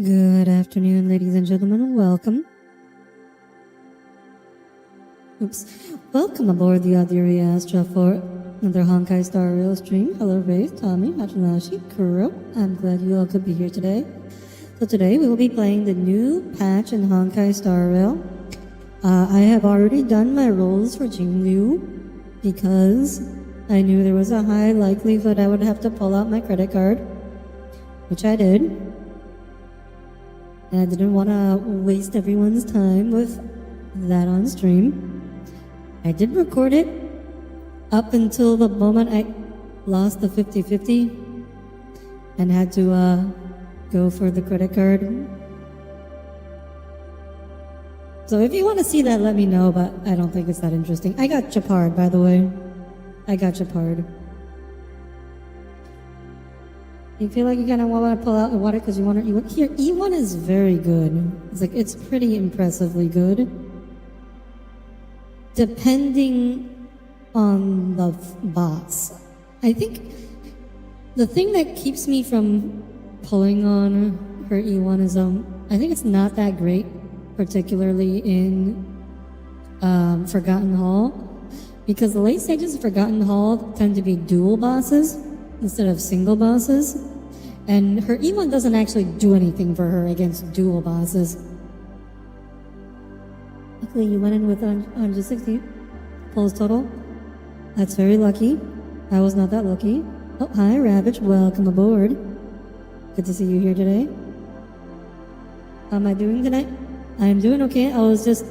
Good afternoon, ladies and gentlemen, and welcome. Welcome aboard the Audire Astra for another Honkai Star Rail stream. Hello, Rafe, Tommy, Hachinashi, Kuro. I'm glad you all could be here today. So today we will be playing the new patch in Honkai Star Rail. I have already done my rolls for Jingliu because I knew there was a high likelihood I would have to pull out my credit card, which I did. And I didn't want to waste everyone's time with that on stream. I did record it up until the moment I lost the 50-50 and had to go for the credit card. So if you want to see that, let me know, but I don't think it's that interesting. I got Japard, by the way. I got Japard. You feel like you kind of want to pull out the water because you want to here. E1 is very good. It's pretty impressively good. Depending on the boss. I think the thing that keeps me from pulling on her E1 is I think it's not that great, particularly in Forgotten Hall, because the late stages of Forgotten Hall tend to be dual bosses instead of single bosses. And her E1 doesn't actually do anything for her against dual bosses. Luckily, you went in with 160 pulls total. That's very lucky. I was not that lucky. Oh, hi, Ravage. Welcome aboard. Good to see you here today. How am I doing tonight? I'm doing okay. I was just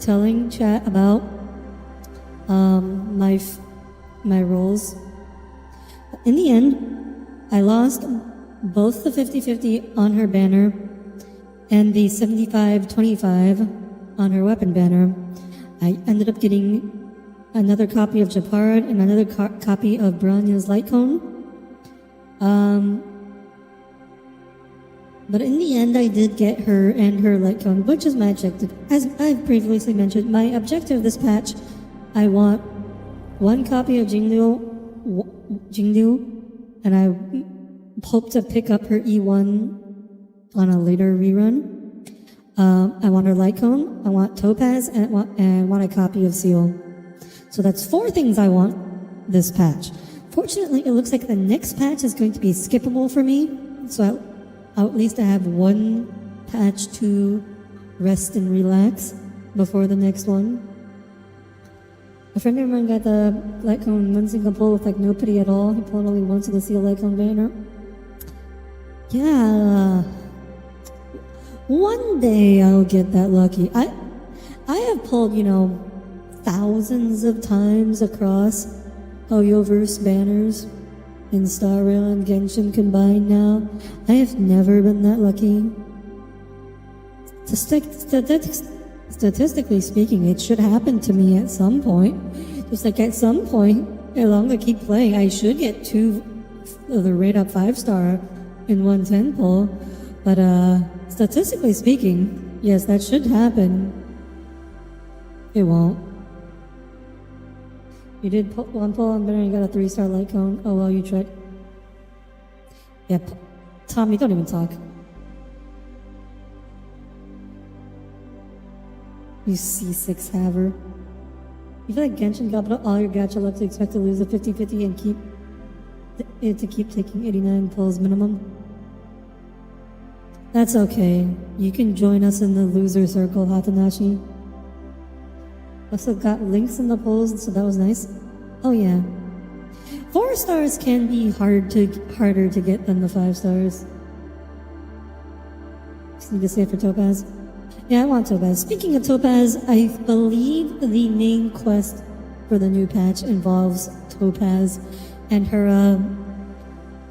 telling chat about my rolls. In the end, I lost both the 50-50 on her banner and the 75-25 on her weapon banner. I ended up getting another copy of Japard and another copy of Bronya's light cone. But in the end, I did get her and her light cone, which is my objective. As I've previously mentioned, my objective this patch, I want one copy of Jingliu, and I hope to pick up her E1 on a later rerun. I want her light cone, I want Topaz, and I want a copy of Seal. So that's 4 things I want this patch. Fortunately, it looks like the next patch is going to be skippable for me, so I'll at least have one patch to rest and relax before the next one. A friend of mine got the light cone one single pull with like no pity at all. He pulled only once of the Seal light cone banner. Yeah, one day I'll get that lucky. I have pulled, thousands of times across Hoyoverse banners in Star Rail and Genshin combined now. I have never been that lucky. Statistically speaking, it should happen to me at some point. Just like at some point, as long as I keep playing, I should get 2 of the rate up 5-star in 110 pull. But statistically speaking, yes, that should happen. It won't. You did one pull on banner and you got a 3-star light cone. Oh well, you tried. Yep. Tommy, don't even talk. You C6 haver. You feel like Genshin got all your gacha luck to expect to lose a 50-50 and keep taking 89 pulls minimum? That's okay. You can join us in the loser circle, Hatanashi. Also got links in the polls, so that was nice. Oh yeah. 4 stars can be harder to get than the 5 stars. Just need to say it for Topaz. Yeah, I want Topaz. Speaking of Topaz, I believe the main quest for the new patch involves Topaz and her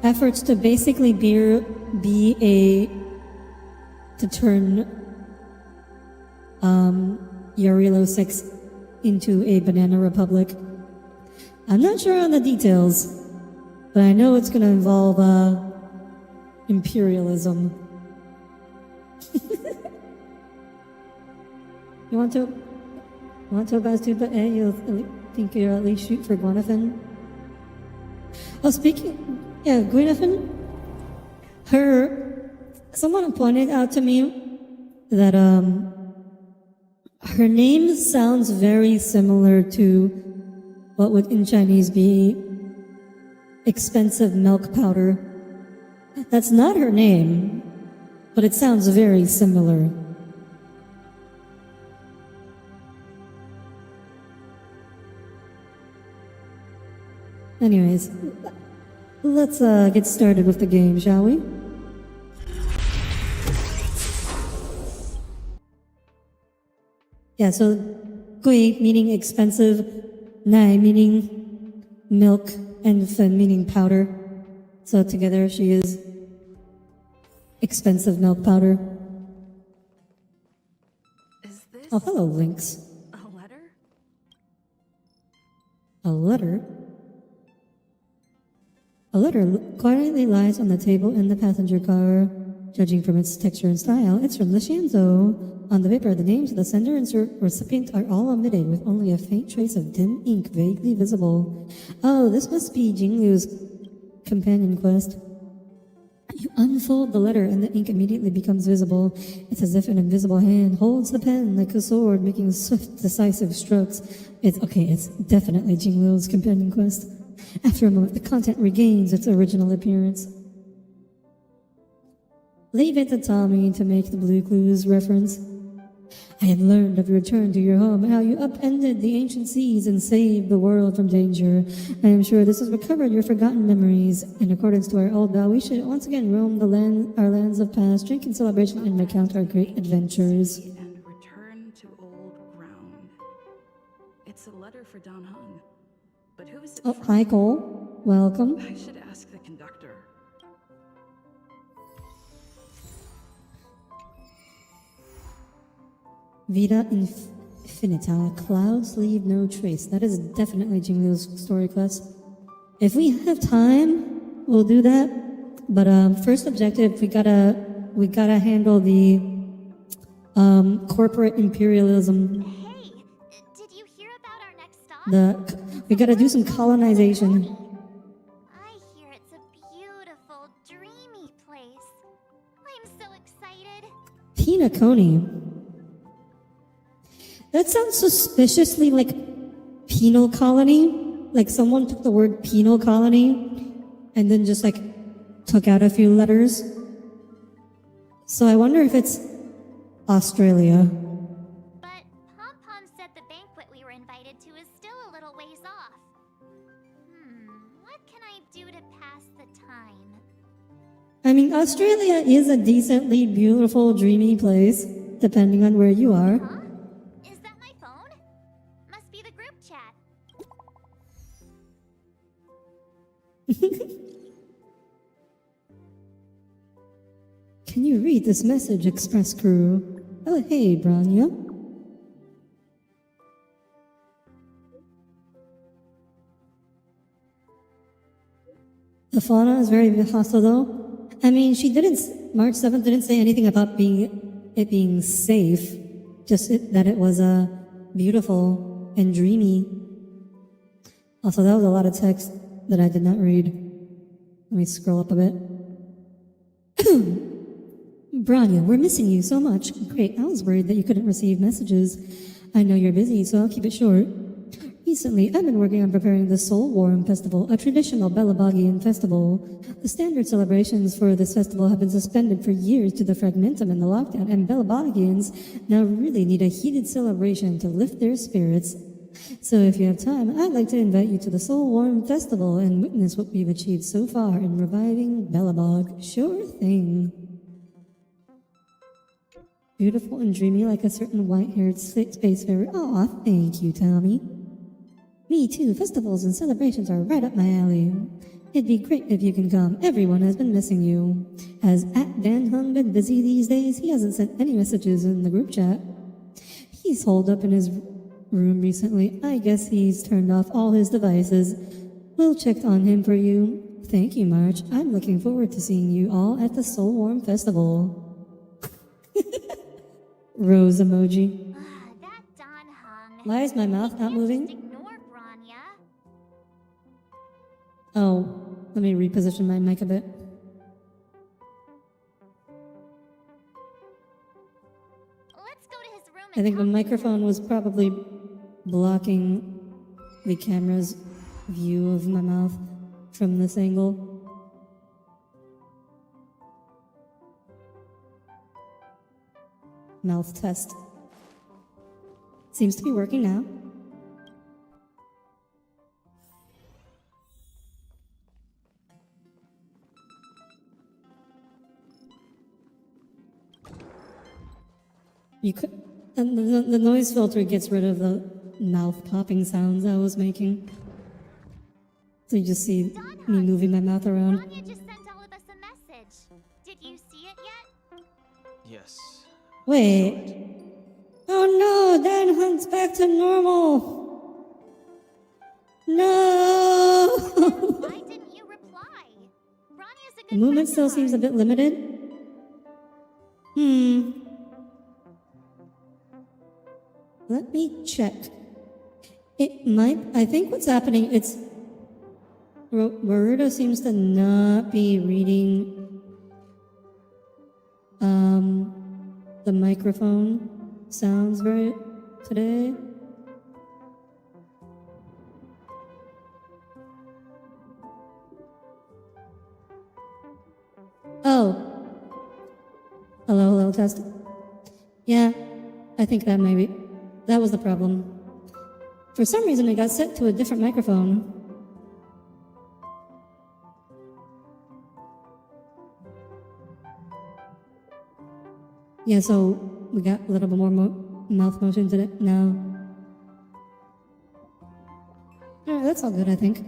efforts to basically to turn Yarilo 6 into a Banana Republic. I'm not sure on the details, but I know it's going to involve imperialism. You want Topaz too, but you think you'll at least shoot for Gwenathan? Oh, yeah, Gwenathan, her Someone pointed out to me that her name sounds very similar to what would in Chinese be expensive milk powder. That's not her name, but it sounds very similar. Anyways, let's get started with the game, shall we? Yeah, so gui meaning expensive, nai meaning milk, and fen meaning powder. So together she is expensive milk powder. Is this Oh, hello, Lynx. a letter? A letter? A letter quietly lies on the table in the passenger car. Judging from its texture and style, it's from the Shanzhou. On the paper, the names of the sender and recipient are all omitted, with only a faint trace of dim ink vaguely visible. Oh, this must be Jingliu's companion quest. You unfold the letter and the ink immediately becomes visible. It's as if an invisible hand holds the pen like a sword, making swift, decisive strokes. It's definitely Jingliu's companion quest. After a moment, the content regains its original appearance. Leave it to Tommy to make the Blue Clues reference. I have learned of your return to your home, how you upended the ancient seas and saved the world from danger. I am sure this has recovered your forgotten memories. In accordance to our old vow, we should once again roam our lands of past, drink in celebration, and recount our great adventures. And return to old ground. It's a letter for Don Hung. But who is it Oh, from? hi Cole. Welcome. I should ask the conductor. Vita Infinita, clouds leave no trace. That is definitely Jingliu's story quest. If we have time, we'll do that. But first objective, we gotta handle the corporate imperialism. Hey, did you hear about our next stop? We gotta do some colonization. I hear it's a beautiful, dreamy place. I'm so excited. Pinaconi. That sounds suspiciously like penal colony. Like someone took the word penal colony and then just like took out a few letters. So I wonder if it's Australia. But Pom Pom said the banquet we were invited to is still a little ways off. What can I do to pass the time? I mean, Australia is a decently beautiful, dreamy place, depending on where you are. Huh? Is that my phone? Must be the group chat. Can you read this message, Express Crew? Oh, hey, Branya. The fauna is very hostile, though. I mean, March 7th didn't say anything about it being safe, just that it was beautiful and dreamy. Also, that was a lot of text that I did not read. Let me scroll up a bit. Branya, we're missing you so much. Great, I was worried that you couldn't receive messages. I know you're busy, so I'll keep it short. Recently, I've been working on preparing the Soul Warm Festival, a traditional Belabagian festival. The standard celebrations for this festival have been suspended for years due to the fragmentum and the lockdown, and Belabagians now really need a heated celebration to lift their spirits. So if you have time, I'd like to invite you to the Soul Warm Festival and witness what we've achieved so far in reviving Belabog. Sure thing. Beautiful and dreamy like a certain white-haired spacefarer. Aw, thank you, Tommy. Me too. Festivals and celebrations are right up my alley. It'd be great if you can come. Everyone has been missing you. Has Dan Hung been busy these days? He hasn't sent any messages in the group chat. He's holed up in his room recently. I guess he's turned off all his devices. We'll check on him for you. Thank you, March. I'm looking forward to seeing you all at the Soul Warm Festival. Rose emoji. That Don Hung. Why is my mouth not Can't moving? just ignore Branya. Oh, let me reposition my mic a bit. Let's go to his room I and think the talk to him. microphone was probably blocking the camera's view of my mouth from this angle. Mouth test. Seems to be working now. You could, and the noise filter gets rid of the mouth popping sounds I was making. So you just see me moving my mouth around. Rania just sent all of us a message. Did you see it yet? Yes. Wait. Oh no, Dan Hunt's back to normal. No. Why didn't you reply? Rania's a The good movement friend still of seems a ours. bit limited. Let me check. It might, I think what's happening, it's, Maruto seems to not be reading the microphone sounds very today. Oh. Hello, test. Yeah, I think that that was the problem. For some reason, it got set to a different microphone. Yeah, so we got a little bit more mouth motion to it now. Alright, that's all good, I think.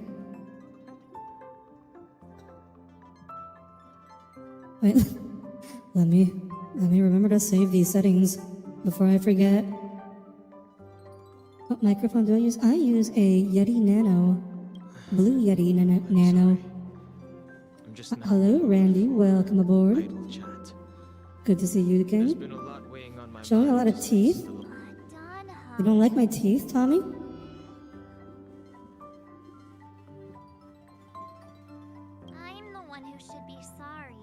Wait, let me remember to save these settings before I forget. What microphone do I use? I use a Yeti Nano. Blue Yeti Nano. I'm just not Hello, Randy. Welcome aboard. idle chat. Good to see you There's again. been a lot weighing on my Showing a mind lot of since teeth. the- Donha. You don't like my teeth, Tommy? I'm the one who should be sorry.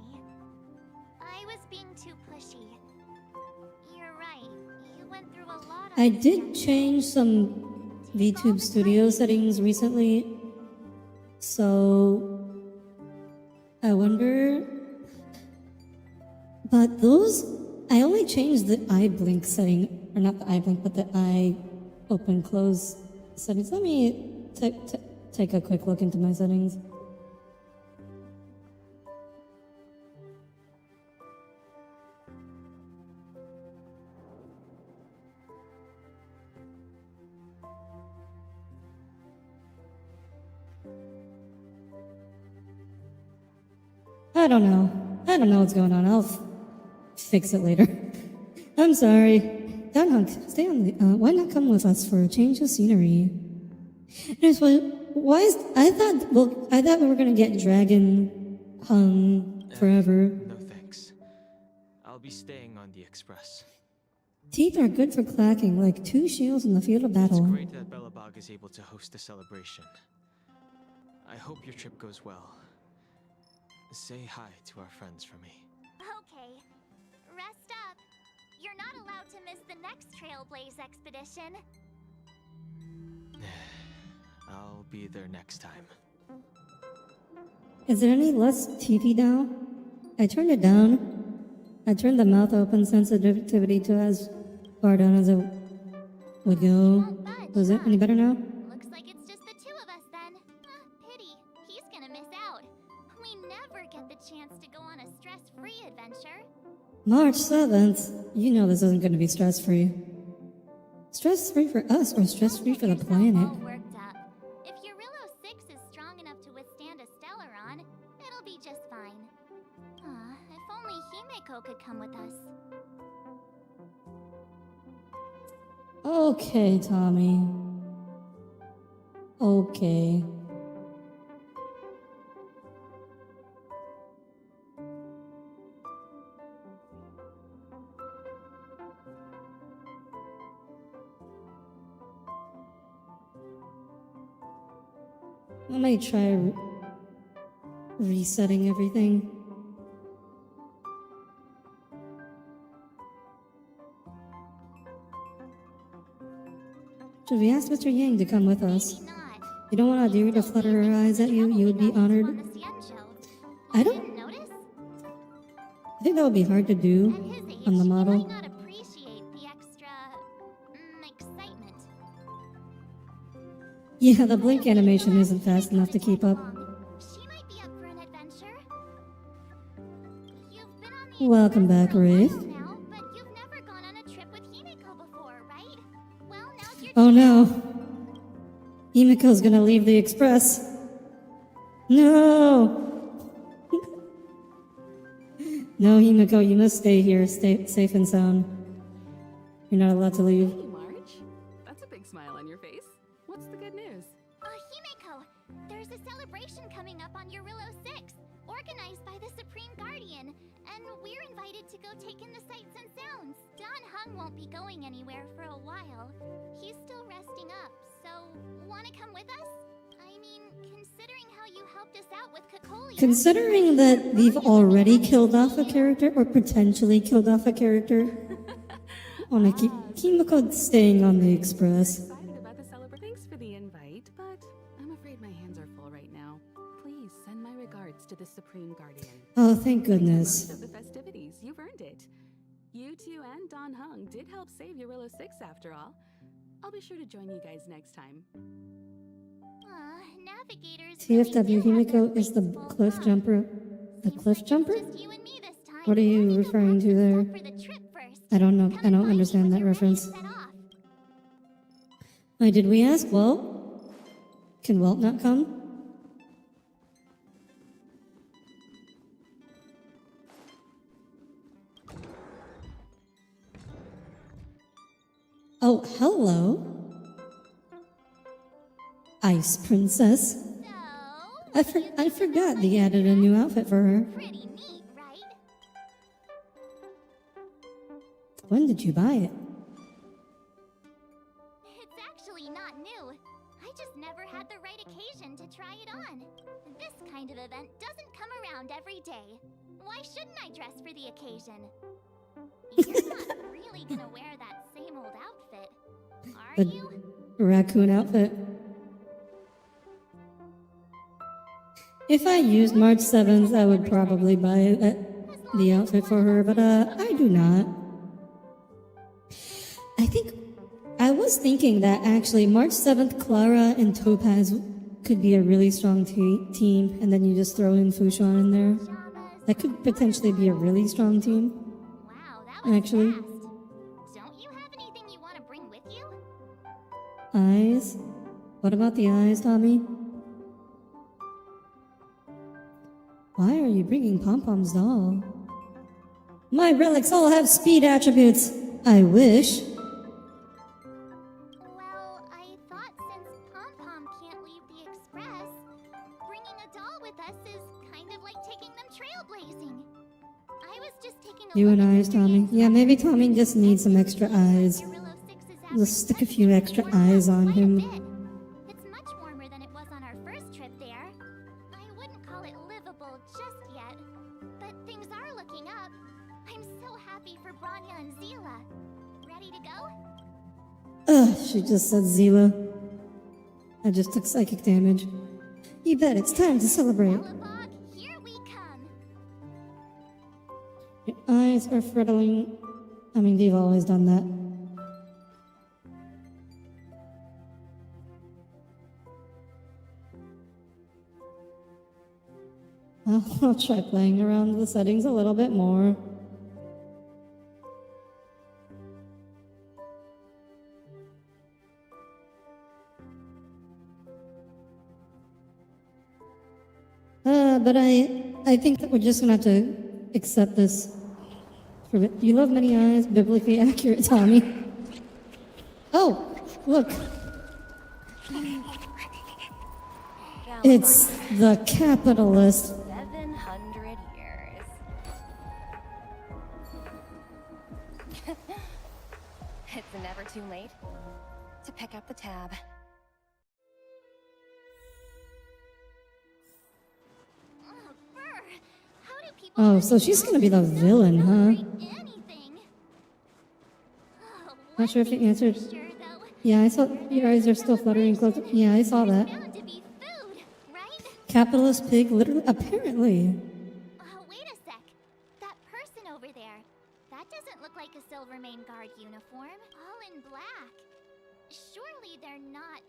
I was being too pushy. You're right. You went through a lot of I did change some VTube Studio settings recently, so I wonder. But those, I only changed the eye blink setting, or not the eye blink, but the eye open close settings. Let me take a quick look into my settings. I don't know what's going on. I'll fix it later. I'm sorry. Downhunk, stay on the. Why not come with us for a change of scenery? Anyways, why is I thought we were gonna get dragon hung forever. No thanks. I'll be staying on the express. Teeth are good for clacking, like two shields in the field of It's battle. great that Belobog is able to host a celebration. I hope your trip goes well. Say hi to our friends for me. Okay. Rest up. You're not allowed to miss the next Trailblaze expedition. I'll be there next time. Is there any less TV now? I turned it down. I turned the mouth open sensitivity to as far down as it would go. Won't budge, Was it huh? any better now? Looks like it's just the two of us then. Pity. He's gonna miss out. We never get the chance to go on a stress-free adventure. March 7th. You know this isn't going to be stress-free. Stress-free for us or stress-free for the Don't get planet? yourself all worked up. If Eurillo 6 is strong enough to withstand a Stellaron, it'll be just fine. If only Himeko could come with us. Okay, Tommy. Okay. I might try resetting everything. Should we ask Mr. Yang to come with us? Maybe not. You don't want Audire to flutter her eyes at you? You would be honored. On the Sien show. I You don't. didn't notice? I think that would be hard to do At his age, on the he model. might not appreciate the extra excitement. Yeah, the blink animation isn't fast enough to keep up. She might be up for an adventure. You've been on the Welcome Express back, for a while Wraith. now, but you've never gone on a trip with Himiko before, right? Well, now's your Oh chance. no. Himiko's gonna leave the express. No! No, Himiko, you must stay here, stay safe and sound. You're not allowed to leave. Hey, Marge. That's a big smile on your face. What's the good news? Himiko, there's a celebration coming up on Eurillo 6, organized by the Supreme Guardian, and we're invited to go take in the sights and sounds. Don Hung won't be going anywhere for a while. He's still resting up, so wanna come with us? I mean, considering how you helped us out with Cocolia. Considering that we've already killed off a character, or potentially killed off a character, I wanna keep Himiko staying on the express. Excited about the celebration. Thanks for the invite, but I'm afraid my hands are full right now. Please send my regards to the Supreme Guardian. Oh, thank Most goodness. of the festivities, you've earned it. You two and Don Hung did help save Eurillo 6 after all. I'll be sure to join you guys next time. Navigators TFW, really do have Himiko their is the plates full, cliff huh? jumper. The Seems cliff like it's jumper? just you and me this time. What are you Let's go referring pack to some there? stuff for the trip first. I don't know. Come I and don't find me understand when that you're ready to reference. set off. Wait, did we ask Walt? Can Walt not come? Oh, hello. Ice Princess. So, I forgot they added a new outfit for her. pretty neat, right? When did you buy it? It's actually not new. I just never had the right occasion to try it on. This kind of event doesn't come around every day. Why shouldn't I dress for the occasion? You're not really gonna wear that same old outfit, are The you? raccoon outfit. If I used March 7th, I would probably buy the outfit for her, but I do not. I was thinking that actually March 7th, Clara and Topaz could be a really strong team, and then you just throw in Fushan in there. Pajamas. That could potentially be a really strong team. Wow, that was Actually. fast. Don't you have anything you want to bring with you? Eyes? What about the eyes, Tommy? Why are you bringing Pom-Pom's doll? My relics all have speed attributes. I wish. Well, I thought since Pom-Pom can't leave the Express, bringing a doll with us is kind of like taking them trailblazing. I was just taking a You look and at eyes, Mr. Tommy. Yang's Yeah, maybe outfit. Tommy just needs some extra eyes. Eurillo 6's Just stick a average few extra temperature eyes on quite a him. bit. It's much warmer than it was on our first trip there. I wouldn't call it livable just yet, but things are looking up. I'm so happy for Branya and Zila. Ready to go? Ugh, she just said Zila. I just took psychic damage. You bet, it's time to celebrate. Belobog, here we come. Your eyes are frittling. I mean, they've always done that. Well, I'll try playing around with the settings a little bit more. But I think that we're just gonna have to accept this. You love many eyes, biblically accurate, Tommy. Oh, look. It's the capitalist. 700 years. It's never too late to pick up the tab. Oh, Brr. How do people Oh, let so me she's down gonna be the and not villain, huh? celebrate anything? Oh, Not sure if one you thing's for answered. sure, though. Yeah, I saw your eyes are still fluttering close. Yeah, I saw that. Bound to be food, right? Capitalist pig, literally, apparently. Wait a sec. That person over there. That doesn't look like a Silvermane Guard uniform. All in black. Surely they're not.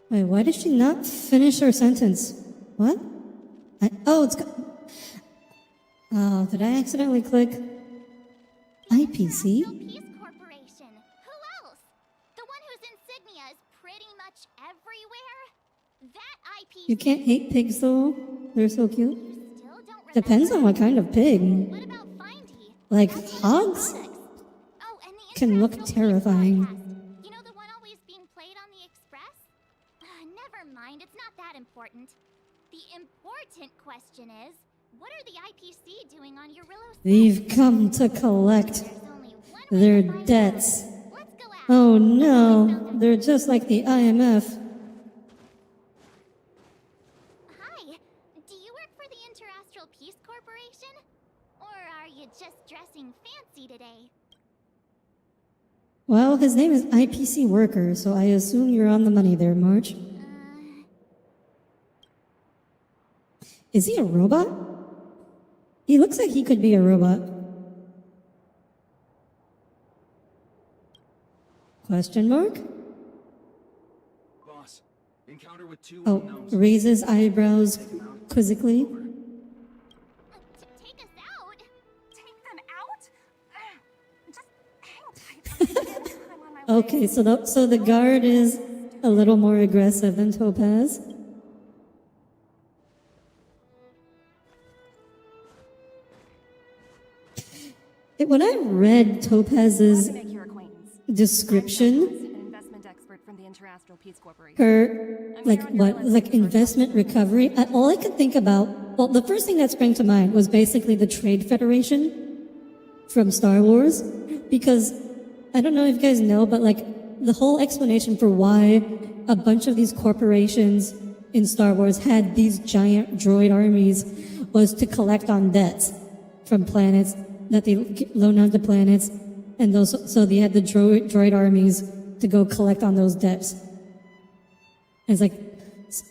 Wait, why did she not finish her sentence? What? Oh, did I accidentally click IPC? International Peace Corporation. Who else? The one whose insignia is pretty much everywhere? That IPC. You can't hate pigs though. They're so cute. You still don't remember? Depends on what kind of pig. What about Findy? Like That's hogs products. Oh, and the can look International Peace terrifying. Broadcast. You know the one always being played on the Express? Never mind, it's not that important. The important question is, what are the IPC doing on Eurillo 6? They've come to collect There's only one way their to find debts. out. Let's go out. Oh no, they're just like the IMF. Hi, do you work for the Interastral Peace Corporation? Or are you just dressing fancy today? Well, his name is IPC Worker, so I assume you're on the money there, March. Is he a robot? He looks like he could be a robot. Question mark? Boss, encounter with two Oh, unknowns. raises eyebrows quizzically. Take us out? Take them out? Just hang tight. I'm on my way. Okay, so the guard is a little more aggressive than Topaz. When I read Topaz's Make your acquaintance. description, An investment expert from the Interastral Peace Corporation. her like investment recovery, all I could think about, well, the first thing that sprang to mind was basically the Trade Federation from Star Wars, because I don't know if you guys know, but like the whole explanation for why a bunch of these corporations in Star Wars had these giant droid armies was to collect on debts from planets that they loan out to planets, and so they had the droid armies to go collect on those debts. And it's like,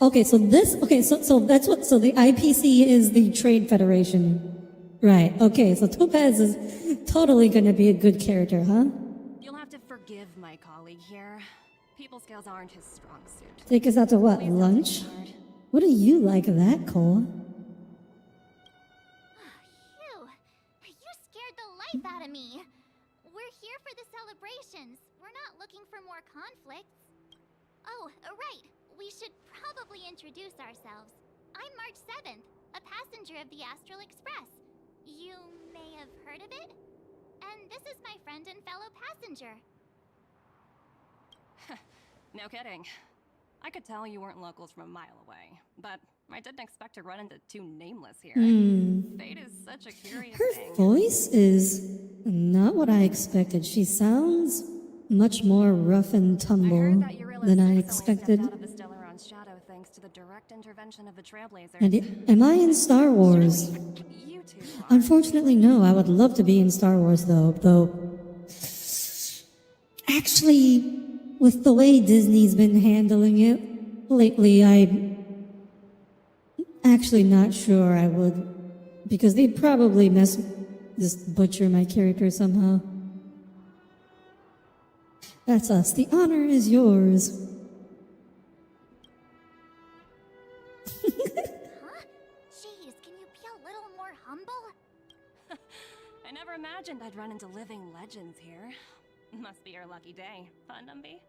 okay, so that's what, so the IPC is the Trade Federation. Right, okay, so Topaz is totally gonna be a good character, huh? You'll have to forgive my colleague here. People skills aren't his strong suit. Take us out to what, Please don't lunch? take it hard. What do you like of that, Cole? Phew, you scared the life out of me. We're here for the celebrations. We're not looking for more conflicts. Oh, right. We should probably introduce ourselves. I'm March 7th, a passenger of the Astral Express. You may have heard of it? And this is my friend and fellow passenger. No kidding. I could tell you weren't locals from a mile away, but I didn't expect to run into two nameless here. Fate is such a curious Her thing. voice is not what I expected. She sounds much more rough and I tumble heard that Eurillo than I 6 only expected. stepped out of the Stellaron's shadow thanks to the direct intervention of the Trailblazers. And am I in Star Wars? You two are. Unfortunately, no. I would love to be in Star Wars, though. Actually, with the way Disney's been handling it lately, I'm actually not sure I would, because they'd probably just butcher my character somehow. That's us. The honor is yours. Huh? Jeez, can you be a little more humble? I never imagined I'd run into living legends here. Must be your lucky day, huh, Numby?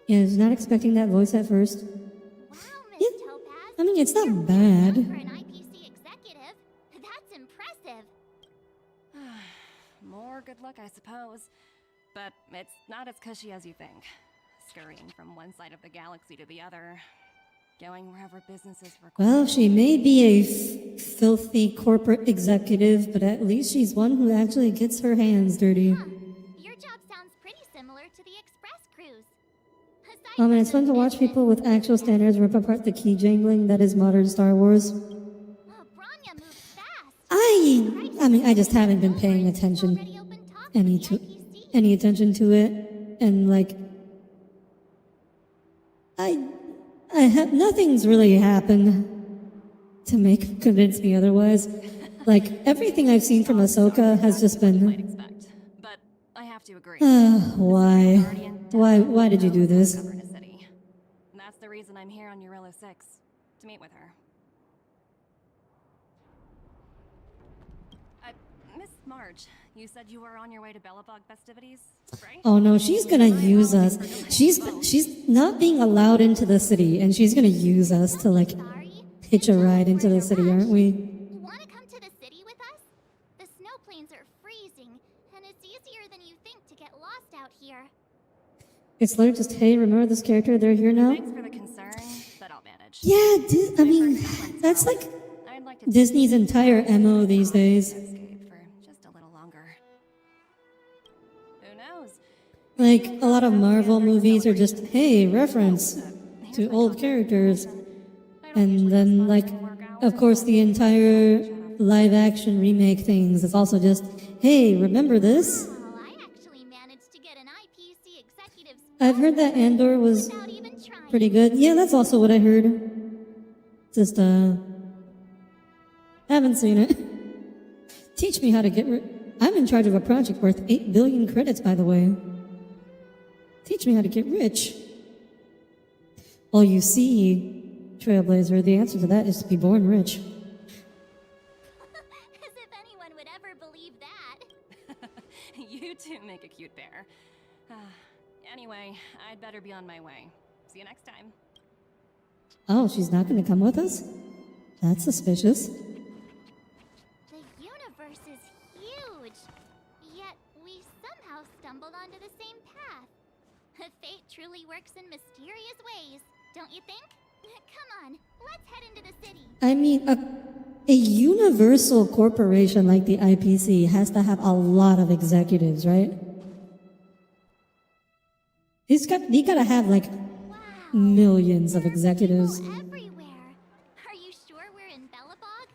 Yeah, I was not expecting that voice at first. Wow, Miss Yeah, Topaz. I mean, it's not You're well bad. known for an IPC executive. That's impressive. More good luck, I suppose. But it's not as cushy as you think. Scurrying from one side of the galaxy to the other. Going wherever businesses require. Well, she may be a filthy corporate executive, but at least she's one who actually gets her hands dirty. Huh. Your job sounds pretty similar to the express cruise. Aside And from it's fun the to watch business, people with actual standards rip apart the key jangling that is modern Star Wars. Branya moves fast. I I mean, I just haven't been paying attention Already opened talks with any the to IPC. any attention to it, and like, I have nothing's really happened to convince me otherwise. Like everything I've seen from Ahsoka has just What you might been, expect. But I have to agree. why, Guardian why did you do knows how to this? govern a city. And that's the reason I'm here on Eurilo 6, to meet with her. Miss March, you said you were on your way to Belobog festivities, right? Oh no, she's gonna use us. She's not being allowed into the city, and she's gonna use us to like Sorry? hitch a ride into the city, aren't we? Want to come to the city with us? The snow plains are freezing, and it's easier than you think to get lost out here. It's literally just, hey, remember this character? They're here now. Thanks for the concern, but I'll manage. Yeah, I mean, that's like I'd like to Disney's entire MO these days. escape for just a little longer. Who knows? Like, a lot of Marvel movies are just, hey, reference to old characters. And then, like, of course, the entire live-action remake things is also just, hey, remember this? Well, I actually managed to get an IPC executive I've heard that Andor was without even trying. pretty good. Yeah, that's also what I heard. Just, haven't seen it. Teach me how to get I'm in charge of a project worth 8 billion credits, by the way. Teach me how to get rich. Well, you see, Trailblazer, the answer to that is to be born rich. As if anyone would ever believe that. You two make a cute pair. Anyway, I'd better be on my way. See you next time. Oh, she's not going to come with us? That's suspicious. The universe is huge. Yet we somehow stumbled onto the same path. Fate truly works in mysterious ways, don't you think? Come on, let's head into the city. I mean, a universal corporation like the IPC has to have a lot of executives, right? He gotta have like Wow. millions of There are executives. people everywhere. Are you sure we're in Belobog?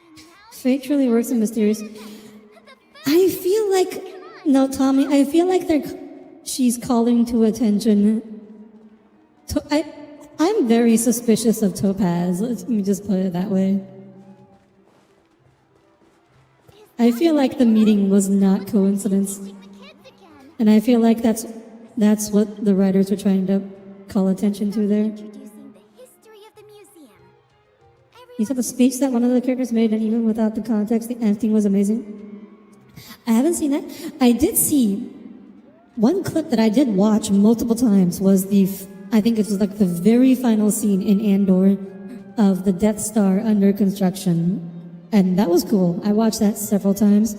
And now Fate truly works in mysterious. I feel like no, Tommy. I feel like she's calling to attention. I'm very suspicious of Topaz. Let me just put it that way. I feel like the meeting was not coincidence, teaching the kids again. and I feel like that's what the writers were trying to call attention to there. Introducing the history of the museum. You saw the speech that one of the characters made, and even without the context, the acting was amazing. I haven't seen that. I did see one clip that I did watch multiple times was I think it was like the very final scene in Andor of the Death Star under construction. And that was cool. I watched that several times.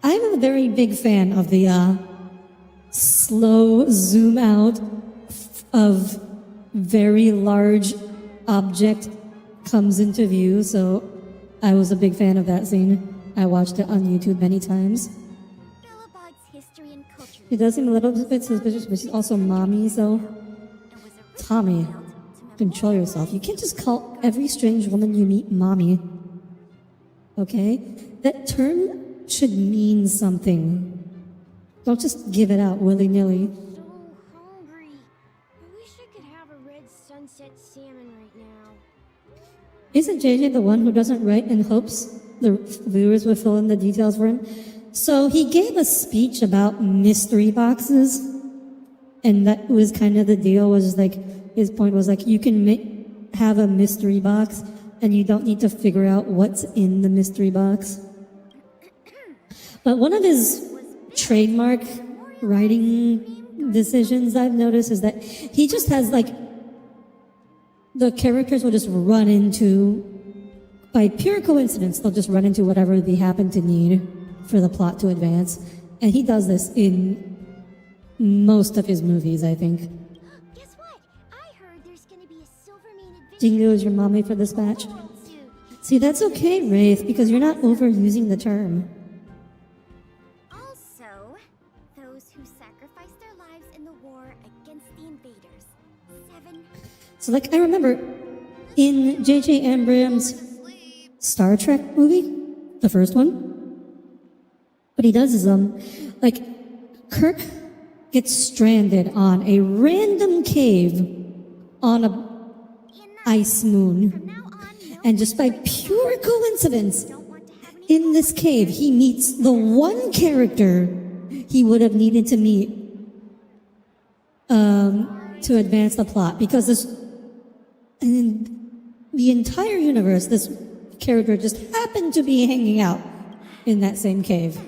I'm a very big fan of the slow zoom out of very large object comes into view. So I was a big fan of that scene. I watched it on YouTube many times. Belobog's history and culture. It does seem a little bit suspicious, but she's also mommy, so It was originally Tommy, built to control yourself. You can't just call every strange woman you meet mommy. Okay? That term should mean something. Don't just give it out willy-nilly. So hungry. I wish I could have a red sunset salmon right now. Isn't JJ the one who doesn't write and hopes the viewers will fill in the details for him? So he gave a speech about mystery boxes, and that was kind of the deal, was like, his point was like, you can have a mystery box, and you don't need to figure out what's in the mystery box. But one of his trademark writing decisions I've noticed is that he just has like, the characters will just run into, by pure coincidence, they'll just run into whatever they happen to need for the plot to advance. And he does this in most of his movies, I think. Guess what? I heard there's gonna be a Silvermane adventure Jingo is your mommy for this batch. world soon. See, that's okay, Wraith, because you're not overusing the term. Also, those who sacrificed their lives in the war against the invaders. 7. So, like, I remember in J.J. Abrams' Star Trek movie, the first one. What he does is, like, Kirk gets stranded on a random cave on a ice moon. And just by pure coincidence, in this cave, he meets the one character he would have needed to meet to advance the plot. Because in the entire universe, this character just happened to be hanging out in that same cave.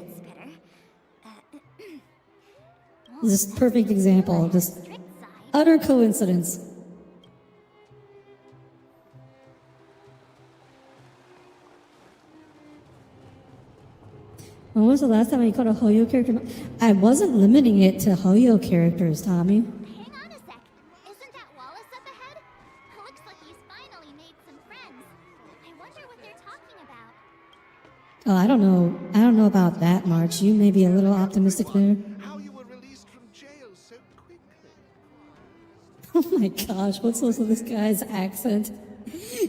This is a perfect example of just utter coincidence. When was the last time you caught a Hoyo character? I wasn't limiting it to Hoyo characters, Tommy. Hang on a sec. Isn't that Wallace up ahead? Looks like he's finally made some friends. I wonder what they're talking about. Oh, I don't know. I don't know about that, March. You may be a little optimistic there. How you were released from jail so quickly. Oh my gosh, what's with this guy's accent?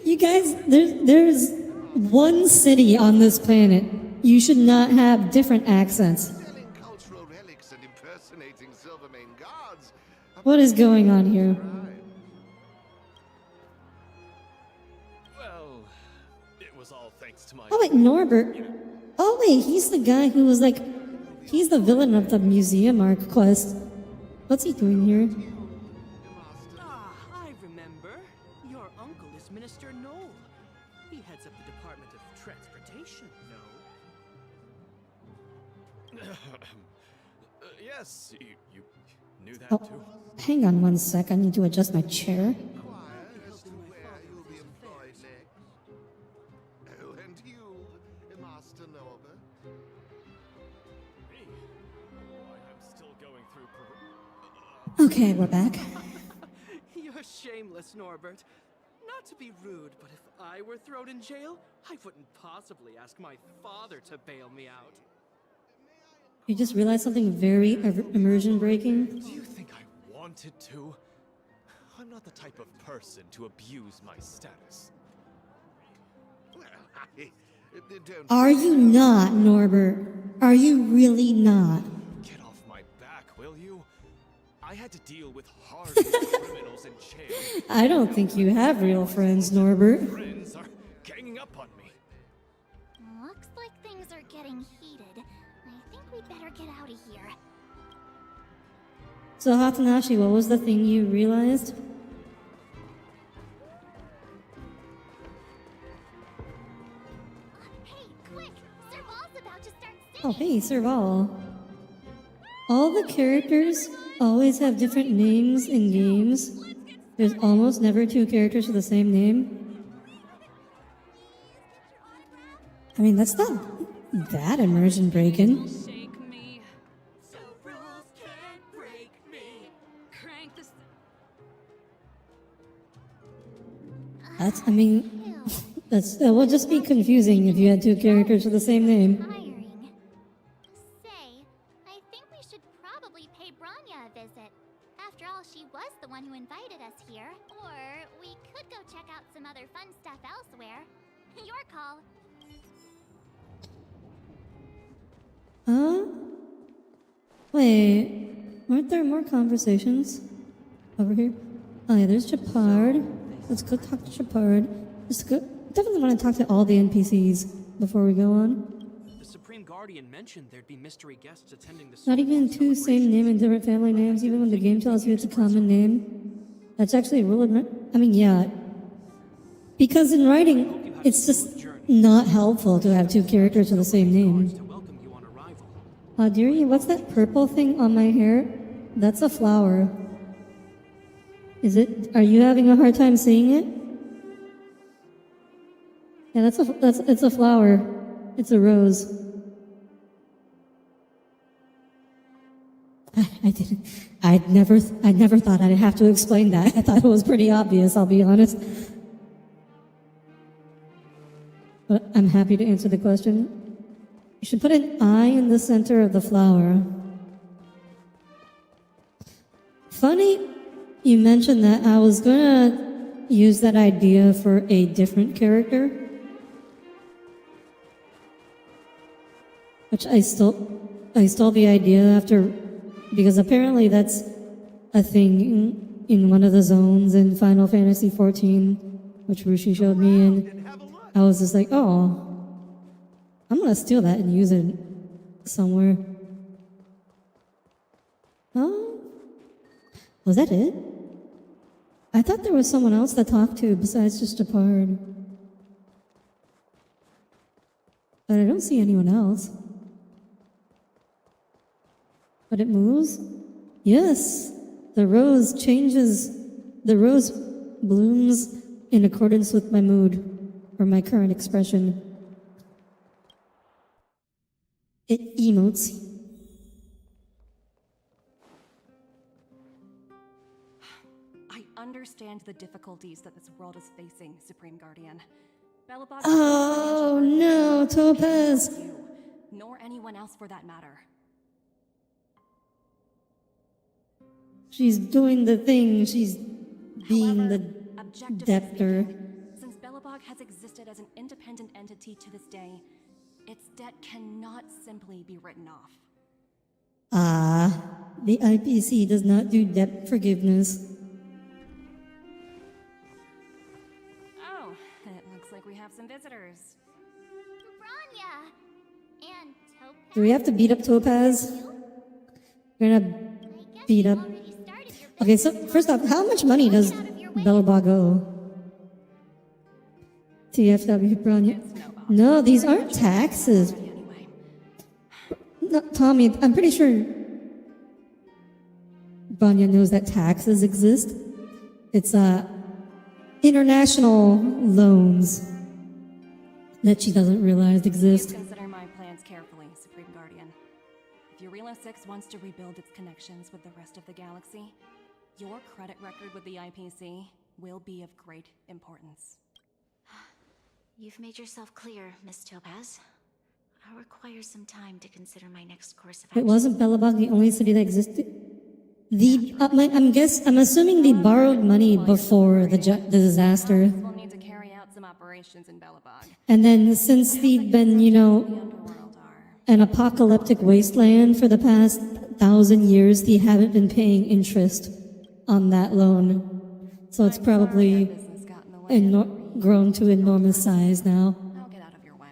You guys, there's one city on this planet. You should not have different accents. Selling cultural relics and impersonating Silvermane guards. What is going on here? Well, it was all thanks to my. Oh wait, Norbert. Oh wait, he's the guy who was like, he's the villain of the museum arc quest. What's he doing here? Ah, I remember. Your uncle is Minister Knoll. He heads up the Department of Transportation, no? Yes, you knew that Oh, too. hang on one sec. I need to adjust my chair. Inquire as to where you'll be employed next. Oh, and you, Master Norbert. Me? I'm still going through. Okay, we're back. You're shameless, Norbert. Not to be rude, but if I were thrown in jail, I wouldn't possibly ask my father to bail me out. You just realized something very immersion breaking. Do you think I wanted to? I'm not the type of person to abuse my status. Well, don't. Are you not, Norbert? Are you really not? Get off my back, will you? I had to deal with hardcore criminals in jail. I don't think you have real friends, Norbert. Friends are ganging up on me. Looks like things are getting heated. I think we'd better get out of here. So Hatanashi, what was the thing you realized? Hey, quick! Serval's about to start singing! Oh, hey, Serval. All the characters always have different names in games. There's almost never two characters with the same name. I mean, that's not that immersion breaking. Shake me. So rules can't break me. Crank this. That's, I mean, that would just be confusing if you had two characters with the same name. Tiring. Say, I think we should probably pay Branya a visit. After all, she was the one who invited us here. Or we could go check out some other fun stuff elsewhere. Your call. Huh? Wait, weren't there more conversations over here? Oh yeah, there's Chapard. Let's go talk to Chapard. Definitely want to talk to all the NPCs before we go on. The Supreme Guardian mentioned there'd be mystery guests attending the Not even two same name and different family names, even when the game tells you it's a common name. That's actually a rule of... I mean, yeah. Because in writing, it's just not helpful to have two characters with the same name. to welcome you on arrival. Audire, what's that purple thing on my hair? That's a flower. Is it? Are you having a hard time seeing it? Yeah, it's a flower. It's a rose. I never thought I'd have to explain that. I thought it was pretty obvious, I'll be honest. But I'm happy to answer the question. You should put an eye in the center of the flower. Funny you mentioned that. I was gonna use that idea for a different character. Which I stole the idea after, because apparently that's a thing in one of the zones in Final Fantasy XIV, which Rushi showed me, and I was just like, oh, I'm gonna steal that and use it somewhere. Oh, was that it? I thought there was someone else to talk to besides just a pard. But I don't see anyone else. But it moves? Yes. The rose blooms in accordance with my mood, or my current expression. It emotes. I understand the difficulties that this world is facing, Supreme Guardian. Belobog Oh no, Topaz! you, nor anyone else for that matter. She's doing the thing. She's being However, the objectively debtor. speaking, since Belobog has existed as an independent entity to this day, its debt cannot simply be written off. The IPC does not do debt forgiveness. Oh, it looks like we have some visitors. Branya! And Topaz. Do we have to beat up Topaz? We're gonna beat up. Already started your Okay, so first off, how much money does Belobog owe? TFW Branya. No, these aren't taxes. Anyway, No, Tommy, I'm pretty sure Branya knows that taxes exist. It's international loans that she doesn't realize please exist. consider my plans carefully, Supreme Guardian. If Eurilo 6 wants to rebuild its connections with the rest of the galaxy, your credit record with the IPC will be of great importance. You've made yourself clear, Miss Topaz. I'll require some time to consider my next course of It action. wasn't Belobog the only city that existed. I'm assuming they borrowed money before the disaster, We'll need to carry out some operations in Belobog. and then since they've been, The underworld are. an apocalyptic wasteland for the past 1,000 years, they haven't been paying interest on that loan. So it's probably Business got in the way. grown to enormous size now. I'll get out of your way.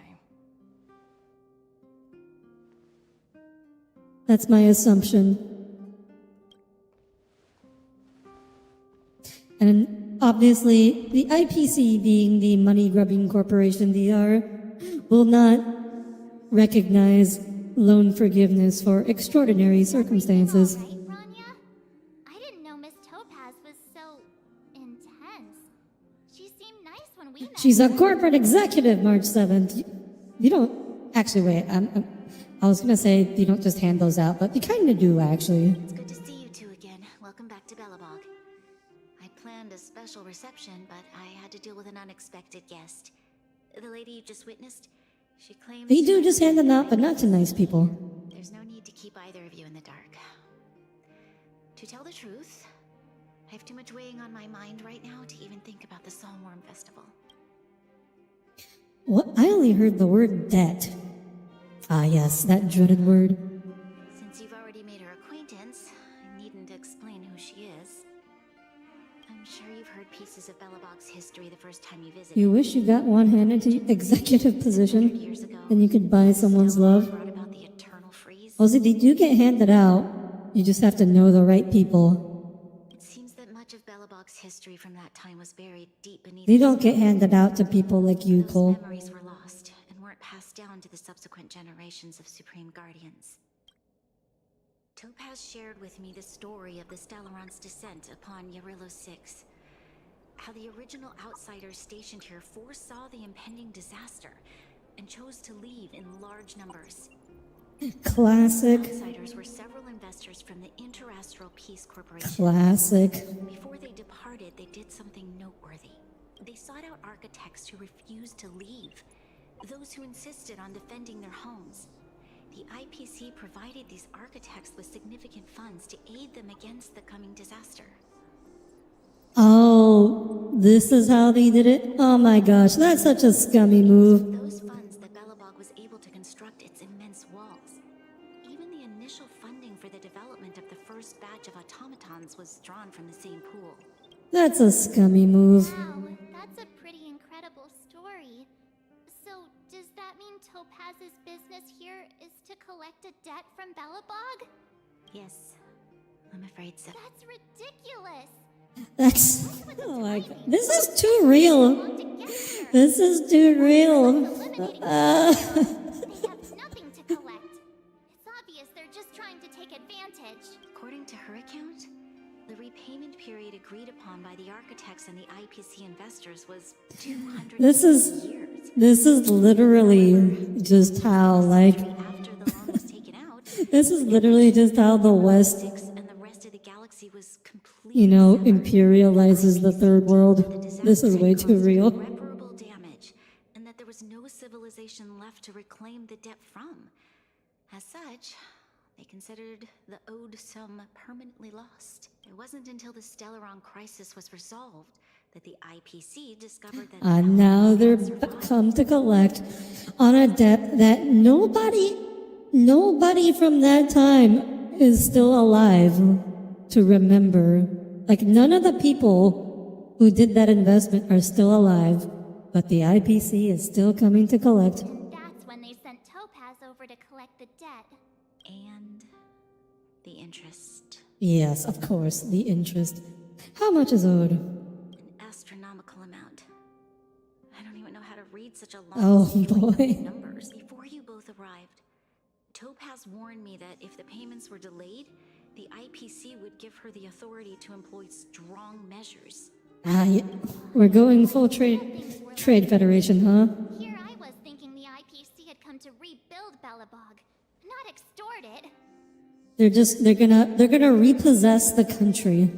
That's my assumption. And obviously, the IPC being the money-grubbing corporation they are, will not recognize loan forgiveness for extraordinary circumstances. Right, Branya? I didn't know Miss Topaz was so intense. She seemed nice when we met. She's a corporate executive, March 7th. You don't... Actually, wait. I was going to say you don't just hand those out, but you kind of do, actually. It's good to see you two again. Welcome back to Belobog. I planned a special reception, but I had to deal with an unexpected guest. The lady you just witnessed, she claims... They do just hand them out, but not to nice people. There's no need to keep either of you in the dark. To tell the truth, I have too much weighing on my mind right now to even think about the Songworm Festival. What? I only heard the word debt. Ah, yes, that dreaded word. Since you've already made her acquaintance, I needn't explain who she is. I'm sure you've heard pieces of Belobog's history the first time you visited. You wish you got one-handed to executive position, Years ago, then you could buy someone's love. brought about the eternal freeze. Also, they do get handed out. You just have to know the right people. It seems that much of Belobog's history from that time was buried deep beneath. They the don't get soil. handed out to people like you, Those Cole. memories were lost and weren't passed down to the subsequent generations of Supreme Guardians. Topaz shared with me the story of the Stellaron's descent upon Eurilo 6. How the original outsiders stationed here foresaw the impending disaster and chose to leave in large numbers. Classic. Outsiders were several investors from the Interastral Peace Corporation. Classic. Before they departed, they did something noteworthy. They sought out architects who refused to leave, those who insisted on defending their homes. The IPC provided these architects with significant funds to aid them against the coming disaster. Oh, this is how they did it? Oh my gosh, that's such a scummy move. Those funds that Belobog was able to construct its immense wall. funds was drawn from the same pool. That's a scummy move. Wow, that's a pretty incredible story. So, does that mean Topaz's business here is to collect a debt from Belobog? Yes, I'm afraid so. That's ridiculous! That's like, this is too real. This is too real. They have nothing to collect. It's obvious they're just trying to take advantage. According to her account, the repayment period agreed upon by the architects and the IPC investors was 200 This years. is literally just how, like, After the loan was taken out, this is literally just how the West, and the rest of the galaxy was completely you know, severed. imperializes the third world. This is way too real. Irreparable damage, and that there was no civilization left to reclaim the debt from. As such, they considered the owed sum permanently lost. It wasn't until the Stellaron crisis was resolved that the IPC discovered that And now they're come to collect on a debt that nobody from that time is still alive to remember. Like, none of the people who did that investment are still alive, but the IPC is still coming to collect. That's when they sent Topaz over to collect the debt. and the interest. Yes, of course, the interest. How much is owed? An astronomical amount. I don't even know how to read such a long Oh, string of boy. numbers. Before you both arrived, Topaz warned me that if the payments were delayed, the IPC would give her the authority to employ strong measures. Yeah. We're going full trade federation, huh? Here I was thinking the IPC had come to rebuild Belobog, not extort it. They're gonna repossess the country.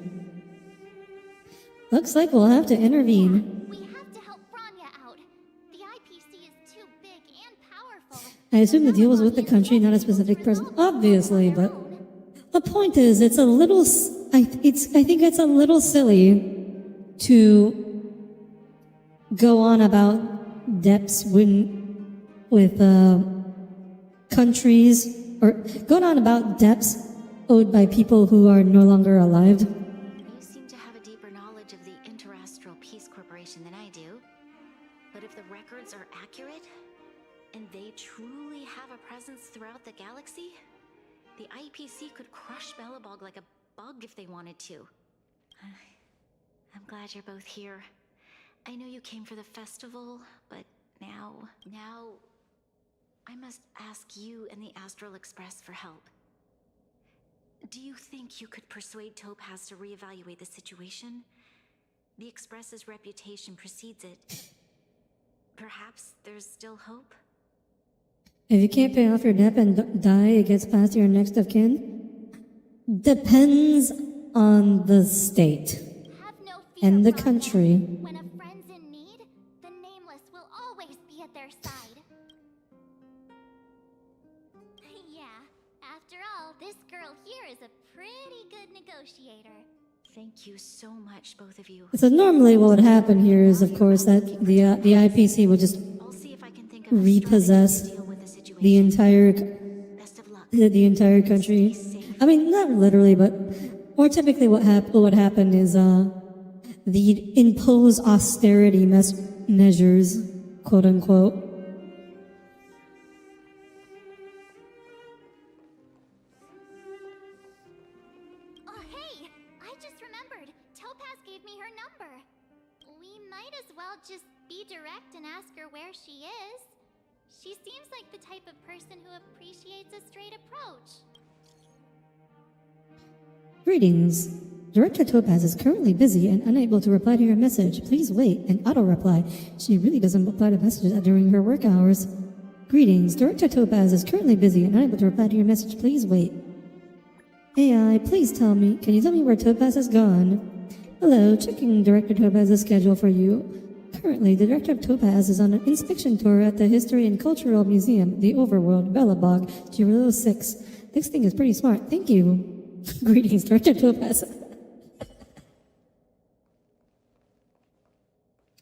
Looks like we'll have to intervene. We have to help Bronya out. The IPC is too big and powerful. I assume the deal was with the country, not a specific person. Obviously, but the point is, it's a little. I think it's a little silly to go on about debts with countries, or going on about debts owed by people who are no longer alive. You seem to have a deeper knowledge of the Interastral Peace Corporation than I do. But if the records are accurate, and they truly have a presence throughout the galaxy, the IPC could crush Belobog like a bug if they wanted to. I'm glad you're both here. I know you came for the festival, but now I must ask you and the Astral Express for help. Do you think you could persuade Topaz to reevaluate the situation? The Express's reputation precedes it. Perhaps there's still hope? If you can't pay off your debt and die, it gets past your next of kin. Depends on the state Have no fear, and the Bronya. country. When a friend's in need, the Nameless will always be at their side. Yeah, after all, this girl here is a pretty good negotiator. Thank you so much, both of you. So normally what would happen here is, of course, that the IPC would just I'll see if I can think of a repossess strategy to deal with the situation. the entire Best of luck. the entire country. I mean, not literally, but more typically what would happen is the impose austerity measures, quote unquote. Oh, hey! I just remembered. Topaz gave me her number. We might as well just be direct and ask her where she is. She seems like the type of person who appreciates a straight approach. Greetings. Director Topaz is currently busy and unable to reply to your message. Please wait and auto-reply. She really doesn't reply to messages during her work hours. Greetings. Director Topaz is currently busy and unable to reply to your message. Please wait. AI, please tell me. Can you tell me where Topaz has gone? Hello, checking Director Topaz's schedule for you. Currently, the Director of Topaz is on an inspection tour at the History and Cultural Museum, the Overworld, Belobog, Jirilo 6. This thing is pretty smart. Thank you. Greetings, Director Topaz.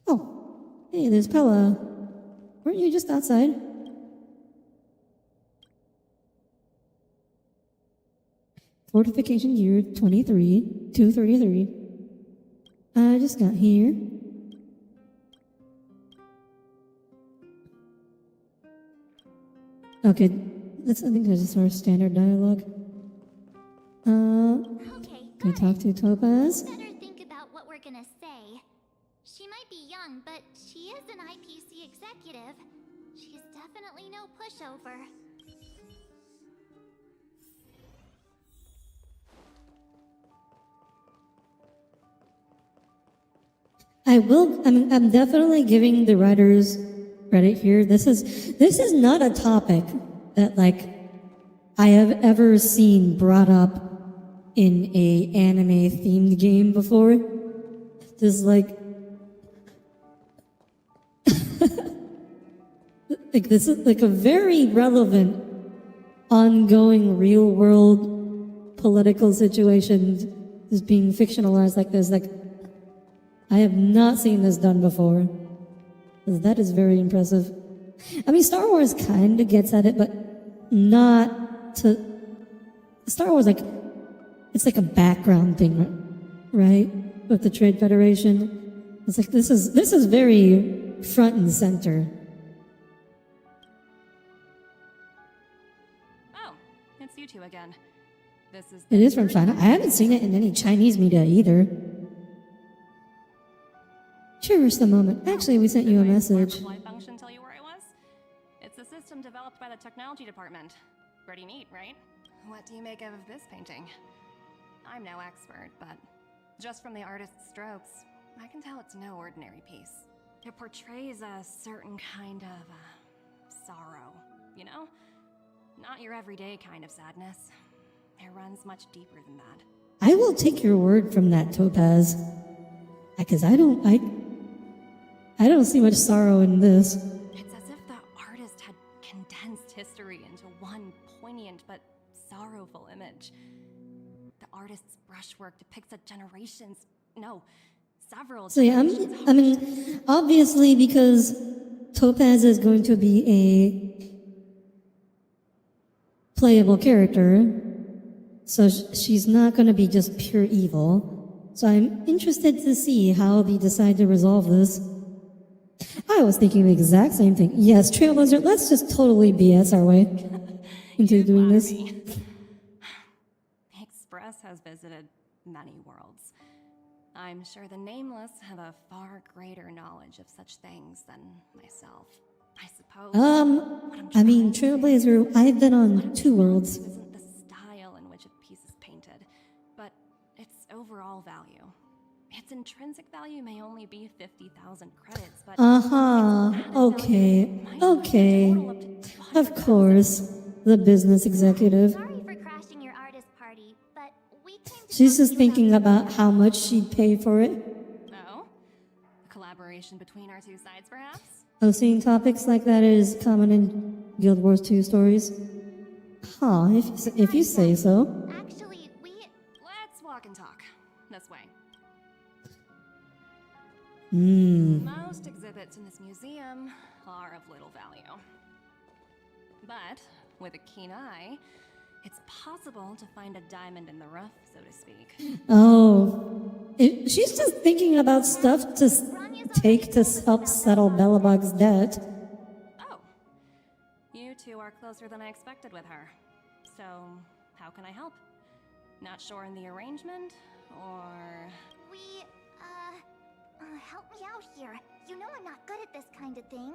Oh, hey, there's Pella. Weren't you just outside? Fortification year 23. 233. I just got here. Okay, I think there's just sort of standard dialogue. Okay, Can I got talk it. to Topaz? Better think about what we're gonna say. She might be young, but she is an IPC executive. She's definitely no pushover. I'm definitely giving the writers credit here. This is not a topic that like I have ever seen brought up in a anime themed game before. Just like like this is like a very relevant ongoing real world political situations is being fictionalized like this. Like I have not seen this done before. That is very impressive. I mean, Star Wars kind of gets at it, but not to... Star Wars, like, it's like a background thing, right? With the Trade Federation. It's like, this is very front and center. Oh, it's you two again. This is... It is from China. I haven't seen it in any Chinese media either. Cherish the moment. Actually, we sent you a message. Fly function tell you where I was? It's a system developed by the technology department. Pretty neat, right? What do you make of this painting? I'm no expert, but just from the artist's strokes, I can tell it's no ordinary piece. It portrays a certain kind of sorrow, you know? Not your everyday kind of sadness. It runs much deeper than that. I will take your word from that, Topaz. Because I don't see much sorrow in this. It's as if the artist had condensed history into one poignant but sorrowful image. The artist's brushwork depicts several So yeah, generations I mean, obviously because Topaz is going to be a playable character, so she's not going to be just pure evil. So I'm interested to see how they decide to resolve this. I was thinking the exact same thing. Yes, Trailblazer, let's just totally BS our way into doing this. The Express has visited many worlds. I'm sure the Nameless have a far greater knowledge of such things than myself. I suppose. I mean, Trailblazer, I've been on 2 worlds. Isn't the style in which a piece is painted, but its overall value. Its intrinsic value may only be 50,000 credits, but Okay. Of course, the business executive. Sorry for crashing your artist party, but we came to She's talk just to you thinking about how much she'd pay for it. Oh? A collaboration between our two sides, perhaps? Oh, seeing topics like that is common in Guild Wars 2 stories. Huh, if you say so. Actually, Let's walk and talk. This way. Most exhibits in this museum are of little value. But with a keen eye, it's possible to find a diamond in the rough, so to speak. Oh, she's just thinking about stuff to take to help settle Bellabug's debt. Oh, you two are closer than I expected with her. So, how can I help? Not sure in the arrangement, or... help me out here. You know I'm not good at this kind of thing.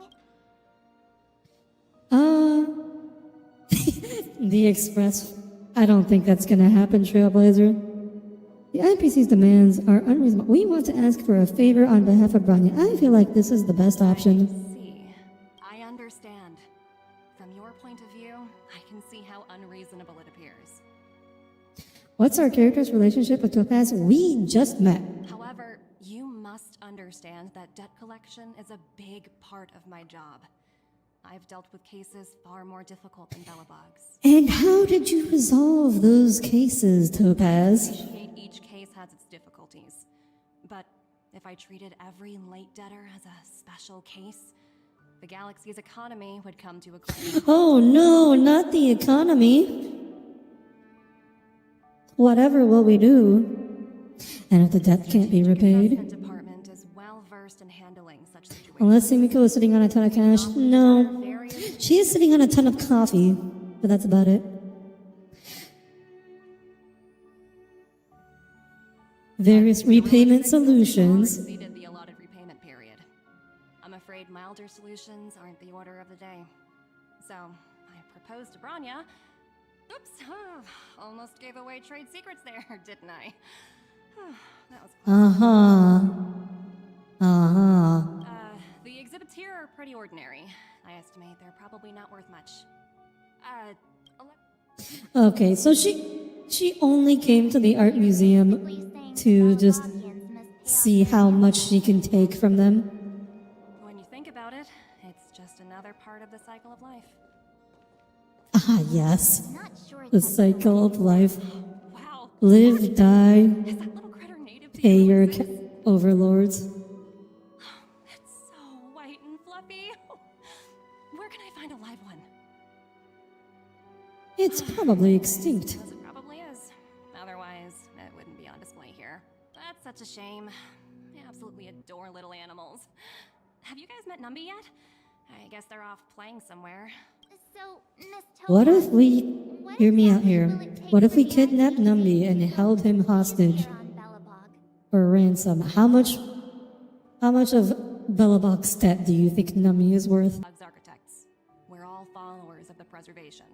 The Express. I don't think that's gonna happen, Trailblazer. The IPC's demands are unreasonable. We want to ask for a favor on behalf of Branya. I feel like this is the best option. See, I understand. From your point of view, I can see how unreasonable it appears. What's our character's relationship with Topaz? We just met. However, you must understand that debt collection is a big part of my job. I've dealt with cases far more difficult than Bellabug's. And how did you resolve those cases, Topaz? I appreciate each case has its difficulties. But if I treated every late debtor as a special case, the galaxy's economy would come to a close. Oh no, not the economy. Whatever will we do? And if the debt can't be repaid, Investment department is well versed in handling such situations. unless Simiko is sitting on a ton of cash, no. She is sitting on a ton of coffee, but that's about it. Various repayment solutions. Exceeded the allotted repayment period. I'm afraid milder solutions aren't the order of the day. So, I proposed to Branya. Oops, almost gave away trade secrets there, didn't I? That was close. The exhibits here are pretty ordinary. I estimate they're probably not worth much. Okay, so she only came to the art museum to just see how much she can take from them. When you think about it, it's just another part of the cycle of life. Ah, yes. Not sure The it's cycle of life. Wow. Live, die, Is that little critter native to pay you? your overlords. It's so white and fluffy. Where can I find a live one? It's probably extinct. As it probably is. Otherwise, it wouldn't be on display here. That's such a shame. I absolutely adore little animals. Have you guys met Numby yet? I guess they're off playing somewhere. So, Miss What if we... what Hear me out exactly here. will it take What if for we the kidnapped IPC Numby and held him hostage here on Belobog? for ransom? How much of Belobog's debt do you think Numby is worth? Bugs architects. We're all followers of the preservation.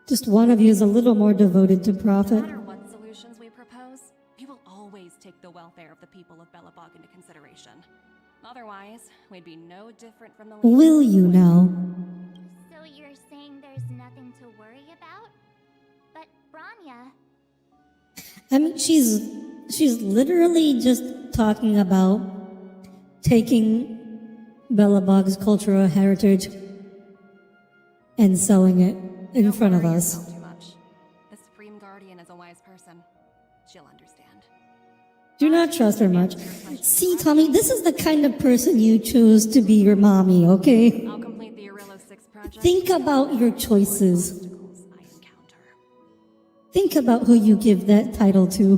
Just one of you is a little more devoted to No profit. matter what solutions we propose, we will always take the welfare of the people of Belobog into consideration. Otherwise, we'd be no different from the... Will you now? So you're saying there's nothing to worry about? But Branya, I mean, she's literally just talking about taking Belobog's cultural heritage and selling it in Don't front of worry us. yourself too much. The Supreme Guardian is a wise person. She'll understand. Do not trust her much. See, Tommy, this is the kind of person you choose to be your mommy, okay? I'll complete the Aurelo 6 project. Think about your choices. Obstacles I encounter. Think about who you give that title to.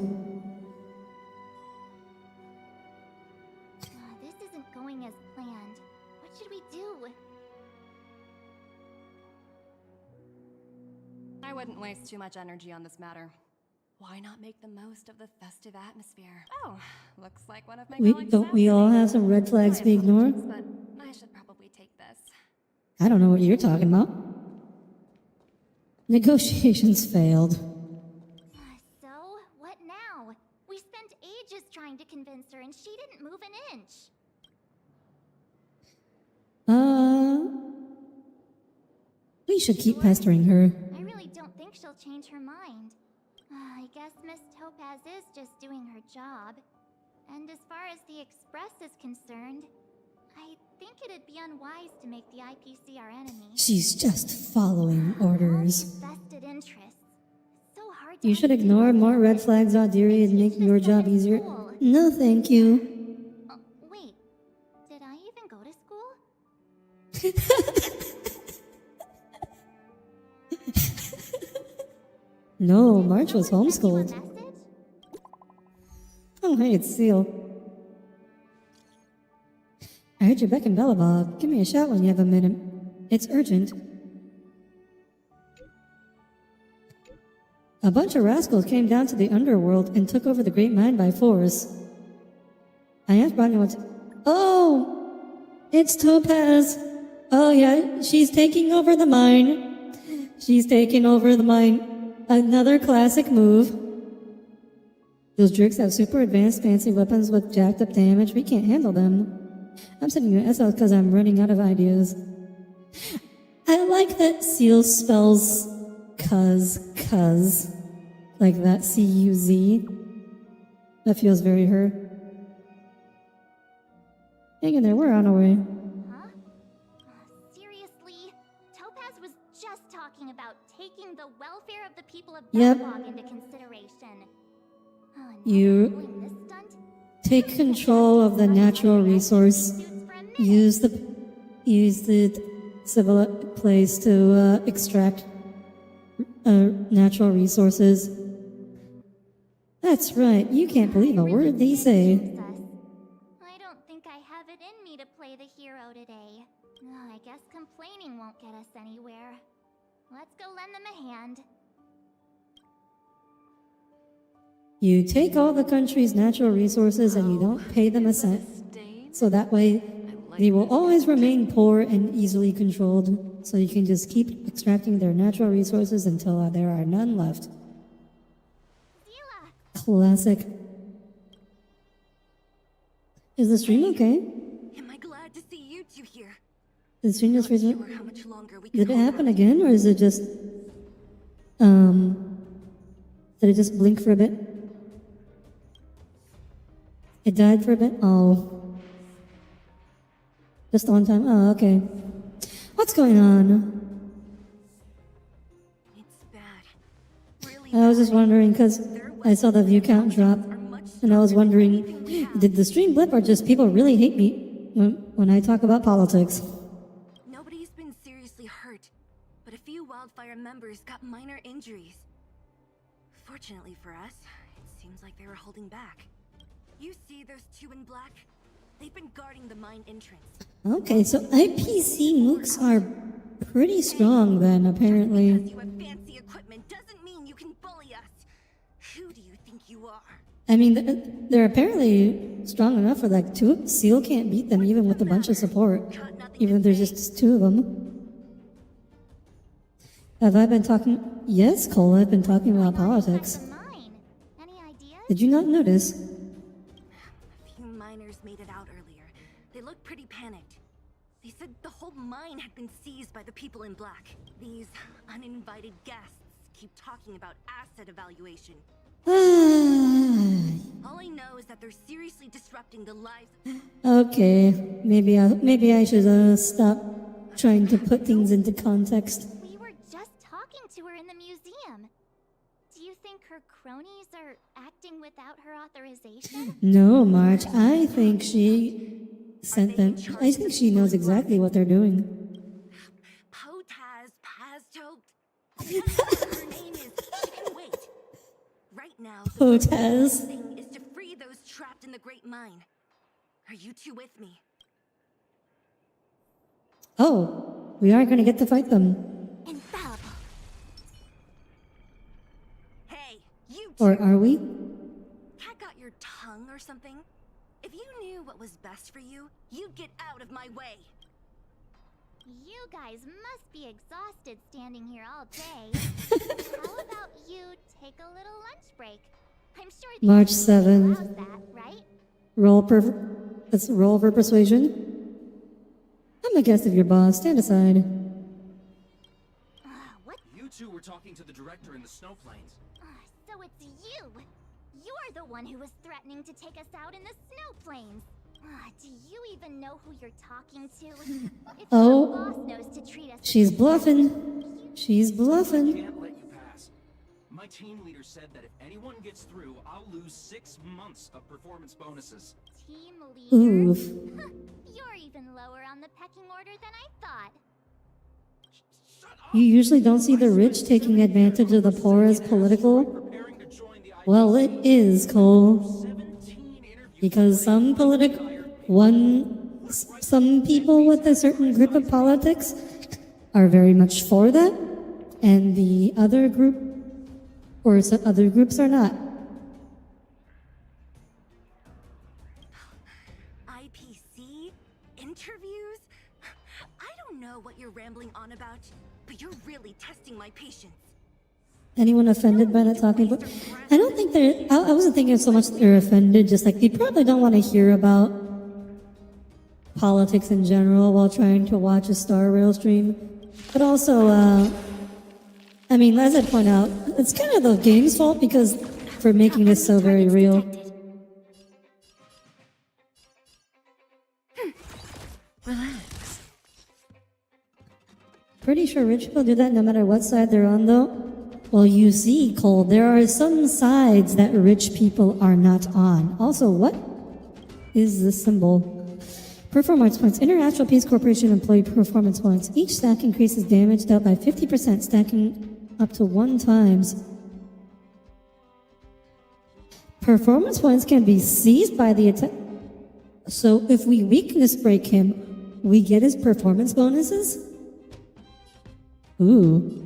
this isn't going as planned. What should we do? I wouldn't waste too much energy on this matter. Why not make the most of the festive atmosphere? Oh, looks like one of my colleagues Don't we all have some red flags we ignore? But I should probably take this. I don't know what you're talking about. Negotiations failed. So, what now? We spent ages trying to convince her and she didn't move an inch. We should keep pestering her. I really don't think she'll change her mind. I guess Miss Topaz is just doing her job. And as far as the Express is concerned, I think it'd be unwise to make the IPC our enemy. She's just following orders. Vested interests. So hard to You should undo. ignore more red flags, Audire, and make your job easier. No, thank you. Wait, did I even go to school? No, March was Someone send you a homeschooled. message? Oh, hey, it's Seal. I heard you're back in Belobog. Give me a shout when you have a minute. It's urgent. A bunch of rascals came down to the underworld and took over the Great Mine by force. I asked Branya what... Oh! It's Topaz! Oh yeah, she's taking over the mine. She's taking over the mine. Another classic move. Those jerks have super advanced fancy weapons with jacked up damage. We can't handle them. I'm sending you an SL because I'm running out of ideas. I like that Seal spells cuz. Like that C-U-Z. That feels very her. Hang in there, we're on our way. Huh? Seriously? Topaz was just talking about taking the welfare of the people of Yep. Belobog into consideration. Now You we're pulling this stunt? take control of the natural resource. Suits for a minute. Use the civil place to extract natural resources That's right, you can't believe a word they say. I don't think I have it in me to play the hero today. I guess complaining won't get us anywhere. Let's go lend them a hand. You take all the country's natural resources and you don't pay them a cent. So that way, they will always remain poor and easily controlled. So you can just keep extracting their natural resources until there are none left. Classic. Is the stream okay? Am I glad to see you two here? Did the stream just Not resume? sure how much longer we Did can it hold happen out. again, or is it just, did it just blink for a bit? It died for a bit? Oh. Just on time? Oh, okay. What's going on? It's bad. Really I was just bad. wondering, because I saw the view count drop, and I was wondering, did the stream blip, or just people really hate me when I talk about politics? Nobody's been seriously hurt, but a few wildfire members got minor injuries. Fortunately for us, it seems like they were holding back. You see those two in black? They've been guarding the mine entrance. Okay, so IPC mooks are pretty strong then, apparently. Because you have fancy equipment doesn't mean you can bully us. Who do you think you are? I mean, they're apparently strong enough for like two. Seal can't beat them even with a bunch of support, even if there's just two of them. Have I been talking? Yes, Cole, I've been talking about politics. Any ideas? Did you not notice? A few miners made it out earlier. They looked pretty panicked. They said the whole mine had been seized by the people in black. These uninvited guests keep talking about asset evaluation. All I know is that they're seriously disrupting the lives. Okay, maybe I should stop trying to put things into context. We were just talking to her in the museum. Do you think her cronies are acting without her authorization? No, March. I think she sent them. I think she knows exactly what they're doing. Potaz Paztote. Her name is. She can wait. Right now, the most important Potaz. thing is to free those trapped in the Great Mine. Are you two with me? Oh, we are going to get to fight them. Infallible. Hey, you two. Or are we? Cat got your tongue or something? If you knew what was best for you, you'd get out of my way. You guys must be exhausted standing here all day. How about you take a little lunch break? I'm sure the March FCC 7th. allows that, right? Let's roll for persuasion. I'm a guest of your boss. Stand aside. What? You two were talking to the director in the snow plains. So it's you. You're the one who was threatening to take us out in the snow plains. Do you even know who you're talking to? If Oh. your boss knows to treat us She's with bluffing. She's I bluffing. can't let you pass. My team leader said that if anyone gets through, I'll lose 6 months of performance bonuses. team leader. Oof. You're even lower on the pecking order than I thought. You usually don't see the rich taking advantage of the poor as political. Preparing to join the Well, it is, Cole. Because some people with a certain group of politics are very much for that, and the other group, or some other groups are not. IPC? Interviews? I don't know what you're rambling on about, but you're really testing my patience. Anyone offended by not talking about? I don't think they're. I wasn't thinking so much that they're offended. Just like they probably don't want to hear about politics in general while trying to watch a Star Rail stream. But also, I mean, as I point out, it's kind of the game's fault because for making this so very real. Relax. Pretty sure rich people do that no matter what side they're on, though. Well, you see, Cole, there are some sides that rich people are not on. Also, what is this symbol? Performance points. International Peace Corporation employee performance points. Each stack increases damage dealt by 50%, stacking up to 1 times. Performance points can be seized by the attack. So if we weakness break him, we get his performance bonuses? Ooh.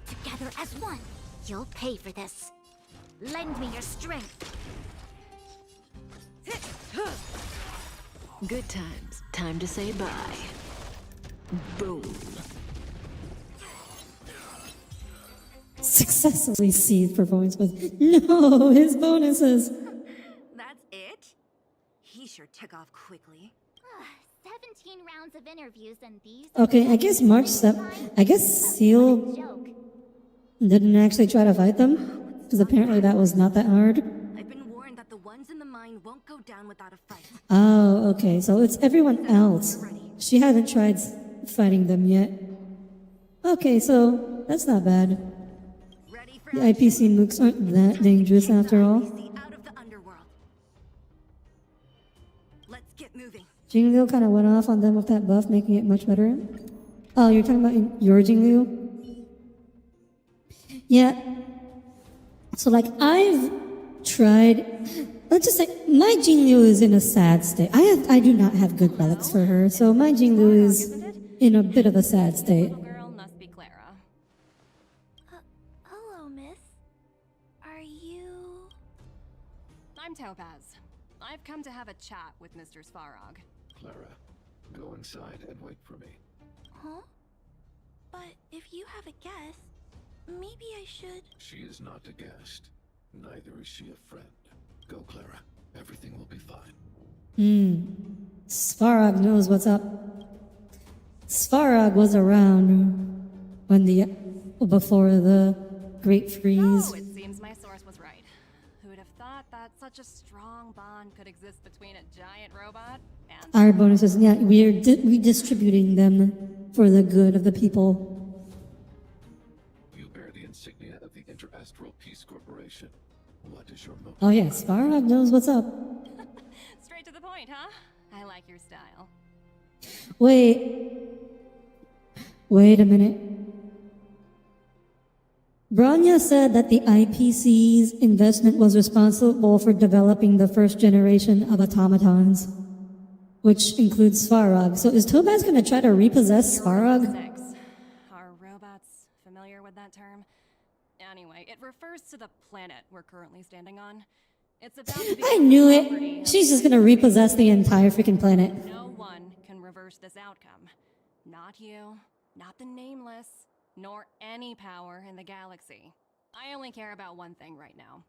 Together as one, you'll pay for this. Lend me your strength. Good times. Time to say bye. Boom. Successfully seized performance points. No, his bonuses. That's it? He sure took off quickly. 17 rounds of interviews and these. Okay, I guess March 7th. I guess Seal didn't actually try to fight them, because apparently that was not that hard. I've been warned that the ones in the mine won't go down without a fight. Oh, okay, so it's everyone else. She hasn't tried fighting them yet. Okay, so that's not bad. The IPC mooks aren't that dangerous after all. Out of the underworld. Let's get moving. Jingliu kind of went off on them with that buff, making it much better. Oh, you're talking about your Jingliu? Yeah. So, like, I've tried. Let's just say my Jingliu is in a sad state. I do not have good relics for her, so my Jingliu is in a bit of a sad state. Girl must be Clara. Hello, miss. Are you... I'm Topaz. I've come to have a chat with Mr. Svarog. Clara, go inside and wait for me. Huh? But if you have a guest, maybe I should... She is not a guest. Neither is she a friend. Go, Clara. Everything will be fine. Svarog knows what's up. Svarog was around when before the Great Freeze. Oh, it seems my source was right. Who would have thought that such a strong bond could exist between a giant robot and... Our bonuses, yeah, we are redistributing them for the good of the people. You bear the insignia of the Interastral Peace Corporation. What is your motive? Oh yeah, Svarog knows what's up. Straight to the point, huh? I like your style. Wait a minute. Branya said that the IPC's investment was responsible for developing the first generation of automatons, which includes Svarog. So is Topaz going to try to repossess Svarog? Are robots familiar with that term? Anyway, it refers to the planet we're currently standing on. It's about to be I knew it. She's just going to repossess the entire freaking planet. No one can reverse this outcome. Not you, not the Nameless, nor any power in the galaxy. I only care about one thing right now.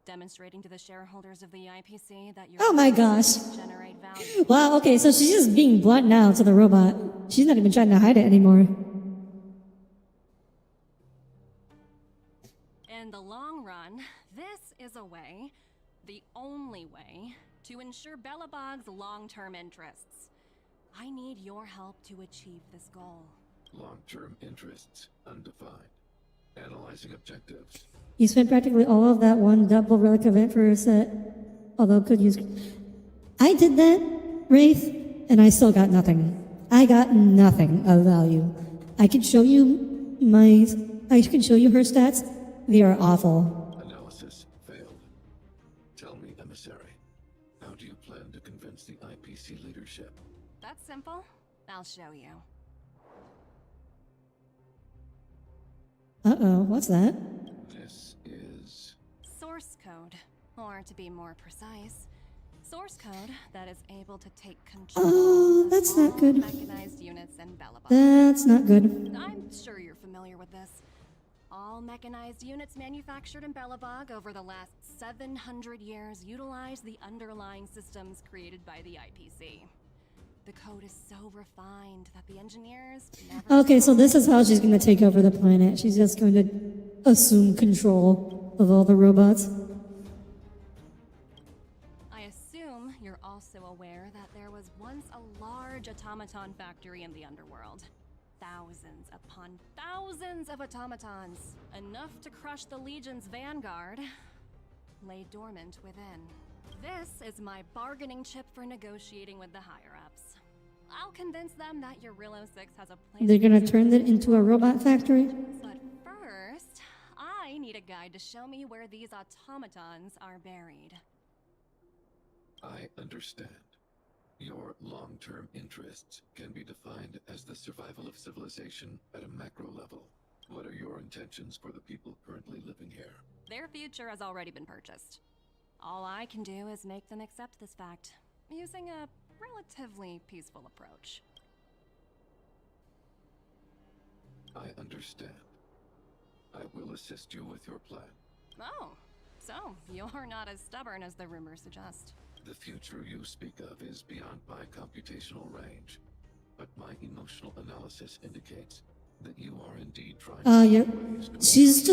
Demonstrating to the shareholders of the IPC that your Oh my gosh. generate value. Wow, okay, so she's just being blunt now to the robot. She's not even trying to hide it anymore. In the long run, this is a way, the only way, to ensure Belobog's long-term interests. I need your help to achieve this goal. Long-term interests, undefined. Analyzing objectives. You spent practically all of that one double relic event for a set, although could use... I did that, Wraith, and I still got nothing. I got nothing of value. I can show you her stats. They are awful. Analysis failed. Tell me, emissary, how do you plan to convince the IPC leadership? That's simple. I'll show you. Uh-oh, what's that? This is... Source code. Or to be more precise, source code that is able to take control Oh, that's of not all good. mechanized units in Belobog. That's not good. I'm sure you're familiar with this. All mechanized units manufactured in Belobog over the last 700 years utilize the underlying systems created by the IPC. The code is so refined that the engineers never... Okay, so this is how she's going to take over the planet. She's just going to assume control of all the robots. I assume you're also aware that there was once a large automaton factory in the underworld. Thousands upon thousands of automatons, enough to crush the Legion's vanguard, lay dormant within. This is my bargaining chip for negotiating with the higher-ups. I'll convince them that Eurillo 6 has a place... They're going to turn it into a robot factory? But need a guide to show me where these automatons are buried. I understand. Your long-term interests can be defined as the survival of civilization at a macro level. What are your intentions for the people currently living here? Their future has already been purchased. All I can do is make them accept this fact, using a relatively peaceful approach. I understand. I will assist you with your plan. Oh, so you're not as stubborn as the rumors suggest. The future you speak of is beyond my computational range, but my emotional analysis indicates that you are indeed trying yeah. She's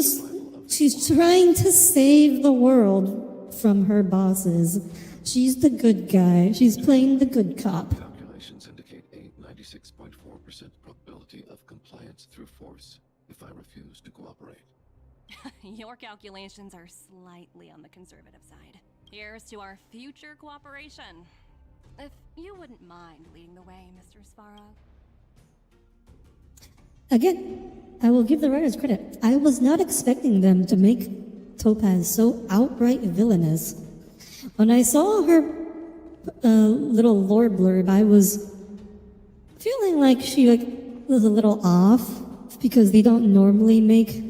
trying to save the world from her bosses. She's the good guy. She's playing the good cop. Calculations indicate a 96.4% probability of compliance through force if I refuse to cooperate. Your calculations are slightly on the conservative side. Here's to our future cooperation. If you wouldn't mind leading the way, Mr. Sparrow. Again, I will give the writers credit. I was not expecting them to make Topaz so outright villainous. When I saw her little lore blurb, I was feeling like she was a little off because they don't normally make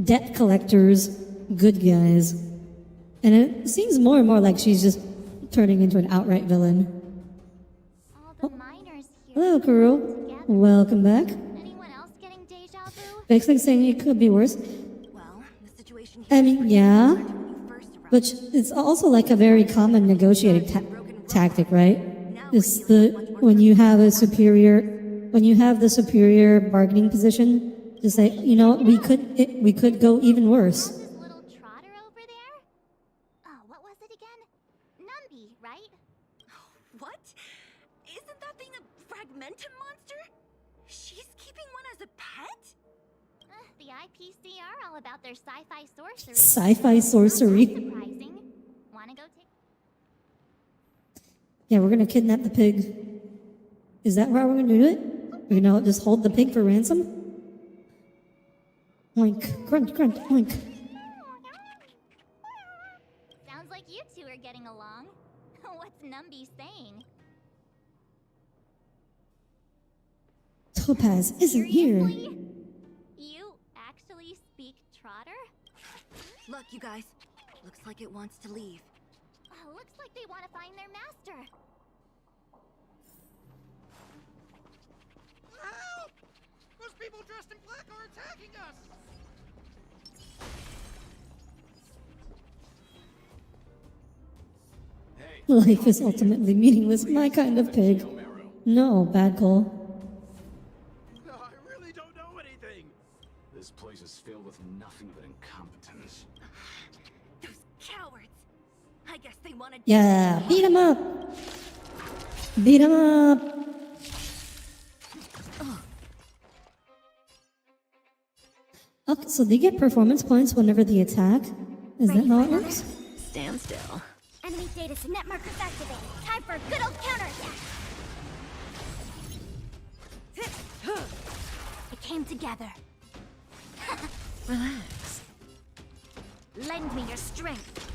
debt collectors good guys. And it seems more and more like she's just turning into an outright villain. All the miners here. Hello, Kuro. Welcome back. Anyone else getting deja vu? Basically saying it could be worse. Well, the situation here yeah. But it's also like a very common negotiating tactic, right? It's when you have the superior bargaining position, to say, you know, we could go even worse. This little trotter over there? Oh, what was it again? Numby, right? What? Isn't that thing a fragmentum monster? She's keeping one as a pet? The IPC are all about their sci-fi sorcery. Sci-fi sorcery. Not surprising. Wanna go take... Yeah, we're gonna kidnap the pig. Is that how we're gonna do it? We're gonna just hold the pig for ransom? Oink, grunt, grunt, oink. Sounds like you two are getting along. What's Numby saying? Topaz isn't here. You actually speak Trotter? Look, you guys. Looks like it wants to leave. Looks like they want to find their master. Help! Those people dressed in black are attacking us! Life is ultimately meaningless. My kind of pig. No, bad call. No, I really don't know anything. This place is filled with nothing but incompetence. Those cowards. I guess they want to... Yeah, beat him up. Beat him up. Okay, so they get performance points whenever they attack. Is that how it works? Stand still. Enemy data net markers activated. Time for a good old counterattack. It came together. Relax. Lend me your strength.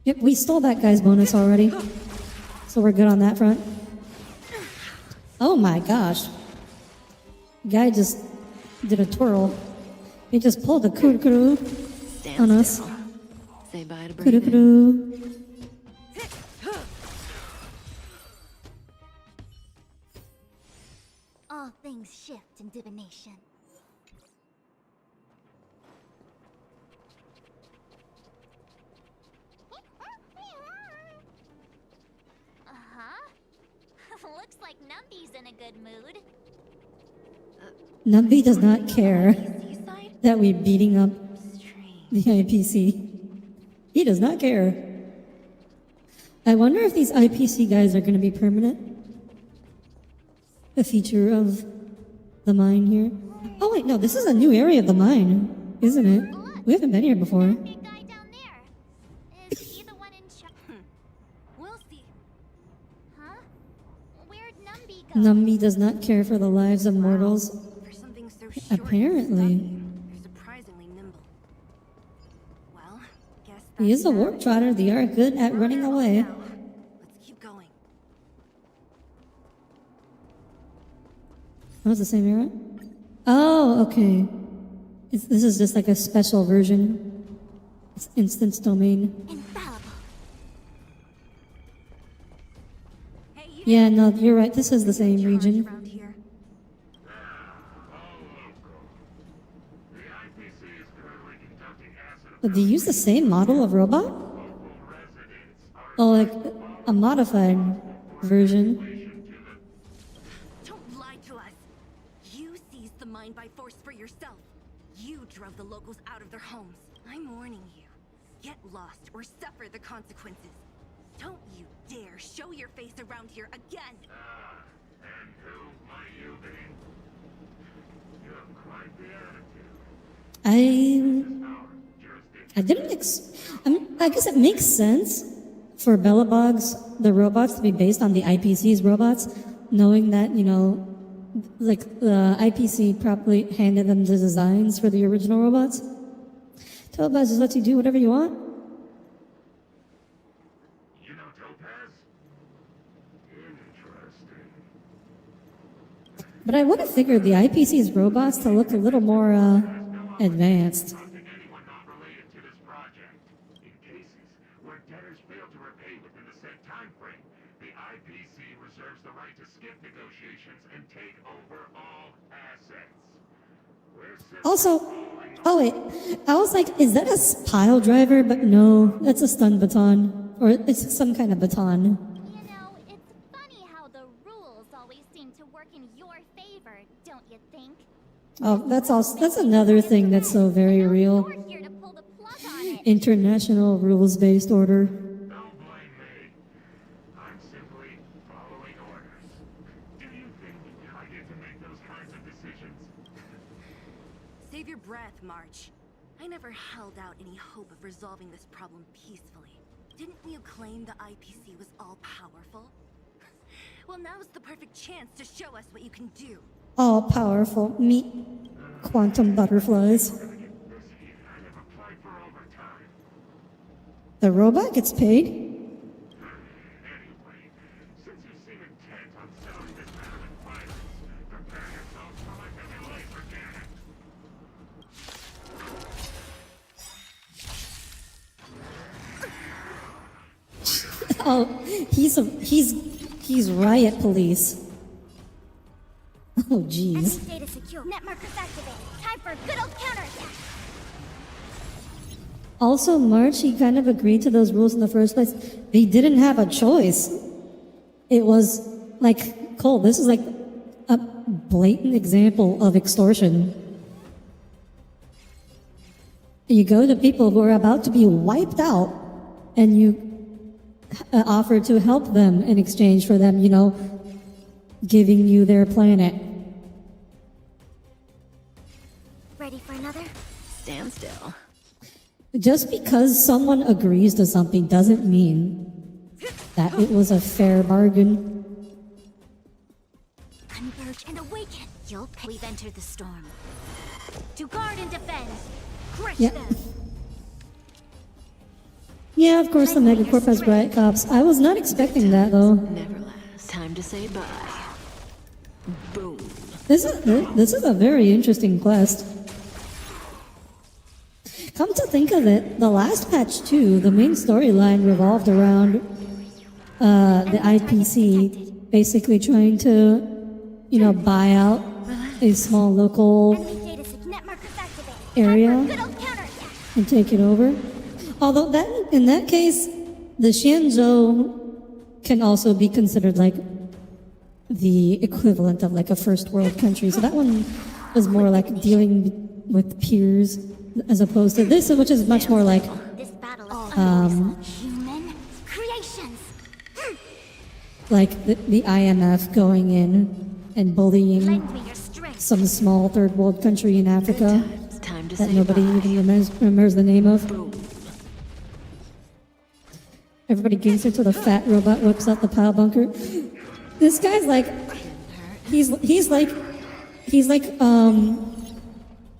Yep, we stole that guy's bonus already. So we're good on that front. Oh my gosh. Guy just did a twirl. He just pulled a kuru on us. Say bye to Kuru breathing. kuru. All things shift in divination. Looks like Numby's in a good mood. Numby does not care that we're beating up the IPC. He does not care. I wonder if these IPC guys are going to be permanent. A feature of the mine here. Oh wait, no, this is a new area of the mine, isn't it? We haven't been here before. Big guy down there. Is he the one in charge? We'll see. Huh? Where'd Numby Numbi does not care for the lives of mortals. For something so short Apparently. you're surprisingly nimble. Well, guess He is a warp trotter. They are good at running away. let's keep going. Oh, it's the same era? Oh, okay. This is just like a special version. It's instance domain. Yeah, no, you're right. This is the same region. But they use the same model of robot? Oh, like a modified version. Don't lie to us. You seized the mine by force for yourself. You drove the locals out of their homes. I'm warning you. Get lost or suffer the consequences. Don't you dare show your face around here again! And who might you be? You have quite the attitude. I didn't I guess it makes sense for Bellabogs, the robots, to be based on the IPC's robots, knowing that, you know, like the IPC probably handed them the designs for the original robots. Topaz just lets you do whatever you want. You know Topaz? Interesting. But I would have figured the IPC's robots to look a little more advanced. In cases where debtors fail to repay within the set time frame, the IPC reserves the right to skip negotiations and take over all assets. Also, oh wait, I was like, is that a pile driver? But no, that's a stun baton. Or it's some kind of baton. You know, it's funny how the rules always seem to work in your favor, don't you think? Oh, that's another thing that's so very real. International rules-based order. Don't blame me. I'm simply following orders. Do you think I get to make those kinds of decisions? Save your breath, March. I never held out any hope of resolving this problem peacefully. Didn't you claim the IPC was all-powerful? Well, now's the perfect chance to show us what you can do. All powerful. Meet quantum butterflies. The robot gets paid? Anyway, since you seem intent on settling this matter with violence, prepare yourselves for my heavy laser cannon. Oh, he's riot police. Oh, jeez. Data secure. Net markers activated. Time for a good old counterattack. Also, March, he kind of agreed to those rules in the first place. They didn't have a choice. It was like, Cole, this is like a blatant example of extortion. You go to people who are about to be wiped out, and you offer to help them in exchange for them, you know, giving you their planet. Ready for another? Stand still. Just because someone agrees to something doesn't mean that it was a fair bargain. Converge and awaken. We've entered the storm. To guard and defend. Crush them. Yeah, of course the Megacorp has riot cops. I was not expecting that though. Never last. Time to say bye. Boom. This is a very interesting quest. Come to think of it, the last patch too, the main storyline revolved around the IPC basically trying to, you know, buy out a small local area and take it over. Although that, in that case, the Xianzhou can also be considered like the equivalent of like a first world country. So that one was more like dealing with peers as opposed to this, which is much more like human creations. like the IMF going in and bullying some small third world country in Africa that nobody even remembers the name of. Everybody gets into the fat robot, whips out the pile bunker. This guy's like, He's like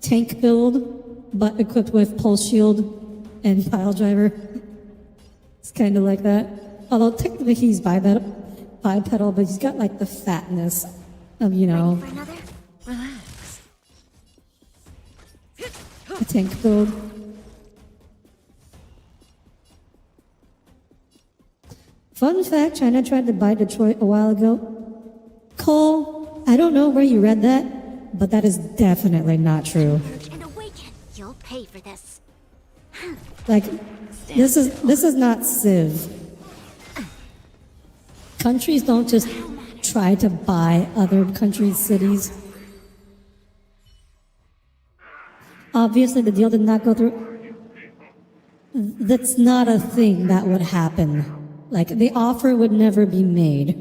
tank build, but equipped with pulse shield and pile driver. It's kind of like that. Although technically he's bipedal, but he's got like the fatness of, you know, Ready for another? Relax. a tank build. Fun fact, China tried to buy Detroit a while ago. Cole, I don't know where you read that, but that is definitely not true. And awaken. You'll pay for this. Like, this is not Civ. Countries don't just try to buy other countries' cities. Obviously, the deal did not go through. That's not a thing that would happen. Like, the offer would never be made.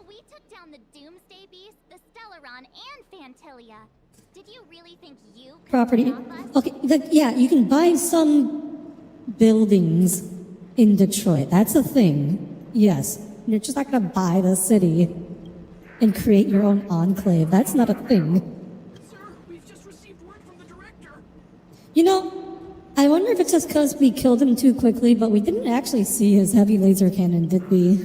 We took down the Doomsday Beast, the Stellaron, and Fantilia. Did you really think you could Property. stop us? Okay, yeah, you can buy some buildings in Detroit. That's a thing. Yes. You're just not going to buy the city and create your own enclave. That's not a thing. Sir, we've just received word from the director. You know, I wonder if it's just because we killed him too quickly, but we didn't actually see his heavy laser cannon, did we?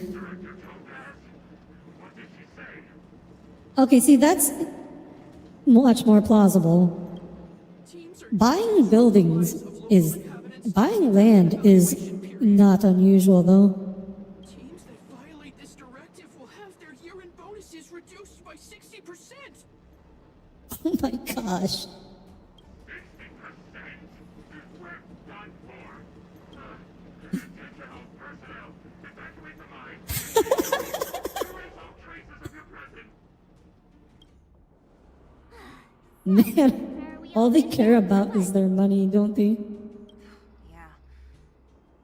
Okay, see, that's much more plausible. Buying land is not unusual, though. Teams that violate this directive will have their year-end bonuses reduced by 60%. Oh my gosh. Man, all they care about is their money, don't they? Yeah.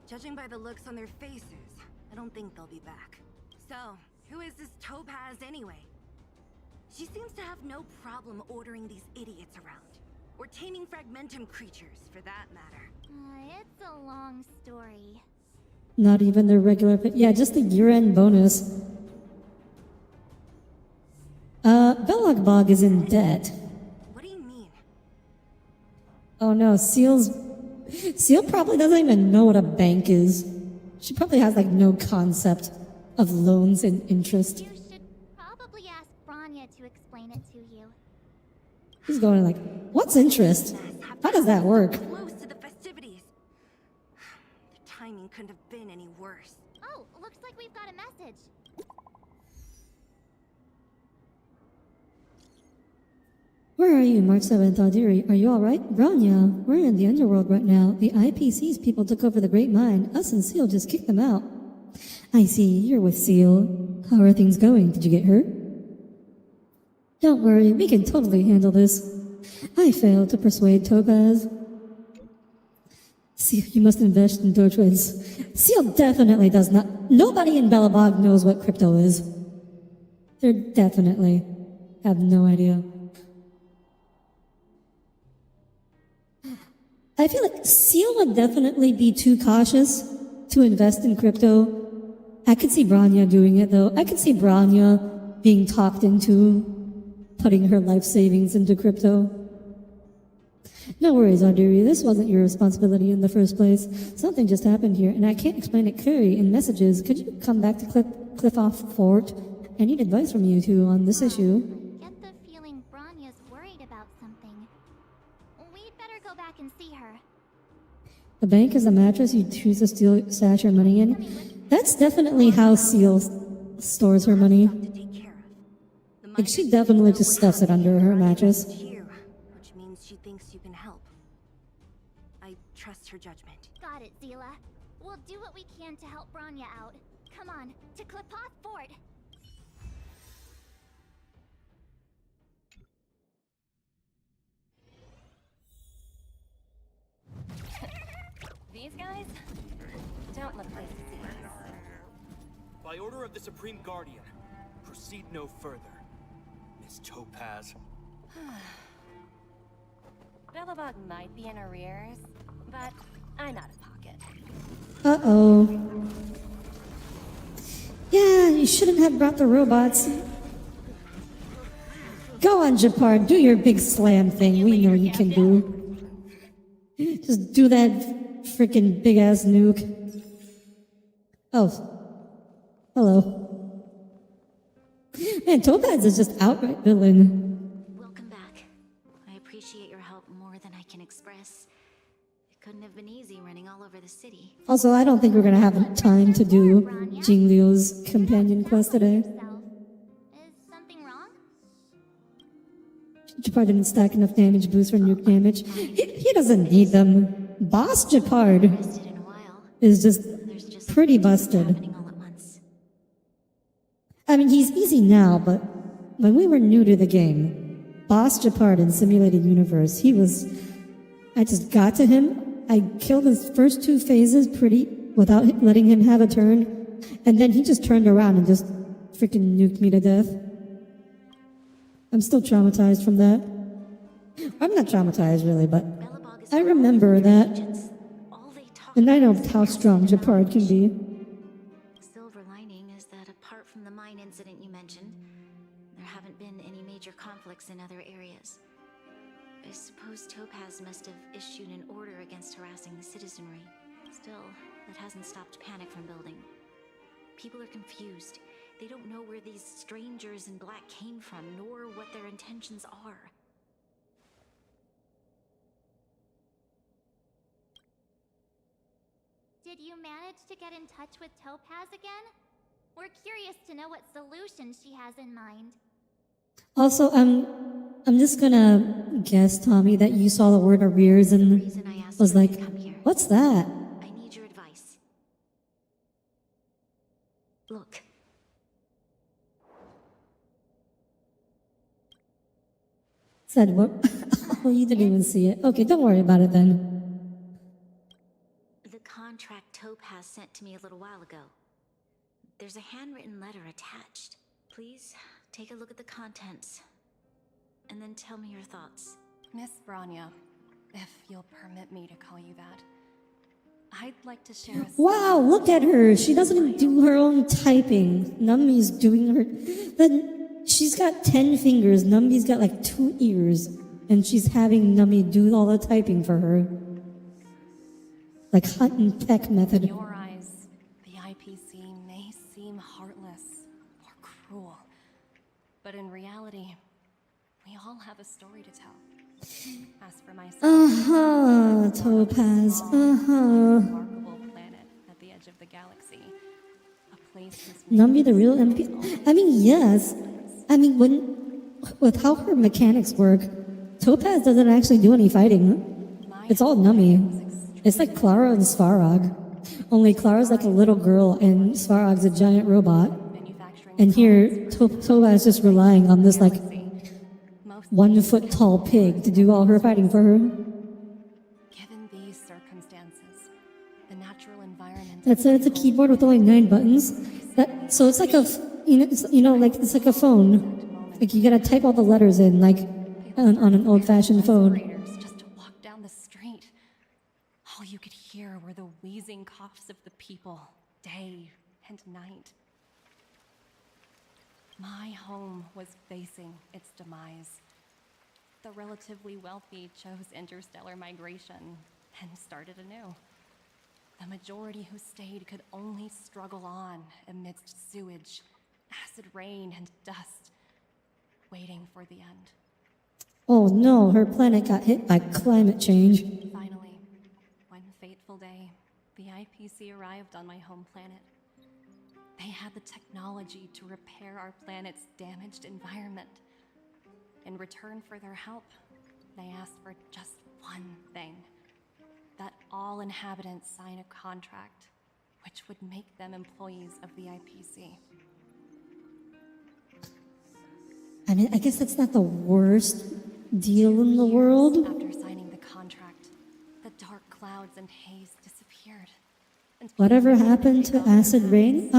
Judging by the looks on their faces, I don't think they'll be back. So, who is this Topaz anyway? She seems to have no problem ordering these idiots around. Or taming fragmentum creatures, for that matter. It's a long story. Not even their regular yeah, just the year-end bonus. Bog is in debt. What do you mean? Oh no, Seal probably doesn't even know what a bank is. She probably has like no concept of loans and interest. You should probably ask Branya to explain it to you. He's going like, what's interest? How does that work? Close to the festivities. The timing couldn't have been any worse. Oh, looks like we've got a message. Where are you, March 7th, Audire? Are you alright? Branya, we're in the underworld right now. The IPC's people took over the Great Mine. Us and Seal just kicked them out. I see, you're with Seal. How are things going? Did you get hurt? Don't worry, we can totally handle this. I failed to persuade Topaz. Seal, you must invest in Dotreds. Seal definitely does not. Nobody in Belobog knows what crypto is. They definitely have no idea. I feel like Seal would definitely be too cautious to invest in crypto. I could see Branya doing it, though. I could see Branya being talked into putting her life savings into crypto. No worries, Audire. This wasn't your responsibility in the first place. Something just happened here, and I can't explain it clearly in messages. Could you come back to Cliffoff Fort? I need advice from you two on this issue. Get the feeling Branya's worried about something. We'd better go back and see her. The bank is a mattress you choose to stash your money in. That's definitely how Seal stores her money. Like, she definitely just stuffs it under her mattress. Which means she thinks you can help. I trust her judgment. Got it, Zila. We'll do what we can to help Branya out. Come on, to Clipoth Fort. These guys don't look like disease. By order of the Supreme Guardian, proceed no further. Miss Topaz. Belobog might be in arrears, but I'm out of pocket. Uh-oh. Yeah, you shouldn't have brought the robots. Go on, Japar, do your big slam thing. We know you can do. Just do that freaking big ass nuke. Oh. Hello. Man, Topaz is just outright villain. Welcome back. I appreciate your help more than I can express. It couldn't have been easy running all over the city. Also, I don't think we're gonna have time to do Jingliu's companion quest today. Is something wrong? Japar didn't stack enough damage boosts for nuke damage. He doesn't need them. Boss Japard is just pretty busted. I mean, he's easy now, but when we were new to the game, Boss Japard in Simulated Universe, I just got to him. I killed his first 2 phases without letting him have a turn, and then he just turned around and just freaking nuked me to death. I'm still traumatized from that. I'm not traumatized really, but I remember that. And I know how strong Japard can be. The silver lining is that apart from the mine incident you mentioned, there haven't been any major conflicts in other areas. I suppose Topaz must have issued an order against harassing the citizenry. Still, that hasn't stopped panic from building. People are confused. They don't know where these strangers in black came from, nor what their intentions are. Did you manage to get in touch with Topaz again? We're curious to know what solution she has in mind. Also, I'm just gonna guess, Tommy, that you saw the word arrears and was like, what's that? I need your advice. Look. Said what? Oh, you didn't even see it. Okay, don't worry about it then. The contract Topaz sent to me a little while ago. There's a handwritten letter attached. Please take a look at the contents, and then tell me your thoughts. Miss Branya, if you'll permit me to call you that, I'd like to share a... Wow, look at her. She doesn't even do her own typing. Numby's doing her... Then she's got 10 fingers. Numby's got like 2 ears. And she's having Numby do all the typing for her. Like hunt and peck method. In your eyes, the IPC may seem heartless or cruel. But in reality, we all have a story to tell. As for myself, Topaz, remarkable planet at the edge of the galaxy. A place Numby the real MP? I mean, yes. I mean, with how her mechanics work, Topaz doesn't actually do any fighting. It's all Numby. It's like Clara and Svarog. Only Clara's like a little girl and Svarog's a giant robot. And here, Topaz is just relying on this like 1 foot tall pig to do all her fighting for her. Given these circumstances, the natural environment... It's a keyboard with only 9 buttons. So it's like it's like a phone. Like you gotta type all the letters in like on an old-fashioned phone. Just to walk down the street, all you could hear were the wheezing coughs of the people, day and night. My home was facing its demise. The relatively wealthy chose interstellar migration and started anew. The majority who stayed could only struggle on amidst sewage, acid rain, and dust, waiting for the end. Oh no, her planet got hit by climate change. Finally, one fateful day, the IPC arrived on my home planet. They had the technology to repair our planet's damaged environment. In return for their help, they asked for just one thing: that all inhabitants sign a contract which would make them employees of the IPC. I mean, I guess that's not the worst deal in the world. After signing the contract, the dark clouds and haze disappeared. Whatever happened to acid rain?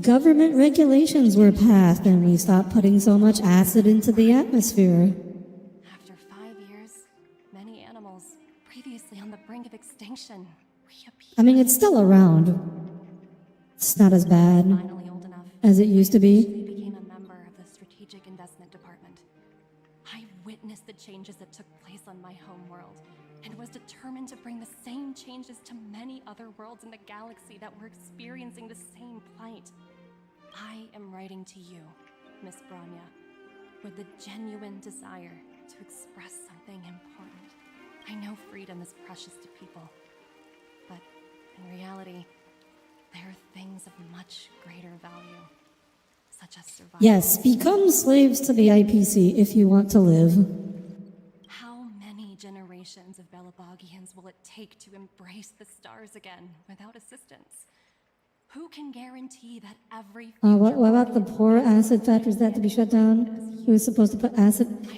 Government regulations were passed and we stopped putting so much acid into the atmosphere. After 5 years, many animals previously on the brink of extinction reappeared. I mean, it's still around. It's not as bad. Finally old enough as it used to I be. officially became a member of the Strategic Investment Department. I witnessed the changes that took place on my home world, and was determined to bring the same changes to many other worlds in the galaxy that were experiencing the same plight. I am writing to you, Miss Branya, with the genuine desire to express something important. I know freedom is precious to people, but in reality, there are things of much greater value, such as survival. Yes, become slaves to the IPC if you want to live. How many generations of Belabogians will it take to embrace the stars again without assistance? Who can guarantee that every What about the poor acid factories that had to be shut down? Who was supposed to put acid?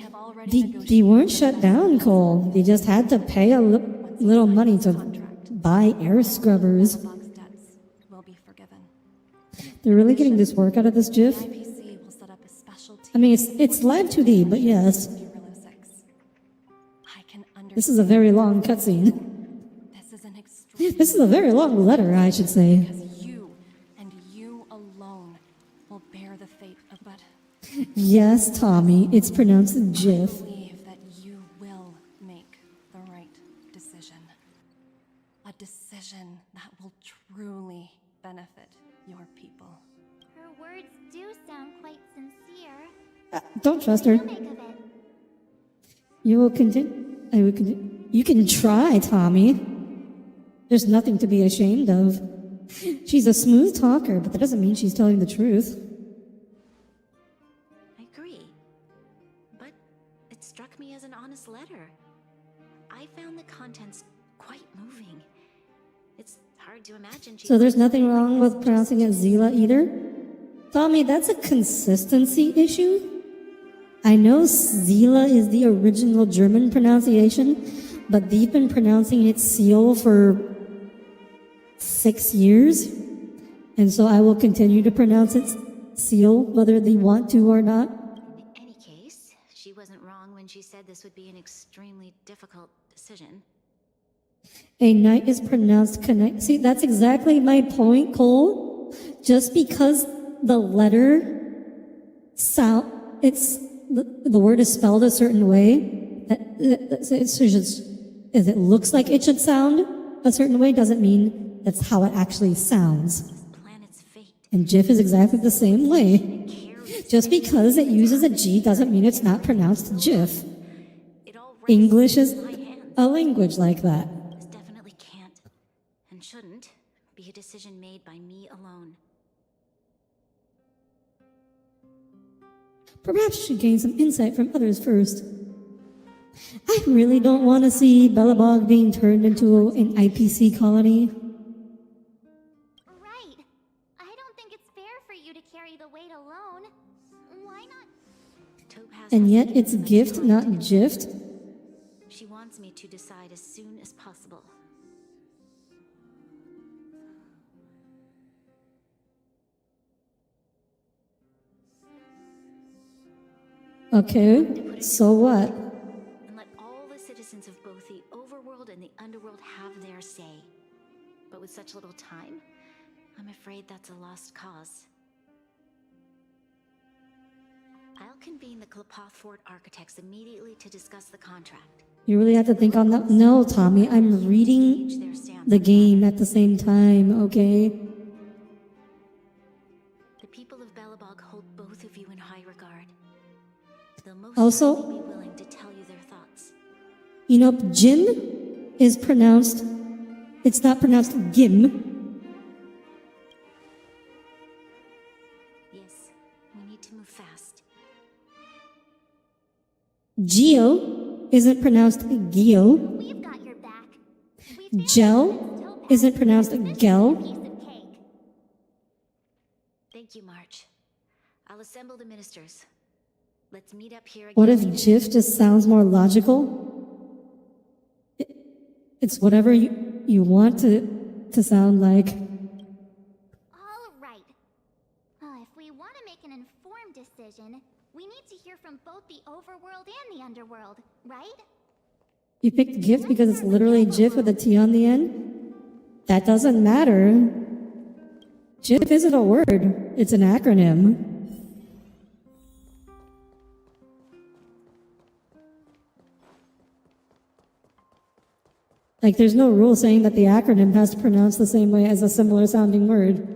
They weren't shut down, Cole. They just had to pay a little money to buy air scrubbers. will be forgiven. They're really getting this work out of this GIF. IPC will set up a special team. I mean, it's live 2D, but yes. This is a very long cutscene. This is a very long letter, I should say. Because you and you alone will bear the fate of but Yes, Tommy, it's pronounced GIF. I believe that you will make the right decision. A decision that will truly benefit your people. Her words do sound quite sincere. Don't trust her. What do you make of it? You will continue. I will continue. You can try, Tommy. There's nothing to be ashamed of. She's a smooth talker, but that doesn't mean she's telling the truth. I agree. But it struck me as an honest letter. I found the contents quite moving. It's hard to imagine she... So there's nothing wrong with pronouncing it Zila either? Tommy, that's a consistency issue. I know Zila is the original German pronunciation, but they've been pronouncing it Seal for 6 years. And so I will continue to pronounce it Seal, whether they want to or not. In any case, she wasn't wrong when she said this would be an extremely difficult decision. A knight is pronounced connect. See, that's exactly my point, Cole. Just because the letter sound, the word is spelled a certain way, if it looks like it should sound a certain way, doesn't mean that's how it actually sounds. And GIF is exactly the same way. Just because it uses a G doesn't mean it's not pronounced GIF. English is a language like that. This definitely can't, and shouldn't, be a decision made by me alone. Perhaps you should gain some insight from others first. I really don't want to see Belobog being turned into an IPC colony. Right. I don't think it's fair for you to carry the weight alone. Why not? And yet it's gift, not gift. She wants me to decide as soon as possible. Okay, so what? And let all the citizens of both the overworld and the underworld have their say. But with such little time, I'm afraid that's a lost cause. I'll convene the Klapoth Fort architects immediately to discuss the contract. You really have to think on that. No, Tommy, I'm reading the game at the same time, okay? The people of Belobog hold both of you in high regard. They'll most Also, certainly be willing to tell you their thoughts. you know, Jin is pronounced, it's not pronounced Gim. Yes, we need to move fast. Geo isn't pronounced Geo. We've got your back. Gel isn't pronounced Gel. Thank you, March. I'll assemble the ministers. Let's meet up here again. What if GIF just sounds more logical? It's whatever you want to sound like. All right. If we want to make an informed decision, we need to hear from both the overworld and the underworld, right? You picked GIF because it's literally GIF with a T on the end? That doesn't matter. JIF isn't a word, it's an acronym. Like, there's no rule saying that the acronym has to pronounce the same way as a similar sounding word.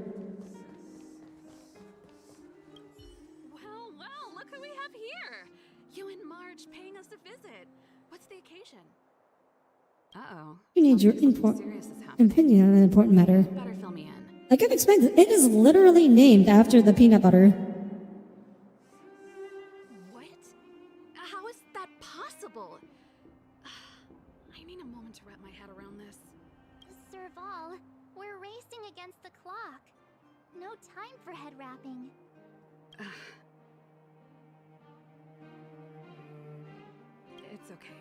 Well, look who we have here! You and Marge paying us a visit. What's the occasion? Uh-oh. You need your opinion on an important matter. Better fill me in. Like I've explained, it is literally named after the peanut butter. What? How is that possible? I need a moment to wrap my head around this. Serval, we're racing against the clock. No time for head wrapping. It's okay.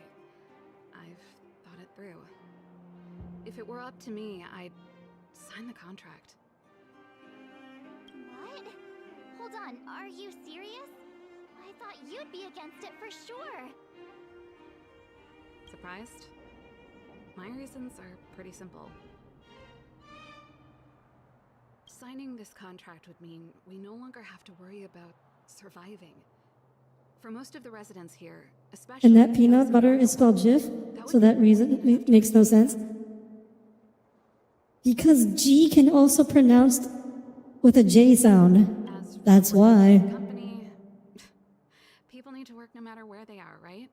I've thought it through. If it were up to me, I'd sign the contract. What? Hold on, are you serious? I thought you'd be against it for sure. Surprised? My reasons are pretty simple. Signing this contract would mean we no longer have to worry about surviving. For most of the residents here, especially... And that peanut butter is spelled JIF, so that reason makes no sense. Because G can also pronounced with a J sound. That's why. Company, people need to work no matter where they are, right?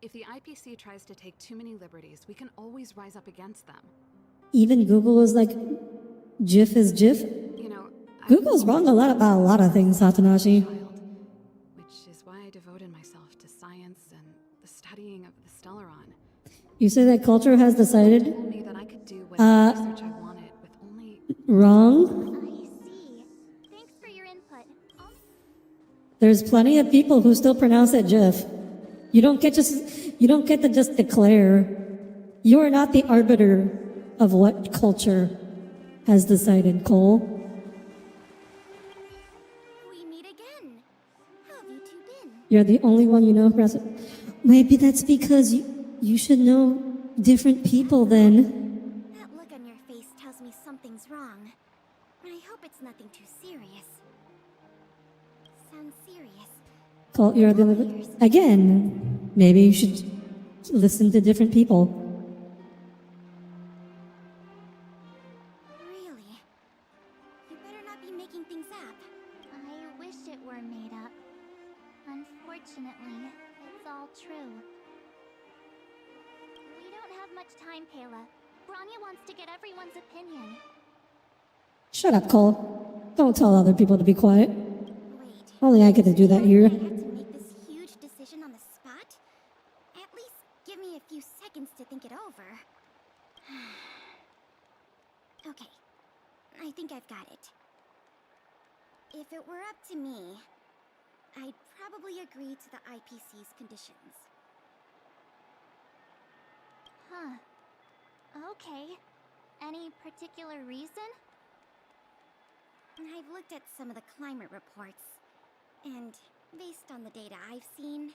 If the IPC tries to take too many liberties, we can always rise up against them. Even Google is like, JIF is JIF? You know, Google's wrong about a lot of things, Satanashi. Which is why I devoted myself to science and the studying of the Stellaron. You say that culture has decided? Told me that I could do whatever research I wanted with only... Wrong? Thanks for your input. There's plenty of people who still pronounce it JIF. You don't get to just declare. You are not the arbiter of what culture has decided, Cole. We meet again. How have you two been? You're the only one you know who pronounces it. Maybe that's because you should know different people then. That look on your face tells me something's wrong. I hope it's nothing too serious. Sounds serious. Cole, you're the only one. Again, maybe you should listen to different people. Really? You better not be making things up. I wish it were made up. Unfortunately, it's all true. We don't have much time, Kayla. Branya wants to get everyone's opinion. Shut up, Cole. Don't tell other people to be quiet. Only I get to do that here. Make this huge decision on the spot? At least give me a few seconds to think it over. Okay, I think I've got it. If it were up to me, I'd probably agree to the IPC's conditions. Huh. Okay. Any particular reason? I've looked at some of the climate reports, and based on the data I've seen,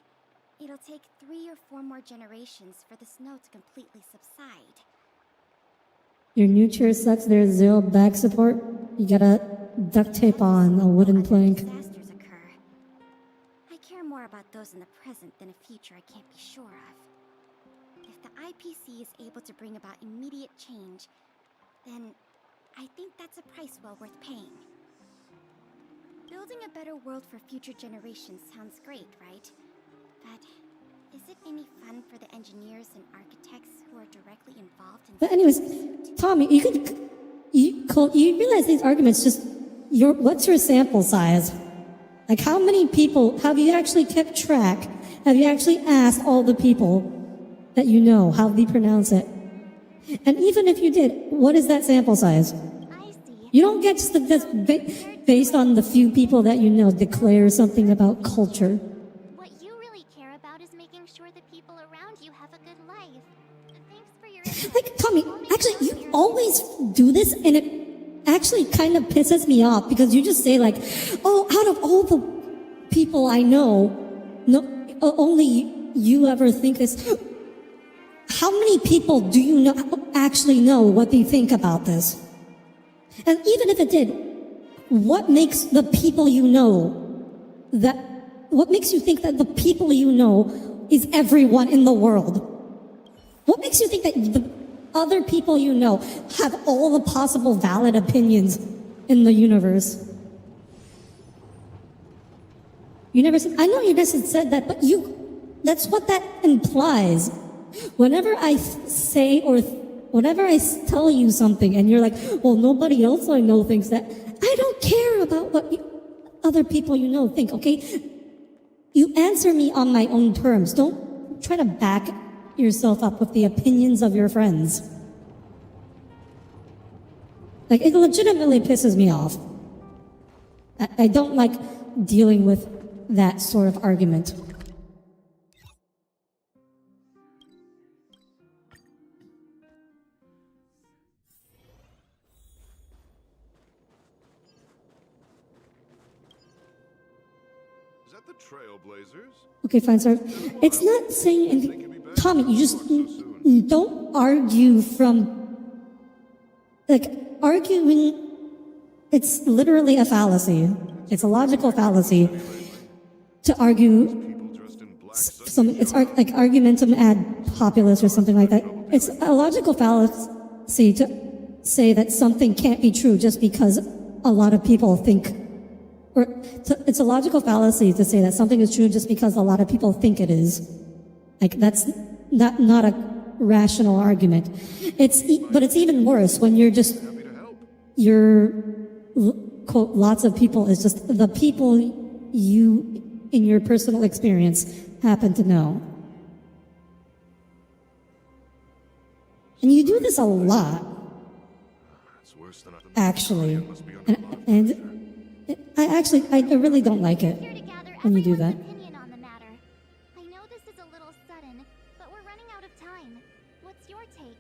it'll take 3 or 4 more generations for the snow to completely subside. Your new chair sucks. There's 0 back support. You gotta duct tape on a wooden plank. Disasters occur. I care more about those in the present than a future I can't be sure of. If the IPC is able to bring about immediate change, then I think that's a price well worth paying. Building a better world for future generations sounds great, right? But is it any fun for the engineers and architects who are directly involved in... But anyways, Tommy, you realize these arguments just... what's your sample size? Like, how many people... Have you actually kept track? Have you actually asked all the people that you know how they pronounce it? And even if you did, what is that sample size? You don't get just based on the few people that you know declare something about culture. What you really care about is making sure the people around you have a good life. Thanks for your... Like, Tommy, actually, you always do this, and it actually kind of pisses me off, because you just say, like, oh, out of all the people I know, only you ever think this. How many people do you know actually know what they think about this? And even if it did, what makes the people you know what makes you think that the people you know is everyone in the world? What makes you think that the other people you know have all the possible valid opinions in the universe? You never said, I know you just said that, but that's what that implies. Whenever I say whenever I tell you something and you're like, well, nobody else I know thinks that, I don't care about what other people you know think, okay? You answer me on my own terms. Don't try to back yourself up with the opinions of your friends. Like, it legitimately pisses me off. I don't like dealing with that sort of argument. Is that the Trailblazers? Okay, fine, sir. It's not saying anything. Tommy, you just don't argue from, like, arguing, it's literally a fallacy. It's a logical fallacy to argue something. It's like argumentum ad populus or something like that. It's a logical fallacy to say that something can't be true just because a lot of people think, it's a logical fallacy to say that something is true just because a lot of people think it is. Like, that's not a rational argument. But it's even worse when quote, lots of people is just the people you, in your personal experience, happen to know. And you do this a lot, actually. And I really don't like it when you do that. I know this is a little sudden, but we're running out of time. What's your take?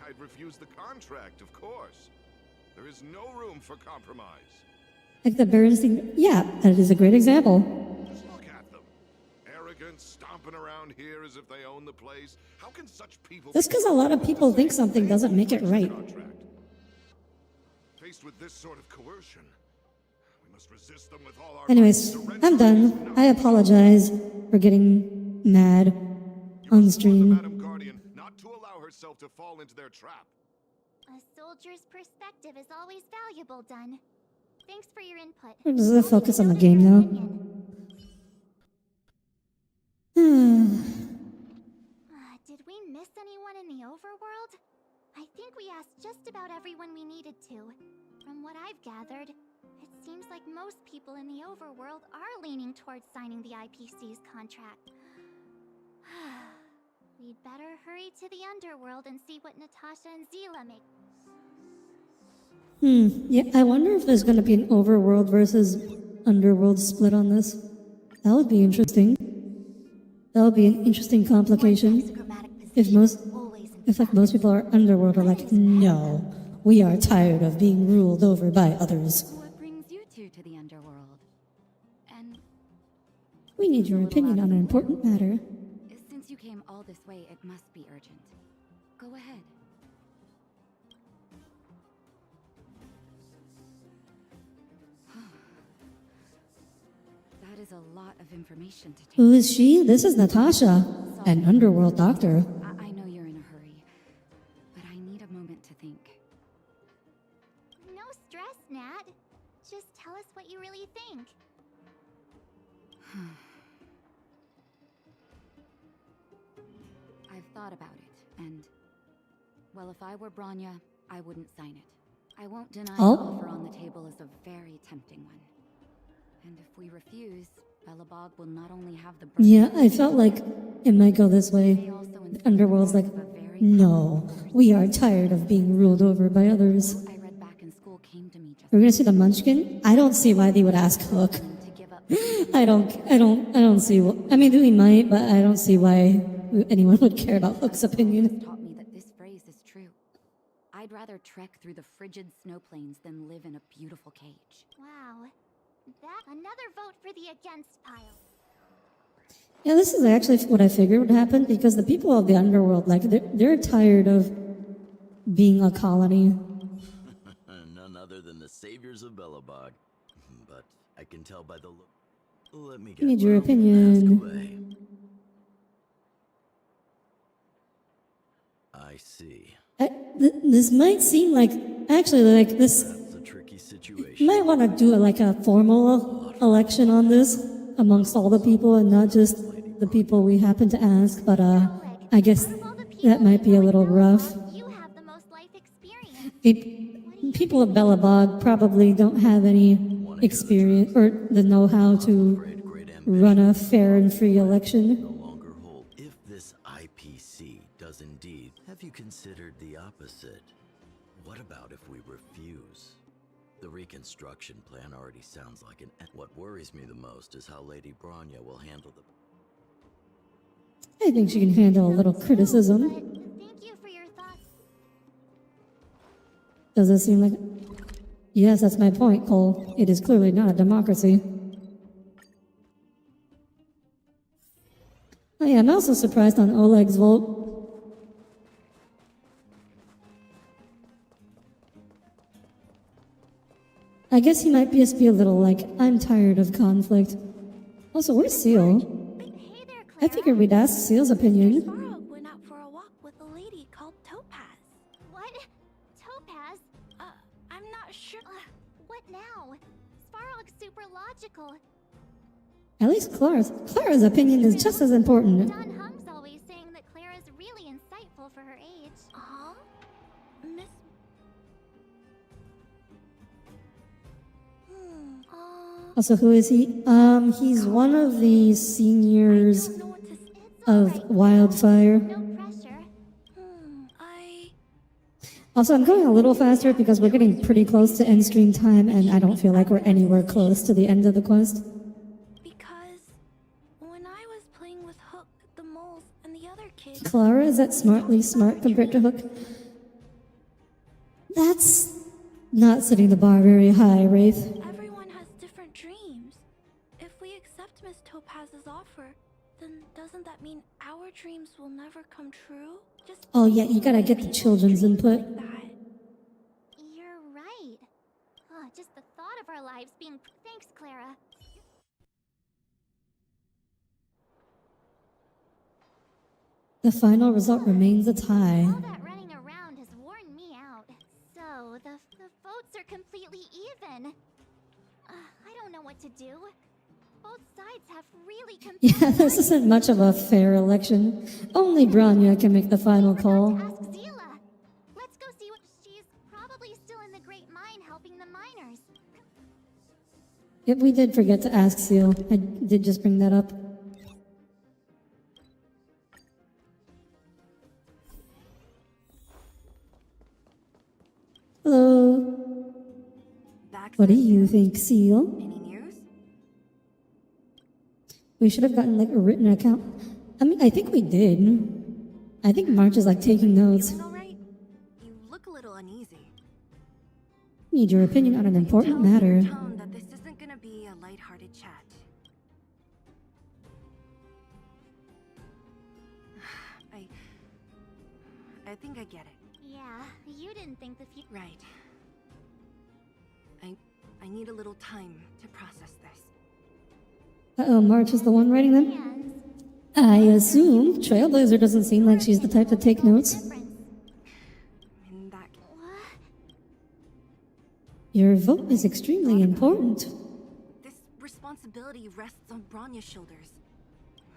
I'd refuse the contract, of course. There is no room for compromise. Like the Bernstein, yeah, that is a great example. Just look at them. Arrogant, stomping around here as if they own the place. How can such people... Just because a lot of people think something doesn't make it right. Faced with this sort of coercion, we must resist them with all our... Anyways, I'm done. I apologize for getting mad on stream. Madam Guardian, not to allow herself to fall into their trap. A soldier's perspective is always valuable, Dunn. Thanks for your input. Or does it focus on the game now? Did we miss anyone in the overworld? I think we asked just about everyone we needed to. From what I've gathered, it seems like most people in the overworld are leaning towards signing the IPC's contract. We'd better hurry to the underworld and see what Natasha and Zila make. Yeah, I wonder if there's going to be an overworld versus underworld split on this. That would be interesting. That would be an interesting complication. If most people are underworld are like, no, we are tired of being ruled over by others. What brings you two to the underworld? And we need your opinion on an important matter. Since you came all this way, it must be urgent. Go ahead. That is a lot of information to take. Who is she? This is Natasha, an underworld doctor. I know you're in a hurry, but I need a moment to think. No stress, Nat. Just tell us what you really think. I've thought about it, and... well, if I were Branya, I wouldn't sign it. I won't deny the offer on the table is a very tempting one. And if we refuse, Belobog will not only have the... Yeah, I felt like it might go this way. The underworld's like, no, we are tired of being ruled over by others. We're gonna see the Munchkin? I don't see why they would ask Hook. I don't see what... I mean, we might, but I don't see why anyone would care about Hook's opinion. Taught me that this phrase is true. I'd rather trek through the frigid snow plains than live in a beautiful cage. Wow. Another vote for the against pile. Yeah, this is actually what I figured would happen, because the people of the underworld, like, they're tired of being a colony. None other than saviors of Belobog. But I can tell by the look. Let me I get need your well, ask opinion. away. I see. This might seem like actually like this. That's a tricky situation. You might want to do like a formal election on this amongst all the people and not just the people we happen to ask. But I guess that might be a little rough. You have the most life experience. People of Belobog probably don't have any experience or the know-how to run a fair and free election. If this IPC does indeed, have you considered the opposite? What about if we refuse? The reconstruction plan already sounds like an. What worries me the most is how Lady Bronya will handle the. I think she can handle a little criticism. Thank you for your thoughts. Does it seem like... Yes, that's my point, Cole. It is clearly not a democracy. Oh yeah, I'm also surprised on Oleg's vote. I guess he might just be a little like, I'm tired of conflict. Also, where's Seal? I figured we'd ask Seal's opinion. Sparrow went out for a walk with a lady called Topaz. What? Topaz? I'm not sure. What now? Sparrow's super logical. At least Clara's opinion is just as important. Don Hung's always saying that Clara's really insightful for her age. Huh? Miss... Also, who is he? He's one of the seniors of Wildfire. Also, I'm going a little faster because we're getting pretty close to end stream time, and I don't feel like we're anywhere close to the end of the quest. Because when I was playing with Hook, the moles, and the other kids... Clara, is that smartly smart compared to Hook? That's not setting the bar very high, Wraith. Everyone has different dreams. If we accept Miss Topaz's offer, then doesn't that mean our dreams will never come true? Just Oh yeah, you gotta get the children's input. You're right. Just the thought of our lives being... Thanks, Clara. The final result remains a tie. All that running around has worn me out. So, the votes are completely even. I don't know what to do. Both sides have really Yeah, this isn't much of a fair election. Only Bronya can make the final call. Zila. Let's go see what she's probably still in the Great Mine helping the miners. Yep, we did forget to ask Seal. I did just bring that up. Hello. What do you think, Seal? Any news? We should have gotten like a written account. I mean, I think we did. I think March is like taking notes. You look a little uneasy. Need your opinion on an important matter. Tone that this isn't gonna be a lighthearted chat. I think I get it. Yeah, you didn't think the future... Right. I need a little time to process this. Uh-oh, March is the one writing them? I assume Trailblazer doesn't seem like she's the type to take notes. Your vote is extremely important. This responsibility rests on Bronya's shoulders.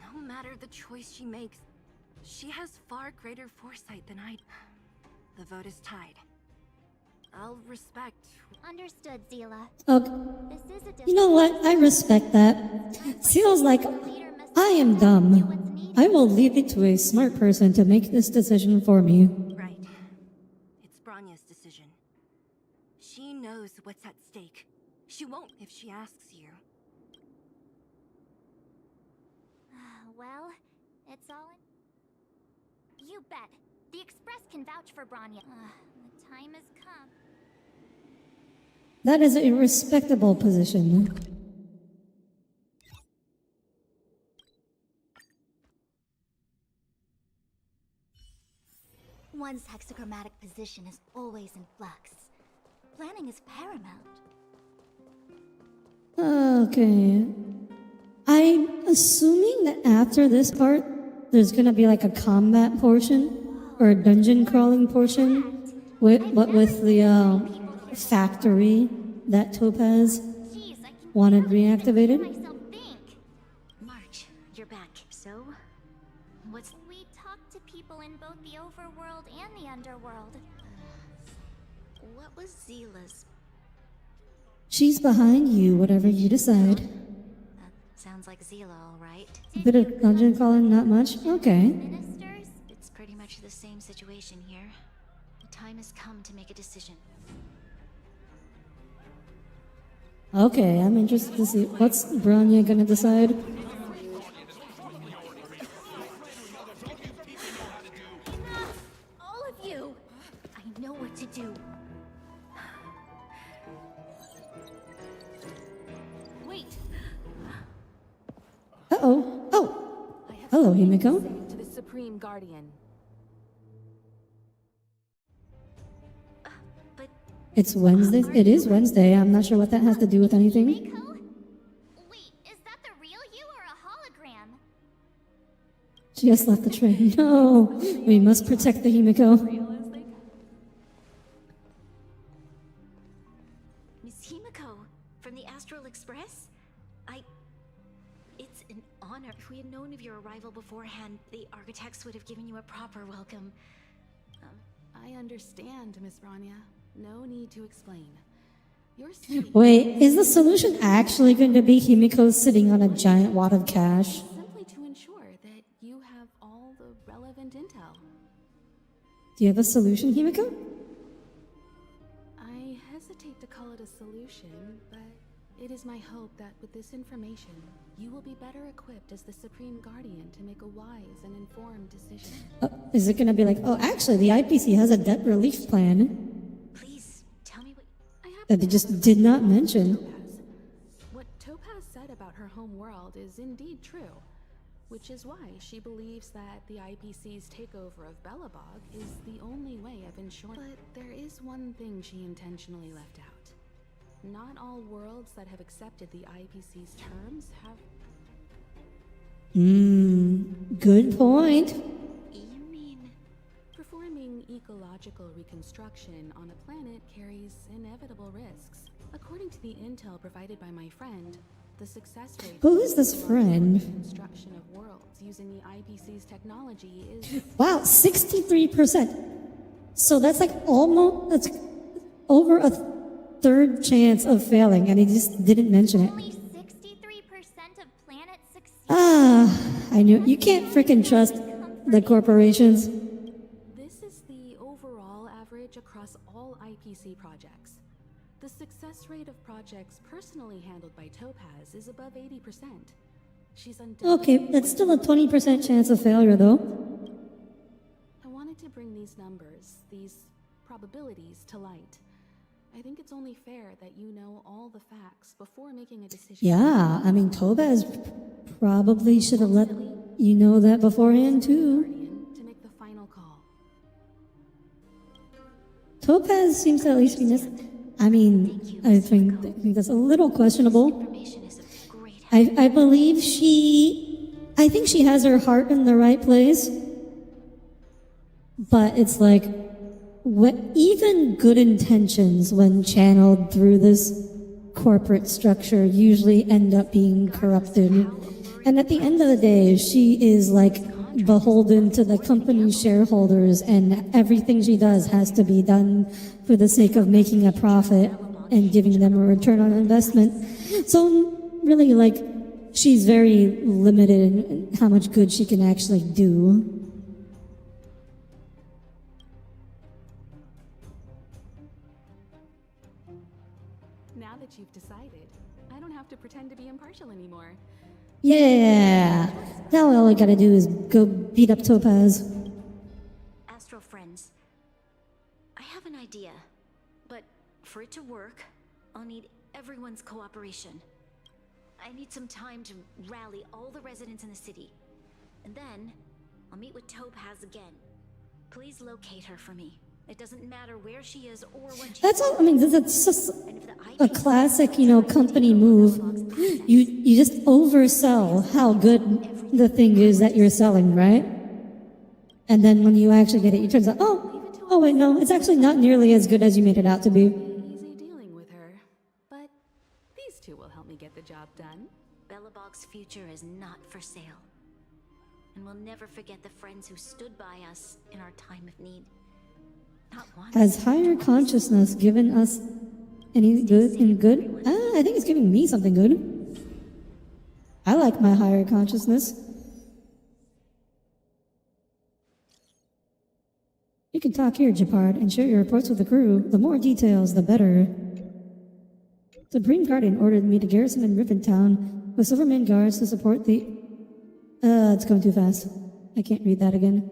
No matter the choice she makes, she has far greater foresight than I... The vote is tied. I'll respect... Understood, Zila. Okay. You know what? I respect that. Seal's like, I am dumb. I will leave it to a smart person to make this decision for me. Right. It's Bronya's decision. She knows what's at stake. She won't if she asks you. Well, it's all in... You bet. The Express can vouch for Bronya. The time has come. That is a respectable position. One's hexachromatic position is always in flux. Planning is paramount. Okay. I'm assuming that after this part, there's gonna be like a combat portion or a dungeon crawling portion with the factory that Topaz wanted reactivated. March, you're back. So, what's... We talked to people in both the overworld and the underworld. What was Zila's... She's behind you, whatever you decide. Sounds like Zila, all right. A bit of dungeon crawling, not much? Okay. Ministers? It's pretty much the same situation here. The time has come to make a decision. Okay, I'm interested to see what's Bronya gonna decide. All of you! I know what to do. Wait. Uh-oh. Oh! Hello, Himiko. To the Supreme Guardian. It's Wednesday. It is Wednesday. I'm not sure what that has to do with anything. Wait, is that the real you or a hologram? She just left the train. No! We must protect the Himiko. Miss Himiko, from the Astral Express? It's an honor. If we had known of your arrival beforehand, the architects would have given you a proper welcome. I understand, Miss Bronya. No need to explain. Your Wait, is the solution actually going to be Himiko sitting on a giant wad of cash? simply to ensure that you have all the relevant intel. Do you have a solution, Himiko? I hesitate to call it a solution, but it is my hope that with this information, you will be better equipped as the Supreme Guardian to make a wise and informed decision. Is it going to be like, oh, actually, the IPC has a debt relief plan that they just did not mention? What Topaz said about her home world is indeed true, which is why she believes that the IPC's takeover of Belobog is the only way of ensuring. But there is one thing she intentionally left out. Not all worlds that have accepted the IPC's terms have... Good point. Performing ecological reconstruction on a planet carries inevitable risks. According to the intel provided by my friend, the success rate Who is this friend? construction of worlds using the IPC's technology is Wow, 63%. So that's like almost, that's over a third chance of failing, and he just didn't mention it. Only 63% of planets succeed. I knew you can't freaking trust the corporations. This is the overall average across all IPC projects. The success rate of projects personally handled by Topaz is above 80%. She's Okay, that's still a 20% chance of failure, though. I wanted to bring these numbers, these probabilities, to light. I think it's only fair that you know all the facts before making a decision. Yeah, I mean, Topaz probably should have let you know that beforehand, too. To make the final call. Topaz seems to at least be I mean, I think that's a little questionable. I believe I think she has her heart in the right place. But it's like, even good intentions when channeled through this corporate structure usually end up being corrupted. And at the end of the day, she is like beholden to the company's shareholders, and everything she does has to be done for the sake of making a profit and giving them a return on investment. So really, like, she's very limited in how much good she can actually do. Now that you've decided, I don't have to pretend to be impartial anymore. Yeah! Now all I gotta do is go beat up Topaz. Astral friends, I have an idea, but for it to work, I'll need everyone's cooperation. I need some time to rally all the residents in the city. And then, I'll meet with Topaz again. Please locate her for me. It doesn't matter where she is or when she That's all. I mean, that's just a classic, you know, company move. You just oversell how good the thing is that you're selling, right? And then when you actually get it, it turns out, oh wait, no, it's actually not nearly as good as you made it out to be. Easy dealing with her, but these two will help me get the job done. Belobog's future is not for sale. And we'll never forget the friends who stood by us in our time of need. Not once. Has higher consciousness given us any good? I think it's giving me something good. I like my higher consciousness. You can talk here, Japard, and share your reports with the crew. The more details, the better. Supreme Guardian ordered me to garrison in Riffintown with Silverman guards to support the... it's going too fast. I can't read that again.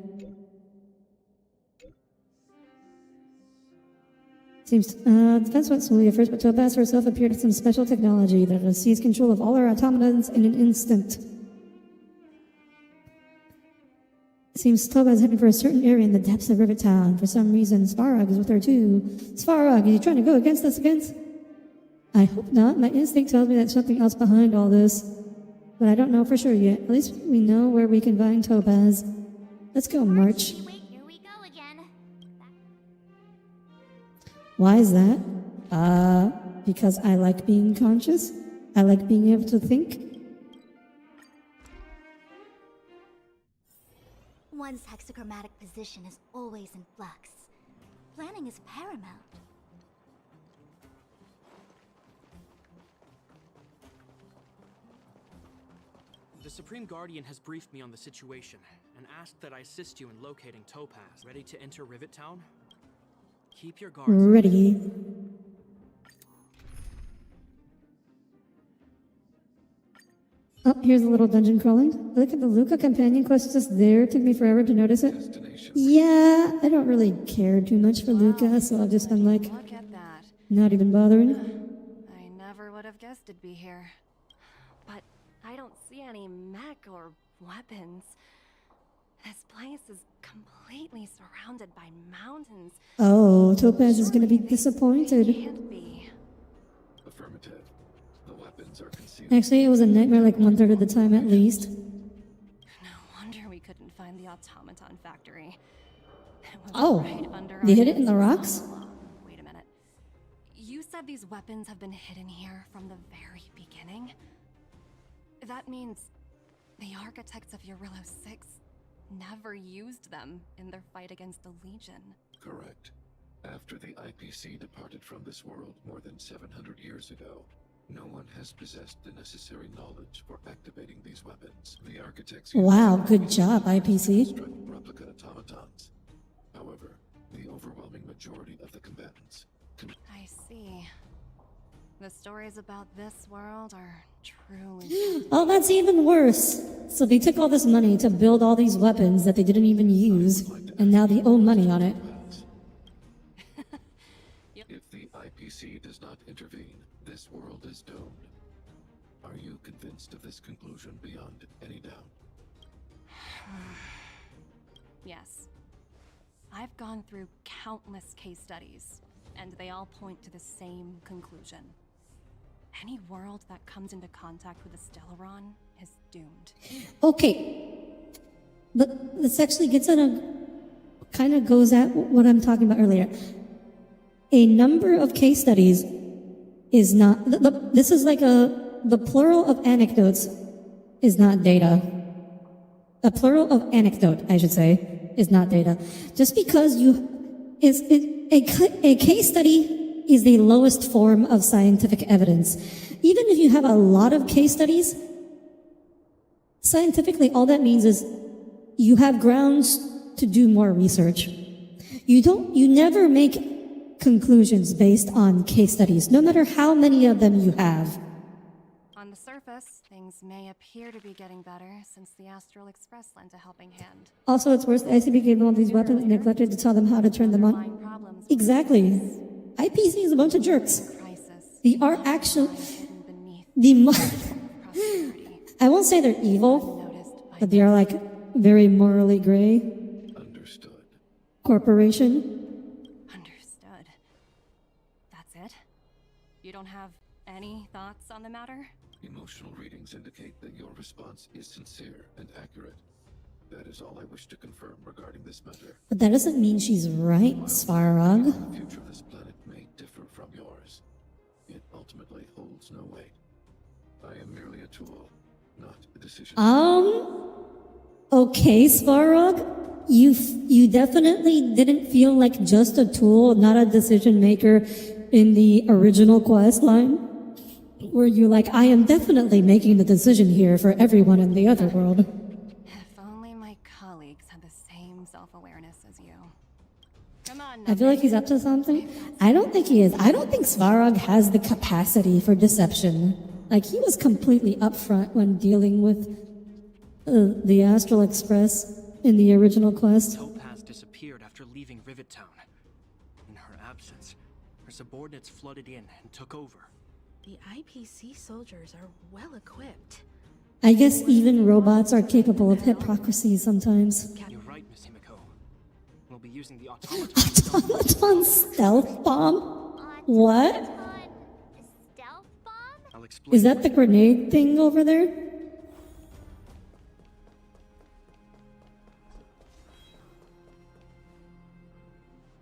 Seems, defense went smoothly at first, but Topaz herself appeared with some special technology that will seize control of all our automatons in an instant. Seems Topaz heading for a certain area in the depths of Rivet Town. For some reason, Svarog is with her too. Svarog, is he trying to go against us again? I hope not. My instinct tells me there's something else behind all this. But I don't know for sure yet. At least we know where we can find Topaz. Let's go, March. Here we go again. Why is that? Because I like being conscious? I like being able to think? One's hexachromatic position is always in flux. Planning is paramount. The Supreme Guardian has briefed me on the situation and asked that I assist you in locating Topaz. Ready to enter Rivet Town? Keep your guards. Ready. Oh, here's a little dungeon crawling. Look at the Luca companion quest just there. Took me forever to notice it. Yeah, I don't really care too much for Luca, so I've just been like, Look at that. not even bothering. I never would have guessed it'd be here. But I don't see any mech or weapons. This place is completely surrounded by mountains. Oh, Topaz is gonna be disappointed. Can't be. Affirmative. The weapons are concealed. Actually, it was a nightmare like 1/3 of the time at least. No wonder we couldn't find the automaton factory. It was Oh, right under they our hid it in the noses rocks? all along. Wait a minute. You said these weapons have been hidden here from the very beginning? That means the architects of Eurillo 6 never used them in their fight against the Legion. Correct. After the IPC departed from this world more than 700 years ago, no one has possessed the necessary knowledge for activating these weapons. The architects... Wow, good job, IPC. ...construct replica automatons. However, the overwhelming majority of the combatants... I see. The stories about this world are truly... Oh, that's even worse. So they took all this money to build all these weapons that they didn't even use, and now they owe money on it. If the IPC does not intervene, this world is doomed. Are you convinced of this conclusion beyond any doubt? Yes. I've gone through countless case studies, and they all point to the same conclusion. Any world that comes into contact with a Stellaron is doomed. Okay. But this actually gets at kind of goes at what I'm talking about earlier. A number of case studies is not, this is like the plural of anecdotes is not data. A plural of anecdote, I should say, is not data. Just because a case study is the lowest form of scientific evidence. Even if you have a lot of case studies, scientifically, all that means is you have grounds to do more research. You never make conclusions based on case studies, no matter how many of them you have. On the surface, things may appear to be getting better since the Astral Express lent a helping hand. Also, it's worse, the ICB gave them all these weapons and neglected to tell them how to turn them on. Exactly. IPC is a bunch of jerks. They are actually... I won't say they're evil, but they are like very morally gray. Understood. Corporation. You don't have any thoughts on the matter? Emotional readings indicate that your response is sincere and accurate. That is all I wish to confirm regarding this matter. But that doesn't mean she's right, Svarog. The future of this planet may differ from yours. It ultimately holds no weight. I am merely a tool, not a decision. Okay, Svarog. You definitely didn't feel like just a tool, not a decision maker in the original quest line. Were you like, I am definitely making the decision here for everyone in the other world? If only my colleagues had the same self-awareness as you. Come on, I feel like he's up to something. I don't think he is. I don't think Svarog has the capacity for deception. Like, he was completely upfront when dealing with the Astral Express in the original quest. Topaz disappeared after leaving Rivet Town. In her absence, her subordinates flooded in and took over. The IPC soldiers are well equipped. I guess even robots are capable of hypocrisy sometimes. You're right, Miss Himiko. We'll be using the automaton. Automaton stealth bomb? What? Stealth bomb? I'll explain. Is that the grenade thing over there?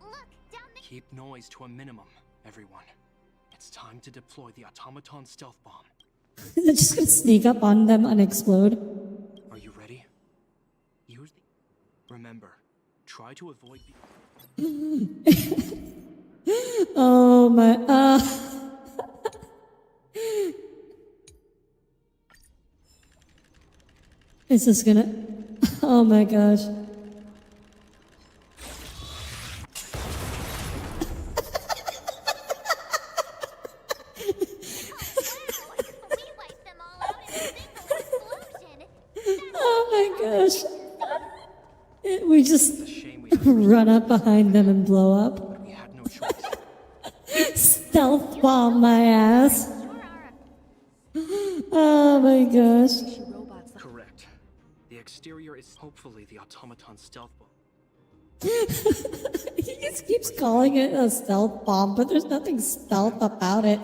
Look, down the... Keep noise to a minimum, everyone. It's time to deploy the automaton stealth bomb. Is it just gonna sneak up on them and explode? Are you ready? Use the... Remember, try to avoid the... Oh my, It's just gonna... Oh my gosh. Oh my gosh. We just run up behind them and blow up. We had no choice. Stealth bomb my ass. Oh my gosh. Correct. The exterior is hopefully the automaton stealth bomb. He just keeps calling it a stealth bomb, but there's nothing stealth about it.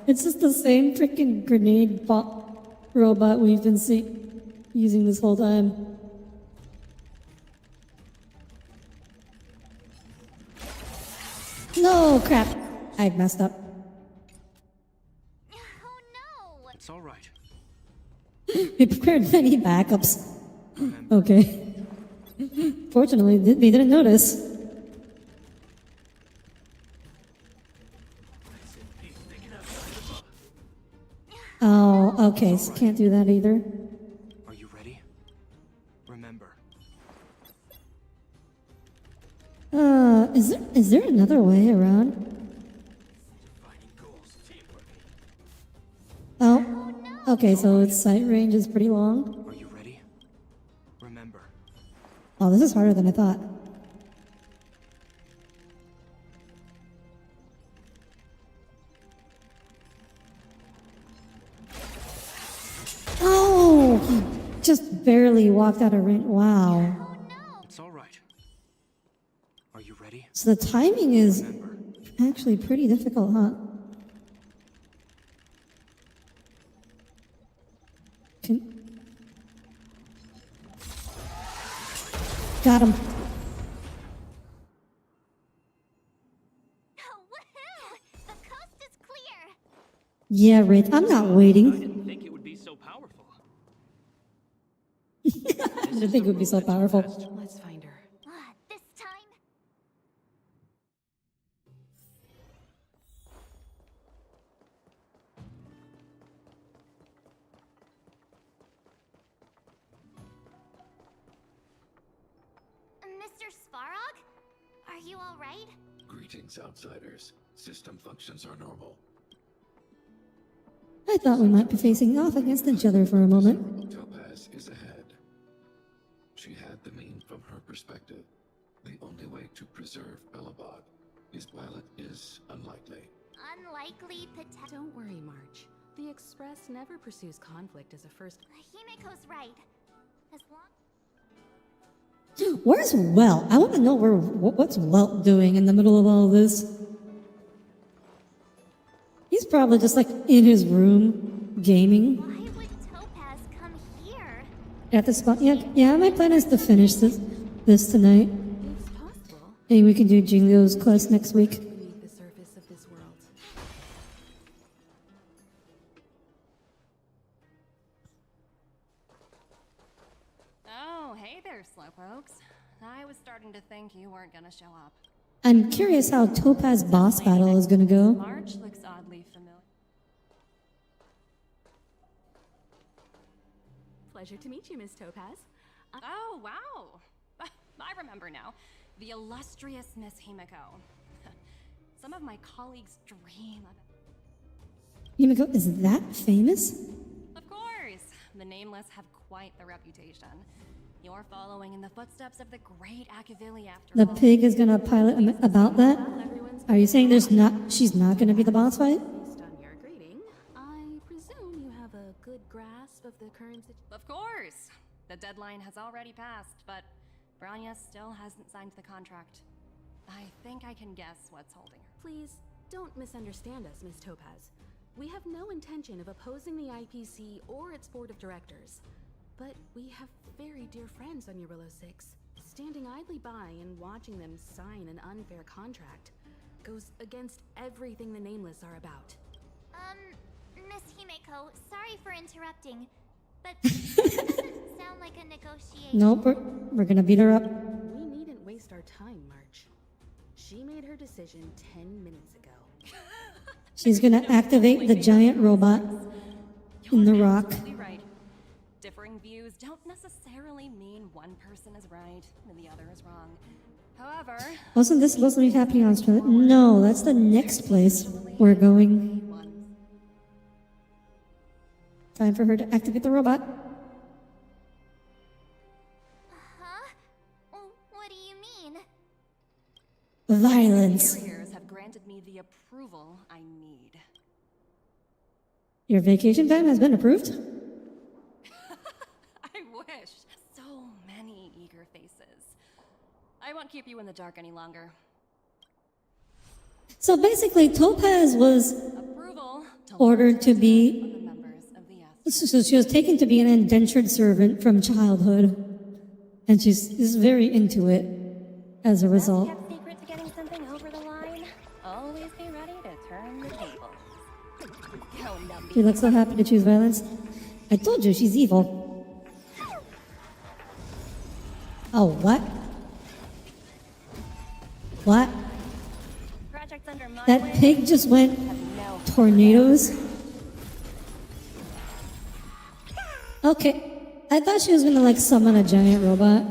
It's just the same freaking grenade bomb robot we've been using this whole time. No, crap. I messed up. It's all right. We prepared many backups. Okay. Fortunately, they didn't notice. Oh, okay, so can't do that either. Are you ready? Remember. Is there another way around? Oh, okay, so its sight range is pretty long. Are you ready? Remember. Oh, this is harder than I thought. Oh, he just barely walked out of range. Wow. It's all right. Are you ready? So the timing is actually pretty difficult, huh? Got him. The coast is clear. Yeah, right. I'm not waiting. I didn't think it would be so powerful. I didn't think it would be so powerful. Let's find her. This time. Mr. Svarog? Are you all right? Greetings, outsiders. System functions are normal. I thought we might be facing off against each other for a moment. Topaz is ahead. She had the mean from her perspective. The only way to preserve Belobog is while it is unlikely. Unlikely potential. Don't worry, March. The Express never pursues conflict as a first. Himiko's right. As long. Where's Welt? I want to know what's Welt doing in the middle of all this. He's probably just like in his room gaming. Why would Topaz come here? At the spot. Yeah, my plan is to finish this tonight. It's possible. And we can do Jinglio's quest next week. Beneath the surface of this world. Oh, hey there, slowpokes. I was starting to think you weren't gonna show up. I'm curious how Topaz boss battle is gonna go. March looks oddly familiar. Pleasure to meet you, Miss Topaz. Oh, wow. I remember now. The illustrious Miss Himiko. Some of my colleagues dream of... Himiko is that famous? Of course. The Nameless have quite the reputation. You're following in the footsteps of the great Akavili after The all. pig is gonna pilot about that? Are you saying she's not gonna be the boss fight? Based on your greeting, I presume you have a good grasp of the current situation. Of course. The deadline has already passed, but Branya still hasn't signed the contract. I think I can guess what's holding her. Please, don't misunderstand us, Miss Topaz. We have no intention of opposing the IPC or its board of directors. But we have very dear friends on Eurillo 6. Standing idly by and watching them sign an unfair contract goes against everything the Nameless are about. Miss Himeko, sorry for interrupting, but this doesn't sound like a negotiation. Nope, we're gonna beat her up. We needn't waste our time, March. She made her decision 10 minutes ago. She's gonna activate the giant robot in the rock. Absolutely right. Differing views don't necessarily mean one person is right and the other is wrong. However, Wasn't this supposed to be happening on Australia? No, that's the next place we're going. Time for her to activate the robot. Huh? What do you mean? Violence. superiors have granted me the approval I need. Your vacation time has been approved? I wish. So many eager faces. I won't keep you in the dark any longer. So basically, Topaz was Approval ordered to be... the members of the So she was taken to be an indentured servant from childhood. And she's very into it as a result. Kept secret to getting something over the line. Always be ready to turn the tables. Oh, numbie. She looks so happy to choose violence. I told you, she's evil. Oh, what? What? Projects under my That wing pig just went have no tornadoes? Okay. I thought she was gonna like summon a giant robot.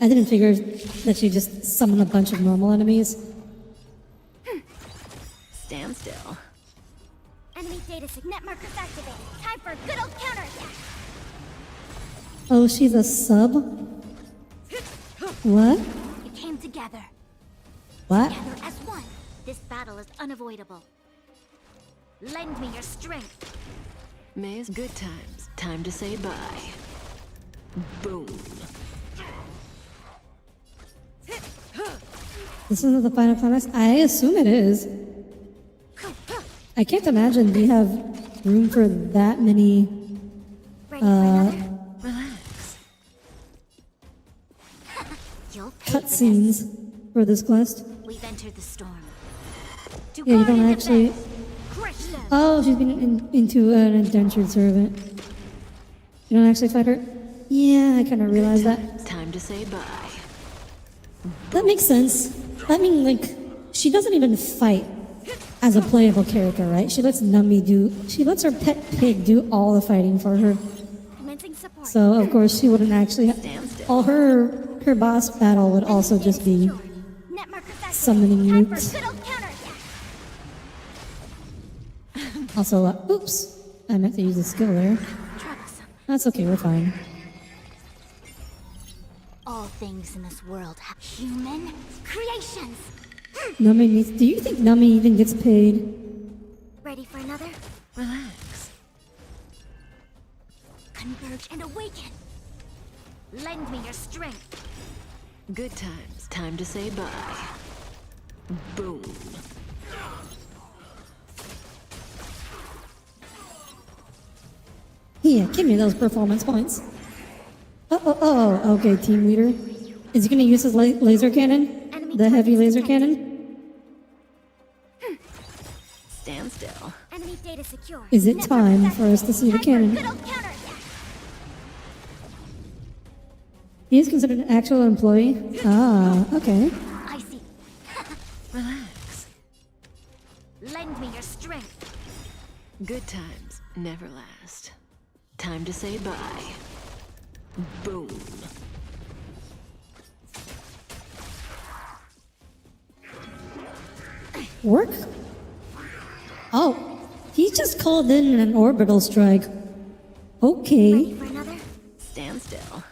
I didn't figure that she just summoned a bunch of normal enemies. Stand still. Enemy data signet markers activated. Time for a good old counterattack. Oh, she's a sub? What? We came together. What? Together as one. This battle is unavoidable. Lend me your strength. May's good times. Time to say bye. Boom. This isn't the final climax? I assume it is. I can't imagine we have room for that many Relax. You'll pay for this. cutscenes for this quest. We've entered the storm. To Yeah, you guard don't and actually... defend. Crush them. Oh, she's been into an indentured servant. You don't actually fight her? Yeah, I kind of realized that. Time to say bye. That makes sense. I mean, like, she doesn't even fight as a playable character, right? She lets she lets her pet pig do all the fighting for her. Commencing support. So, of course, she wouldn't actually... all her boss battle would also just be Net markers activated. summoning Time for a nukes. good old counterattack. Also, oops, I meant to use a skill there. Troublesome. That's okay, we're fine. All things in this world have human creations. Nami needs... Do you think Nami even gets paid? Ready for another? Relax. Converge and awaken. Lend me your strength. Good times. Time to say bye. Boom. Yeah, give me those performance points. Okay, team leader. Is he gonna use his laser cannon? The heavy laser cannon? Stand still. Enemy data secure. Is it time for us to see the cannon? He is considered an actual employee? Ah, okay. I see. Relax. Lend me your strength. Good times never last. Time to say bye. Boom. Work? Oh, he just called in an orbital strike. Okay. Stand still.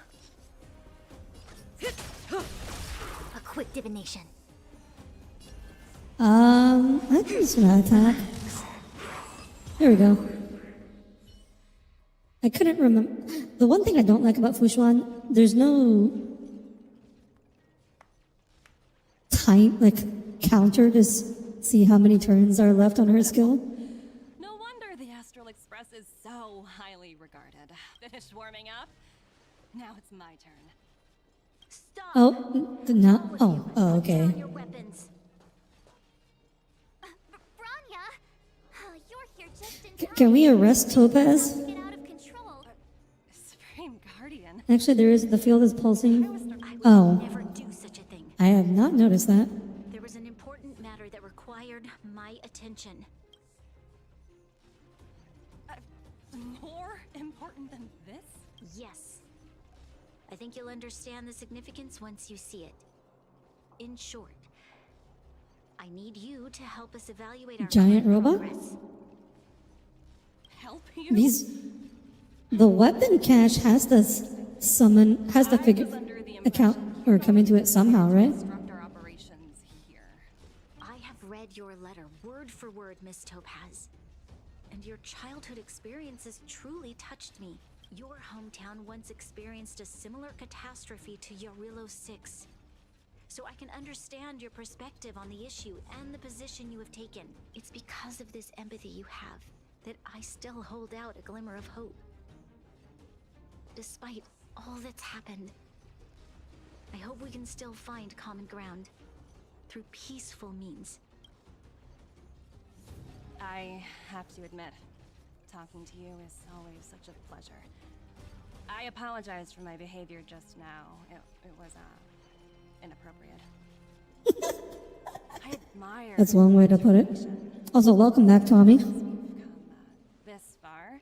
A quick divination. I think it's gonna attack. There we go. I couldn't remember. The one thing I don't like about Fushuan, there's no time, counter to see how many turns are left on her skill. No wonder the Astral Express is so highly regarded. Finished warming up? Now it's my turn. Stop. Oh, no. Oh, okay. Your weapons. Branya, you're here just in time. Can we arrest Topaz? Get out of control. Supreme Guardian. Actually, the field is pulsing. Oh. Never do such a thing. I have not noticed that. There was an important matter that required my attention. More important than this? Yes. I think you'll understand the significance once you see it. In short, I need you to help us evaluate our Giant current robot? progress. Help you? The weapon cache has the figure account or come into it somehow, right? I have read your letter word for word, Miss Topaz. And your childhood experiences truly touched me. Your hometown once experienced a similar catastrophe to Yarilo 6. So I can understand your perspective on the issue and the position you have taken. It's because of this empathy you have that I still hold out a glimmer of hope. Despite all that's happened, I hope we can still find common ground through peaceful means. I have to admit, talking to you is always such a pleasure. I apologize for my behavior just now. It was, inappropriate. I admire... That's one way to put it. Also, welcome back, Tommy. This far.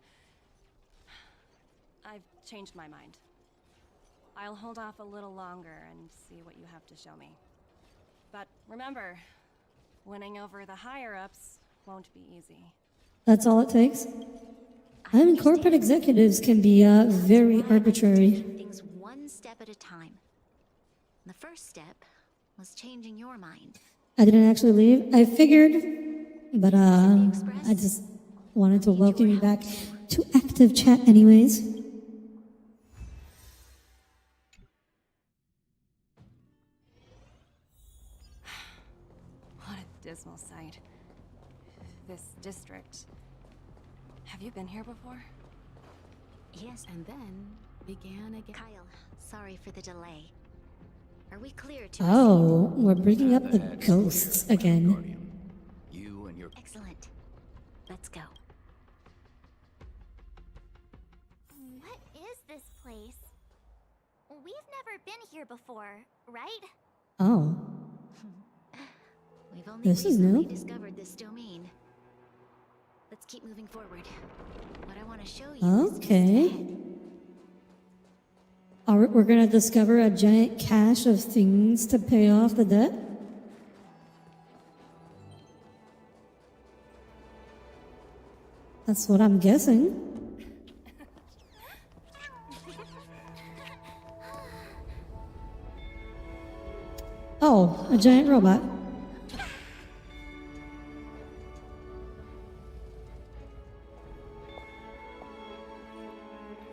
I've changed my mind. I'll hold off a little longer and see what you have to show me. But remember, winning over the higher-ups won't be easy. That's all it takes? I mean, corporate executives can be very arbitrary. Things one step at a time. The first step was changing your mind. I didn't actually leave. I figured, but I just wanted to welcome you back to active chat anyways. What a dismal sight. This district. Have you been here before? Yes, and then began again. Kyle, sorry for the delay. Are we clear to Oh, we're bringing up the ghosts again. You and your... Excellent. Let's go. What is this place? We've never been here before, right? Oh. We've only This is recently new. discovered this domain. Let's keep moving forward. What I want to show you is Okay. We're gonna discover a giant cache of things to pay off the debt? That's what I'm guessing. Oh, a giant robot.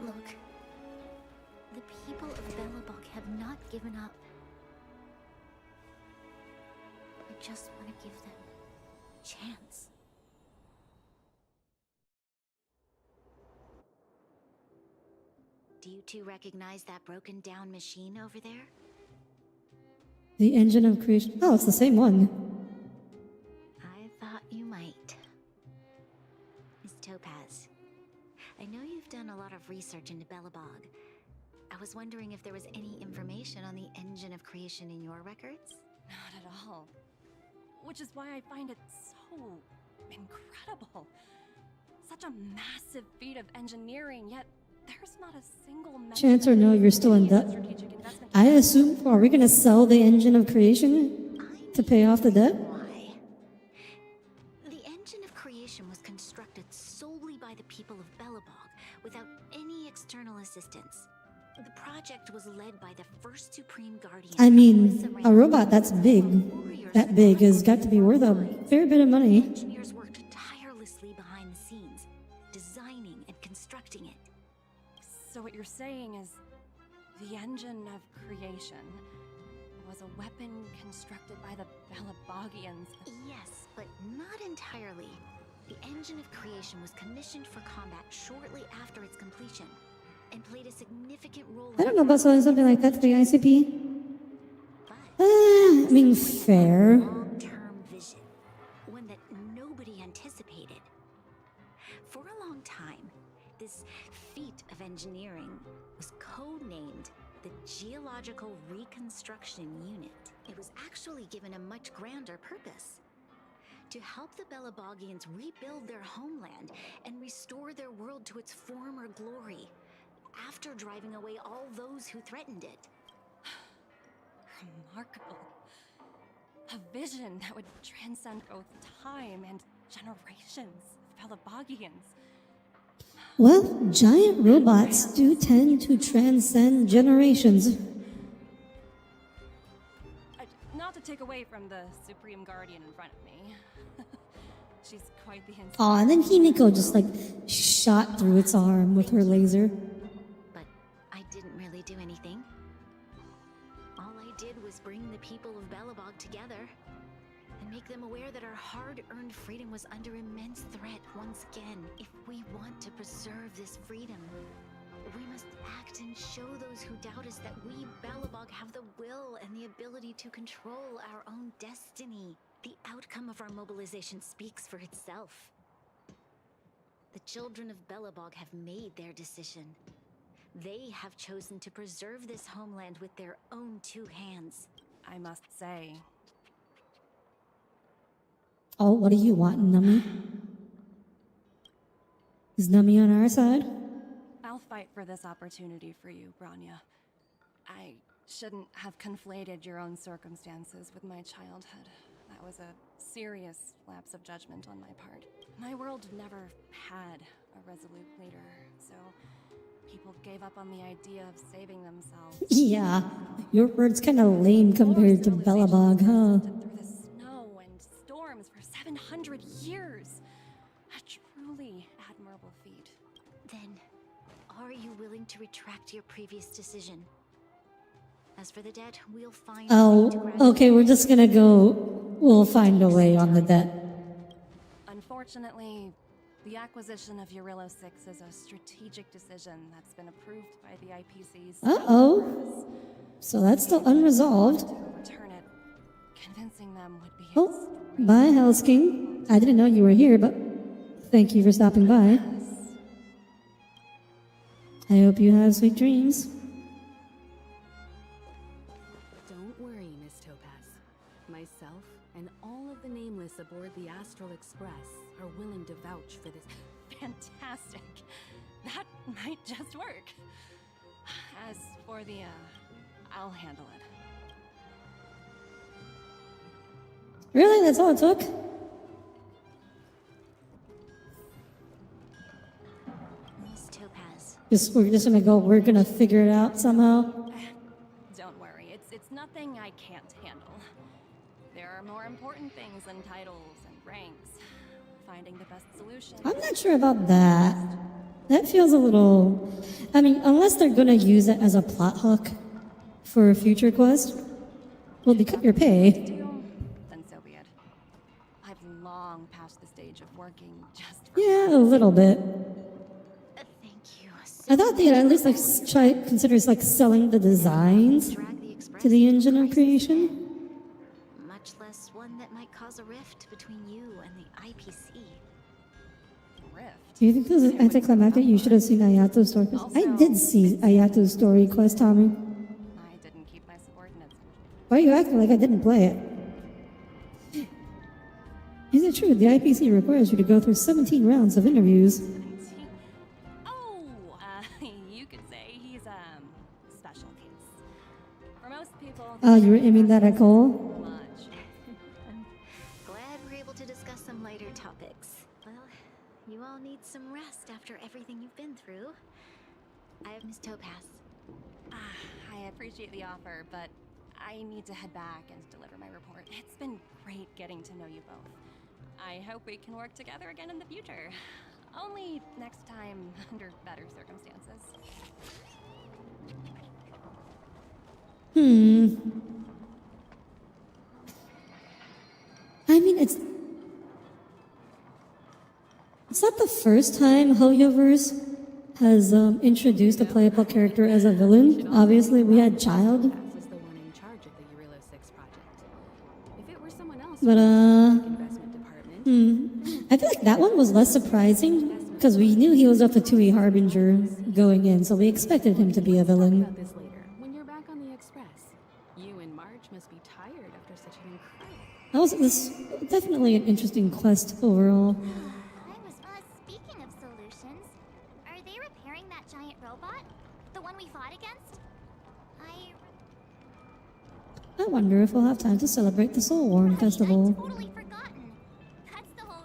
Look. The people of Belobog have not given up. I just want to give them a chance. Do you two recognize that broken down machine over there? The engine of creation. Oh, it's the same one. I thought you might. Miss Topaz, I know you've done a lot of research into Belobog. I was wondering if there was any information on the engine of creation in your records? Not at all. Which is why I find it so incredible. Such a massive feat of engineering, yet there's not a single mention. Chance or no, you're still in debt. I assume, are we gonna sell the engine of creation to pay off the debt? Why? The engine of creation was constructed solely by the people of Belobog, without any external assistance. The project was led by the first Supreme Guardian. I mean, a robot that's big, that big, has got to be worth a fair bit of money. Engineers worked tirelessly behind the scenes, designing and constructing it. So what you're saying is the engine of creation was a weapon constructed by the Belabogians. Yes, but not entirely. The engine of creation was commissioned for combat shortly after its completion, and played a significant role. I don't know about selling something like that to the ICP. I mean, fair. Long-term vision, one that nobody anticipated. For a long time, this feat of engineering was codenamed the Geological Reconstruction Unit. It was actually given a much grander purpose: to help the Belabogians rebuild their homeland and restore their world to its former glory, after driving away all those who threatened it. Remarkable. A vision that would transcend both time and generations of Belabogians. Well, giant robots do tend to transcend generations. Not to take away from the Supreme Guardian in front of me. She's quite the inside. Aw, and then Himiko just like shot through its arm with her laser. But I didn't really do anything. All I did was bring the people of Belobog together and make them aware that our hard-earned freedom was under immense threat once again. If we want to preserve this freedom, we must act and show those who doubt us that we, Belobog, have the will and the ability to control our own destiny. The outcome of our mobilization speaks for itself. The children of Belobog have made their decision. They have chosen to preserve this homeland with their own two hands. I must say. Oh, what do you want, Nummy? Is Nummy on our side? I'll fight for this opportunity for you, Branya. I shouldn't have conflated your own circumstances with my childhood. That was a serious lapse of judgment on my part. My world never had a resolute leader, so people gave up on the idea of saving themselves. Yeah, your word's kind of lame compared to Belobog, huh? Through the snow and storms for 700 years. A truly admirable feat. Then, are you willing to retract your previous decision? As for the debt, we'll find a way to grab Okay, we're just gonna go. We'll find a way on the debt. Unfortunately, the acquisition of Eurillo 6 is a strategic decision that's been approved by the IPC's. Uh-oh. So that's still unresolved. Return it. Convincing them would be. Oh, bye, Hell's King. I didn't know you were here, but thank you for stopping by. I hope you have sweet dreams. Don't worry, Miss Topaz. Myself and all of the nameless aboard the Astral Express are willing to vouch for this. Fantastic. That might just work. As for the, I'll handle it. Really? That's all it took? Miss Topaz. We're just gonna go, we're gonna figure it out somehow. Don't worry, it's nothing I can't handle. There are more important things than titles and ranks. Finding the best solution. I'm not sure about that. That feels a little... I mean, unless they're gonna use it as a plot hook for a future quest. Well, they cut your pay. Then so be it. I've long passed the stage of working just for... Yeah, a little bit. Thank you so I thought they'd at least like consider like selling the designs to the engine of creation. Much less one that might cause a rift between you and the IPC. Do you think this is anticlimactic? You should have seen Ayato's story quest. I did see Ayato's story quest, Tommy. I didn't keep my subordinates. Why are you acting like I didn't play it? Is it true? The IPC requires you to go through 17 rounds of interviews. You could say he's special case. For most people. Oh, you were aiming that at Cole? I'm glad we're able to discuss some lighter topics. Well, you all need some rest after everything you've been through. I have Miss Topaz. I appreciate the offer, but I need to head back and deliver my report. It's been great getting to know you both. I hope we can work together again in the future. Only next time under better circumstances. I mean, it's not the first time Hoyoverse has introduced a playable character as a villain. Obviously, we had Child. Is the one in charge of the Eurilo 6 project. If it were someone else, But, investment department. I feel like that one was less surprising because we knew he was a Fatui Harbinger going in, so we expected him to be a villain. About this later, when you're back on the Express. You and Marge must be tired after such an incredible... This definitely an interesting quest overall. Speaking of solutions, are they repairing that giant robot? The one we fought against? I wonder if we'll have time to celebrate the Soul Worn Festival.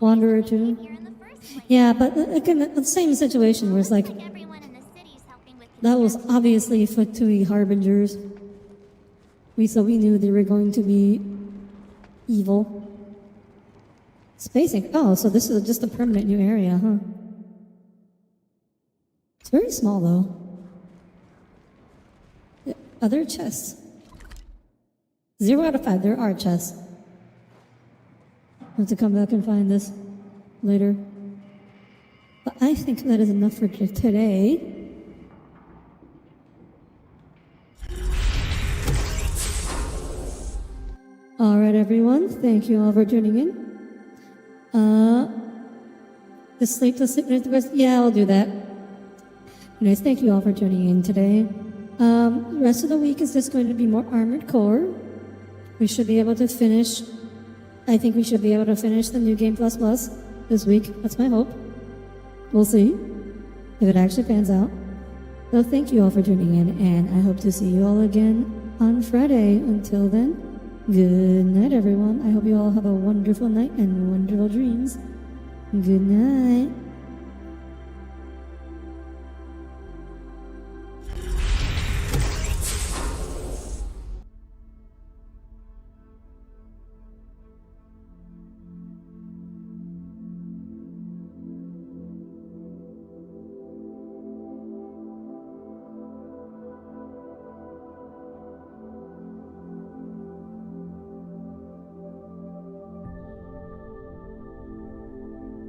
Wanderer 2. Yeah, but again, the same situation where it's like, that was obviously Fatui Harbingers. So we knew they were going to be evil. Spacing. Oh, so this is just a permanent new area, huh? It's very small, though. Yeah, other chests. 0 out of 5. There are chests. I'll have to come back and find this later. But I think that is enough for today. Alright, everyone. Thank you all for tuning in. The sleep. Yeah, I'll do that. Anyways, thank you all for tuning in today. The rest of the week is just going to be more Armored Core. We should be able to finish. I think we should be able to finish the New Game Plus Plus this week. That's my hope. We'll see if it actually pans out. So thank you all for tuning in, and I hope to see you all again on Friday. Until then, good night, everyone. I hope you all have a wonderful night and wonderful dreams. Good night.